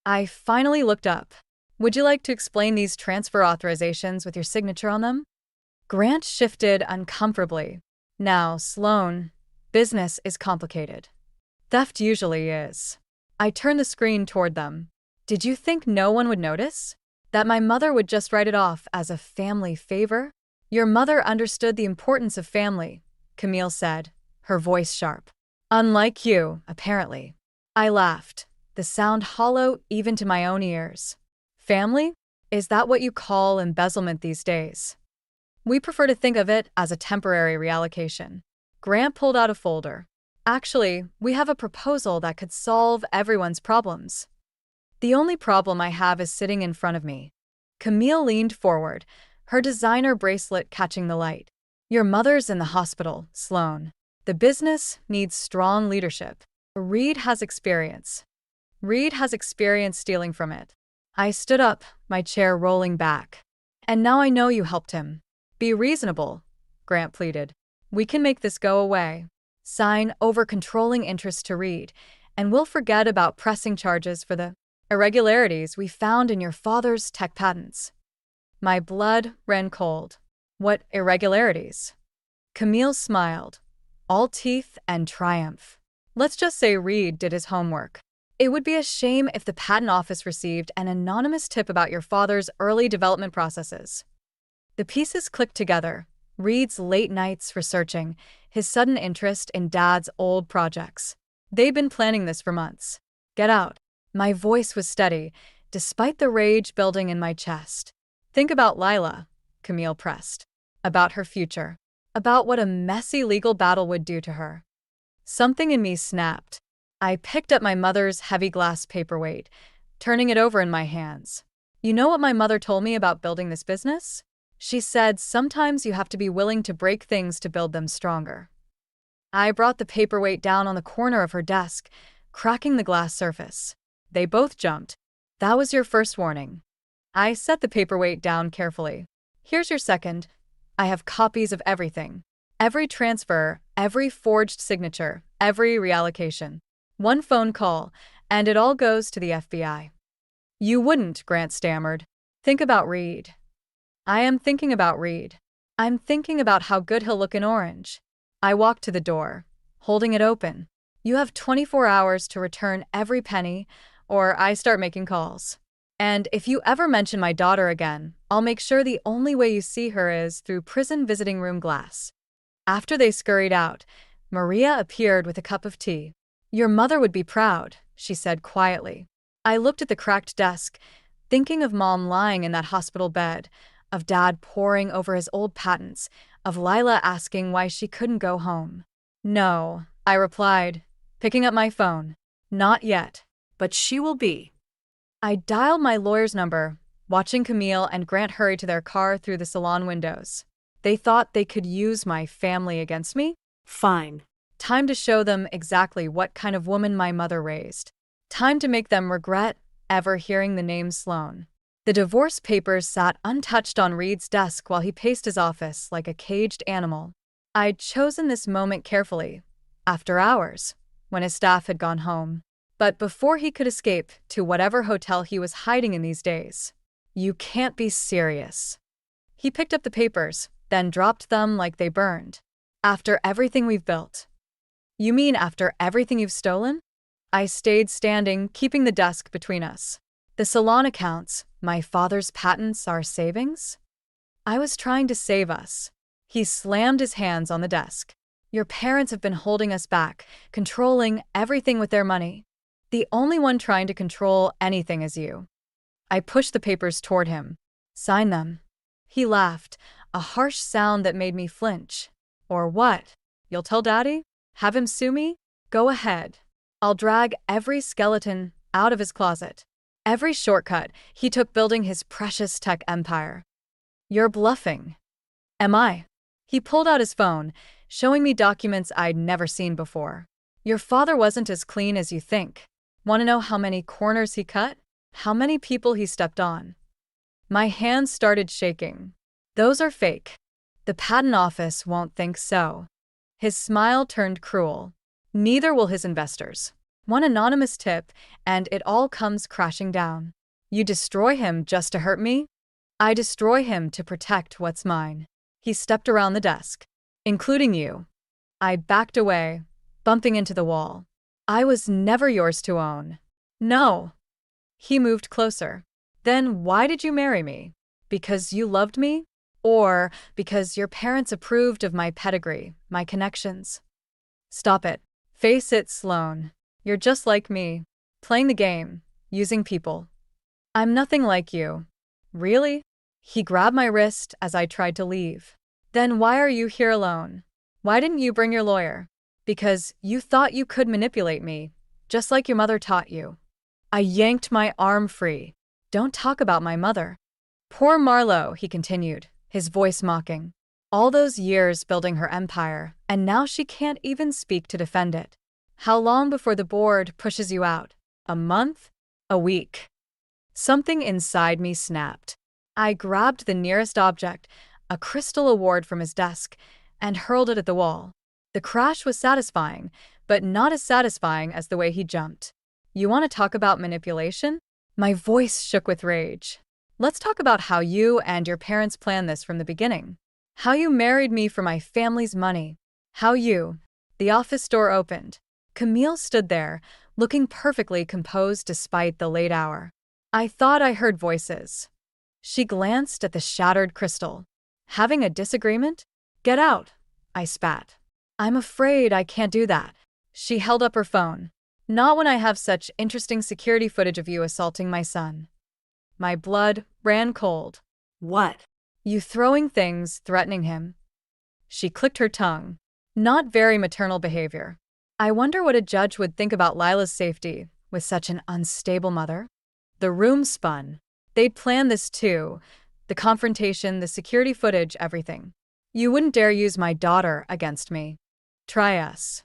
I finally looked up. "Would you like to explain these transfer authorizations with your signature on them?" Grant shifted uncomfortably. "Now, Sloan, business is complicated. Theft usually is." I turned the screen toward them. "Did you think no one would notice? That my mother would just write it off as a family favor?" "Your mother understood the importance of family," Camille said, her voice sharp. "Unlike you, apparently." I laughed, the sound hollow even to my own ears. "Family? Is that what you call embezzlement these days?" "We prefer to think of it as a temporary reallocation." Grant pulled out a folder. "Actually, we have a proposal that could solve everyone's problems." "The only problem I have is sitting in front of me." Camille leaned forward, her designer bracelet catching the light. "Your mother's in the hospital, Sloan. The business needs strong leadership. Reed has experience. Reed has experience stealing from it." I stood up, my chair rolling back. "And now I know you helped him." "Be reasonable," Grant pleaded. "We can make this go away. Sign over controlling interest to Reed, and we'll forget about pressing charges for the irregularities we found in your father's tech patents." My blood ran cold. "What irregularities?" Camille smiled, all teeth and triumph. "Let's just say Reed did his homework. It would be a shame if the patent office received an anonymous tip about your father's early development processes." The pieces clicked together. Reed's late nights researching, his sudden interest in Dad's old projects. They'd been planning this for months. "Get out." My voice was steady, despite the rage building in my chest. "Think about Lila," Camille pressed. "About her future. About what a messy legal battle would do to her." Something in me snapped. I picked up my mother's heavy glass paperweight, turning it over in my hands. "You know what my mother told me about building this business? She said sometimes you have to be willing to break things to build them stronger." I brought the paperweight down on the corner of her desk, cracking the glass surface. They both jumped. "That was your first warning." I set the paperweight down carefully. "Here's your second. I have copies of everything. Every transfer, every forged signature, every reallocation. One phone call, and it all goes to the FBI." "You wouldn't," Grant stammered. "Think about Reed." "I am thinking about Reed. I'm thinking about how good he'll look in orange." I walked to the door, holding it open. "You have 24 hours to return every penny, or I start making calls. And if you ever mention my daughter again, I'll make sure the only way you see her is through prison visiting room glass." After they scurried out, Maria appeared with a cup of tea. "Your mother would be proud," she said quietly. I looked at the cracked desk, thinking of Mom lying in that hospital bed, of Dad poring over his old patents, of Lila asking why she couldn't go home. "No," I replied, picking up my phone. "Not yet, but she will be." I dialed my lawyer's number, watching Camille and Grant hurry to their car through the salon windows. They thought they could use my family against me? Fine. Time to show them exactly what kind of woman my mother raised. Time to make them regret ever hearing the name Sloan. The divorce papers sat untouched on Reed's desk while he paced his office like a caged animal. I'd chosen this moment carefully, after hours, when his staff had gone home. But before he could escape to whatever hotel he was hiding in these days. "You can't be serious." He picked up the papers, then dropped them like they burned. "After everything we've built." "You mean after everything you've stolen?" I stayed standing, keeping the desk between us. "The salon accounts, my father's patents, our savings?" "I was trying to save us." He slammed his hands on the desk. "Your parents have been holding us back, controlling everything with their money. The only one trying to control anything is you." I pushed the papers toward him. "Sign them." He laughed, a harsh sound that made me flinch. "Or what? You'll tell Daddy? Have him sue me? Go ahead. I'll drag every skeleton out of his closet. Every shortcut he took building his precious tech empire." "You're bluffing." "Am I?" He pulled out his phone, showing me documents I'd never seen before. "Your father wasn't as clean as you think. Want to know how many corners he cut? How many people he stepped on?" My hands started shaking. "Those are fake. The patent office won't think so." His smile turned cruel. "Neither will his investors. One anonymous tip, and it all comes crashing down. You destroy him just to hurt me? I destroy him to protect what's mine." He stepped around the desk. "Including you." I backed away, bumping into the wall. "I was never yours to own." "No." He moved closer. "Then why did you marry me? Because you loved me? Or because your parents approved of my pedigree, my connections?" "Stop it. Face it, Sloan. You're just like me. Playing the game, using people." "I'm nothing like you." "Really?" He grabbed my wrist as I tried to leave. "Then why are you here alone? Why didn't you bring your lawyer?" "Because you thought you could manipulate me, just like your mother taught you." I yanked my arm free. "Don't talk about my mother." "Poor Marlo," he continued, his voice mocking. "All those years building her empire, and now she can't even speak to defend it. How long before the board pushes you out? A month? A week?" Something inside me snapped. I grabbed the nearest object, a crystal award from his desk, and hurled it at the wall. The crash was satisfying, but not as satisfying as the way he jumped. "You want to talk about manipulation?" My voice shook with rage. "Let's talk about how you and your parents planned this from the beginning. How you married me for my family's money. How you—" The office door opened. Camille stood there, looking perfectly composed despite the late hour. I thought I heard voices. She glanced at the shattered crystal. "Having a disagreement? Get out," I spat. "I'm afraid I can't do that." She held up her phone. "Not when I have such interesting security footage of you assaulting my son." My blood ran cold. "What?" "You throwing things, threatening him." She clicked her tongue. Not very maternal behavior. I wonder what a judge would think about Lila's safety with such an unstable mother. The room spun. They'd planned this too. The confrontation, the security footage, everything. "You wouldn't dare use my daughter against me. Try us."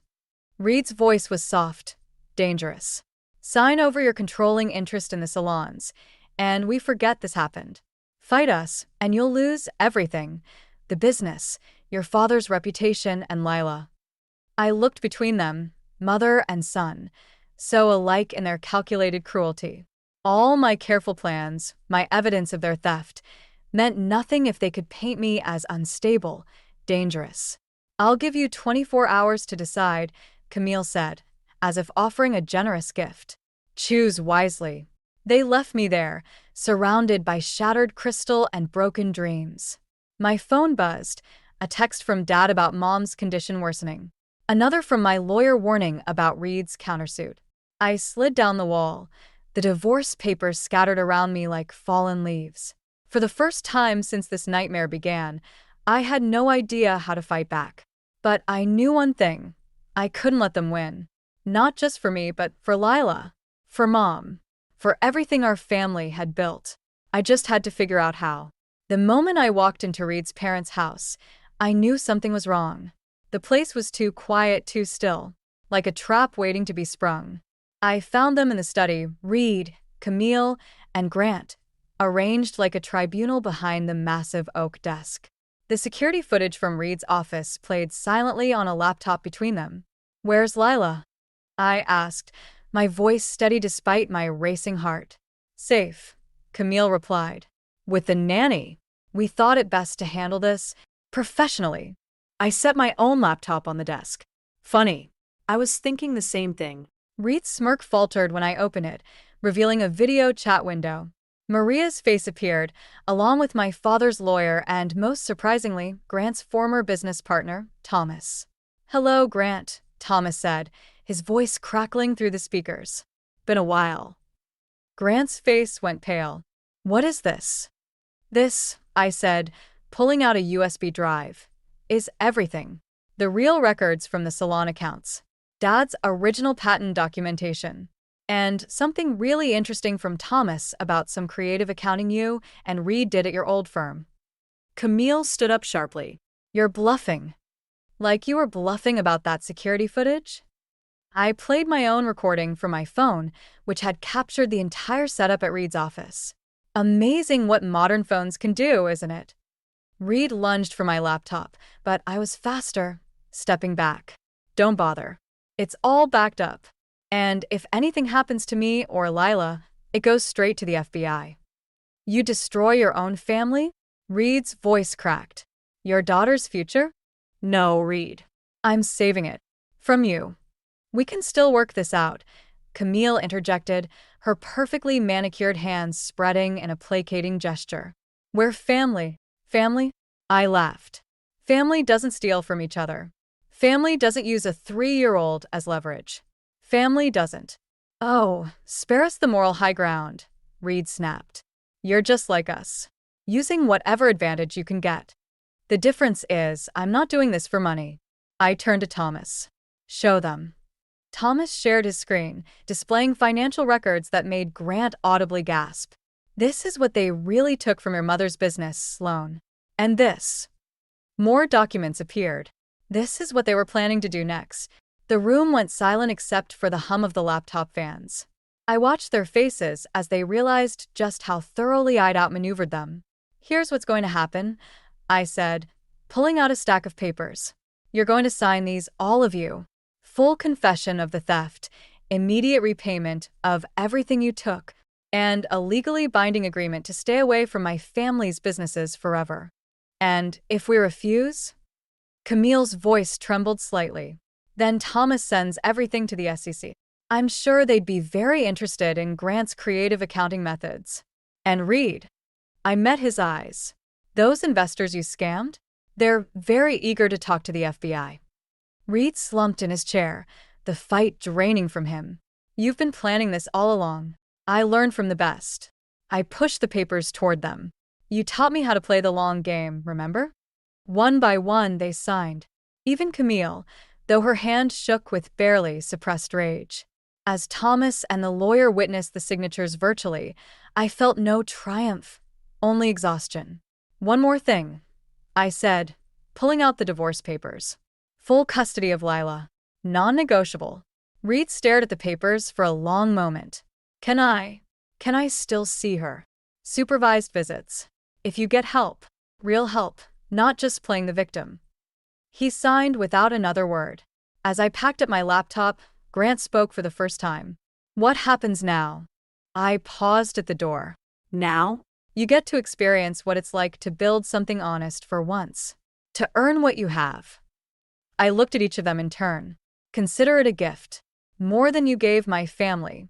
Reed's voice was soft, dangerous. "Sign over your controlling interest in the salons, and we forget this happened. Fight us, and you'll lose everything. The business, your father's reputation, and Lila." I looked between them, mother and son, so alike in their calculated cruelty. All my careful plans, my evidence of their theft, meant nothing if they could paint me as unstable, dangerous. "I'll give you 24 hours to decide," Camille said, as if offering a generous gift. "Choose wisely." They left me there, surrounded by shattered crystal and broken dreams. My phone buzzed, a text from Dad about Mom's condition worsening. Another from my lawyer warning about Reed's countersuit. I slid down the wall, the divorce papers scattered around me like fallen leaves. For the first time since this nightmare began, I had no idea how to fight back. But I knew one thing. I couldn't let them win. Not just for me, but for Lila. For Mom. For everything our family had built. I just had to figure out how. The moment I walked into Reed's parents' house, I knew something was wrong. The place was too quiet, too still, like a trap waiting to be sprung. I found them in the study, Reed, Camille, and Grant, arranged like a tribunal behind the massive oak desk. The security footage from Reed's office played silently on a laptop between them. "Where's Lila?" I asked, my voice steady despite my racing heart. "Safe," Camille replied. "With the nanny. We thought it best to handle this professionally." I set my own laptop on the desk. "Funny. I was thinking the same thing." Reed's smirk faltered when I opened it, revealing a video chat window. Maria's face appeared, along with my father's lawyer and, most surprisingly, Grant's former business partner, Thomas. "Hello, Grant," Thomas said, his voice crackling through the speakers. "Been a while." Grant's face went pale. "What is this?" "This," I said, pulling out a USB drive, "is everything. The real records from the salon accounts. Dad's original patent documentation. And something really interesting from Thomas about some creative accounting you and Reed did at your old firm." Camille stood up sharply. "You're bluffing." "Like you were bluffing about that security footage?" I played my own recording from my phone, which had captured the entire setup at Reed's office. Amazing what modern phones can do, isn't it? Reed lunged for my laptop, but I was faster, stepping back. "Don't bother. It's all backed up. And if anything happens to me or Lila, it goes straight to the FBI." "You destroy your own family?" Reed's voice cracked. "Your daughter's future?" "No, Reed. I'm saving it. From you." "We can still work this out," Camille interjected, her perfectly manicured hands spreading in a placating gesture. "We're family." "Family?" I laughed. "Family doesn't steal from each other. Family doesn't use a 3-year-old as leverage. Family doesn't." "Oh, spare us the moral high ground," Reed snapped. "You're just like us, using whatever advantage you can get. The difference is, I'm not doing this for money." I turned to Thomas. "Show them." Thomas shared his screen, displaying financial records that made Grant audibly gasp. "This is what they really took from your mother's business, Sloan. And this." More documents appeared. This is what they were planning to do next. The room went silent except for the hum of the laptop fans. I watched their faces as they realized just how thoroughly I'd outmaneuvered them. "Here's what's going to happen," I said, pulling out a stack of papers. "You're going to sign these, all of you. Full confession of the theft, immediate repayment of everything you took, and a legally binding agreement to stay away from my family's businesses forever. And if we refuse?" Camille's voice trembled slightly. "Then Thomas sends everything to the SEC. I'm sure they'd be very interested in Grant's creative accounting methods." "And Reed?" I met his eyes. "Those investors you scammed? They're very eager to talk to the FBI." Reed slumped in his chair, the fight draining from him. "You've been planning this all along. I learned from the best." I pushed the papers toward them. "You taught me how to play the long game, remember?" One by one they signed. Even Camille, though her hand shook with barely suppressed rage. As Thomas and the lawyer witnessed the signatures virtually, I felt no triumph, only exhaustion. "One more thing," I said, pulling out the divorce papers. "Full custody of Lila. Non-negotiable." Reed stared at the papers for a long moment. Can I still see her?" "Supervised visits. If you get help, real help, not just playing the victim." He signed without another word. As I packed up my laptop, Grant spoke for the first time. "What happens now?" I paused at the door. "Now? You get to experience what it's like to build something honest for once. To earn what you have." I looked at each of them in turn. "Consider it a gift. More than you gave my family."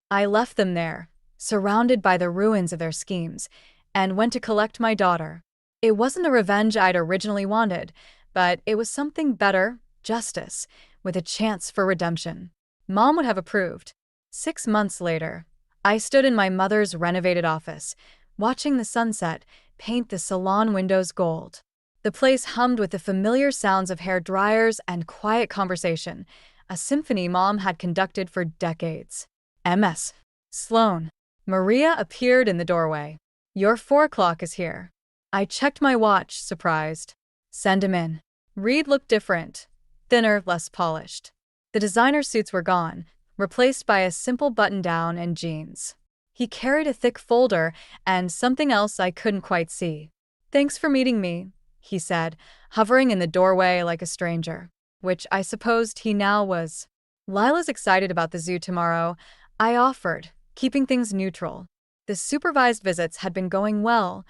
I left them there, surrounded by the ruins of their schemes, and went to collect my daughter. It wasn't the revenge I'd originally wanted, but it was something better, justice, with a chance for redemption. Mom would have approved. 6 months later, I stood in my mother's renovated office, watching the sunset paint the salon windows gold. The place hummed with the familiar sounds of hair dryers and quiet conversation, a symphony Mom had conducted for decades. MS. Sloan. Maria appeared in the doorway. Your 4 o'clock is here. I checked my watch, surprised. Send him in. Reed looked different, thinner, less polished. The designer suits were gone, replaced by a simple button-down and jeans. He carried a thick folder and something else I couldn't quite see. Thanks for meeting me, he said, hovering in the doorway like a stranger, which I supposed he now was. Lila's excited about the zoo tomorrow, I offered, keeping things neutral. The supervised visits had been going well,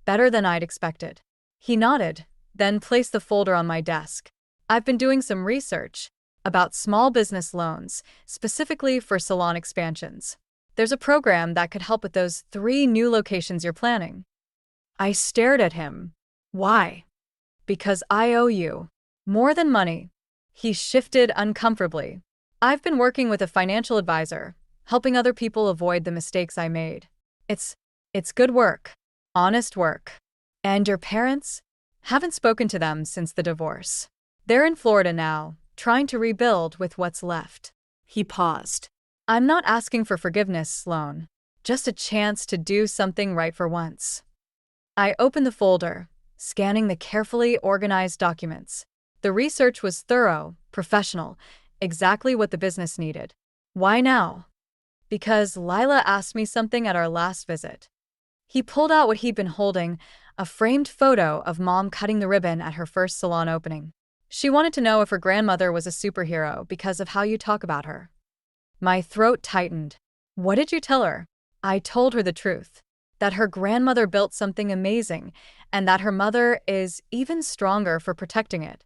better than I'd expected. He nodded, then placed the folder on my desk. I've been doing some research about small business loans, specifically for salon expansions. There's a program that could help with those 3 new locations you're planning. I stared at him. Why? Because I owe you. More than money. He shifted uncomfortably. I've been working with a financial advisor, helping other people avoid the mistakes I made. It's good work. Honest work. And your parents? Haven't spoken to them since the divorce. They're in Florida now, trying to rebuild with what's left. He paused. I'm not asking for forgiveness, Sloan. Just a chance to do something right for once. I opened the folder, scanning the carefully organized documents. The research was thorough, professional, exactly what the business needed. Why now? Because Lila asked me something at our last visit. He pulled out what he'd been holding, a framed photo of Mom cutting the ribbon at her first salon opening. She wanted to know if her grandmother was a superhero because of how you talk about her. My throat tightened. What did you tell her? I told her the truth. That her grandmother built something amazing, and that her mother is even stronger for protecting it.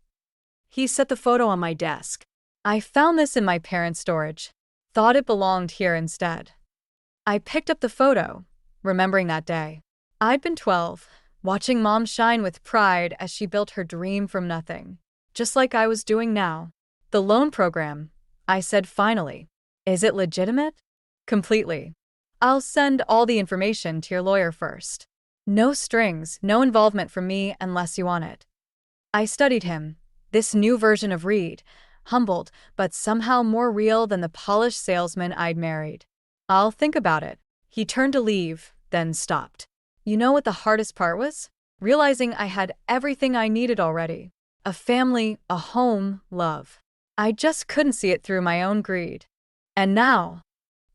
He set the photo on my desk. I found this in my parents' storage. Thought it belonged here instead. I picked up the photo, remembering that day. I'd been 12, watching Mom shine with pride as she built her dream from nothing. Just like I was doing now. The loan program, I said finally. Is it legitimate? Completely. I'll send all the information to your lawyer first. No strings, no involvement from me unless you want it. I studied him, this new version of Reed, humbled but somehow more real than the polished salesman I'd married. I'll think about it. He turned to leave, then stopped. You know what the hardest part was? Realizing I had everything I needed already. A family, a home, love. I just couldn't see it through my own greed. And now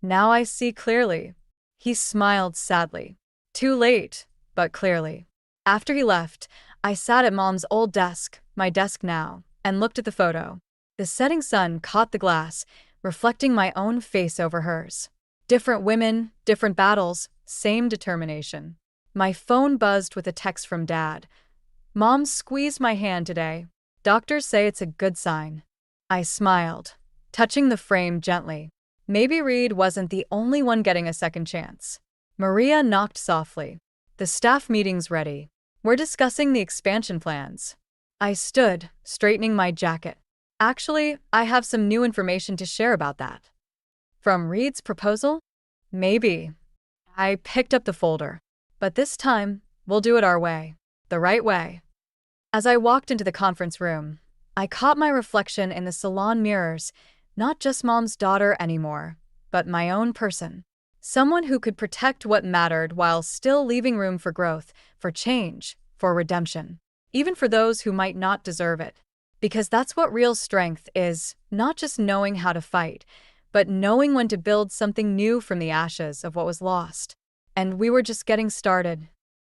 I see clearly. He smiled sadly. Too late, but clearly. After he left, I sat at Mom's old desk, my desk now, and looked at the photo. The setting sun caught the glass, reflecting my own face over hers. Different women, different battles, same determination. My phone buzzed with a text from Dad. Mom squeezed my hand today. Doctors say it's a good sign. I smiled, touching the frame gently. Maybe Reed wasn't the only one getting a second chance. Maria knocked softly. The staff meeting's ready. We're discussing the expansion plans. I stood, straightening my jacket. Actually, I have some new information to share about that. From Reed's proposal? Maybe. I picked up the folder. But this time, we'll do it our way. The right way. As I walked into the conference room, I caught my reflection in the salon mirrors, not just Mom's daughter anymore, but my own person. Someone who could protect what mattered while still leaving room for growth, for change, for redemption. Even for those who might not deserve it. Because that's what real strength is, not just knowing how to fight, but knowing when to build something new from the ashes of what was lost. And we were just getting started.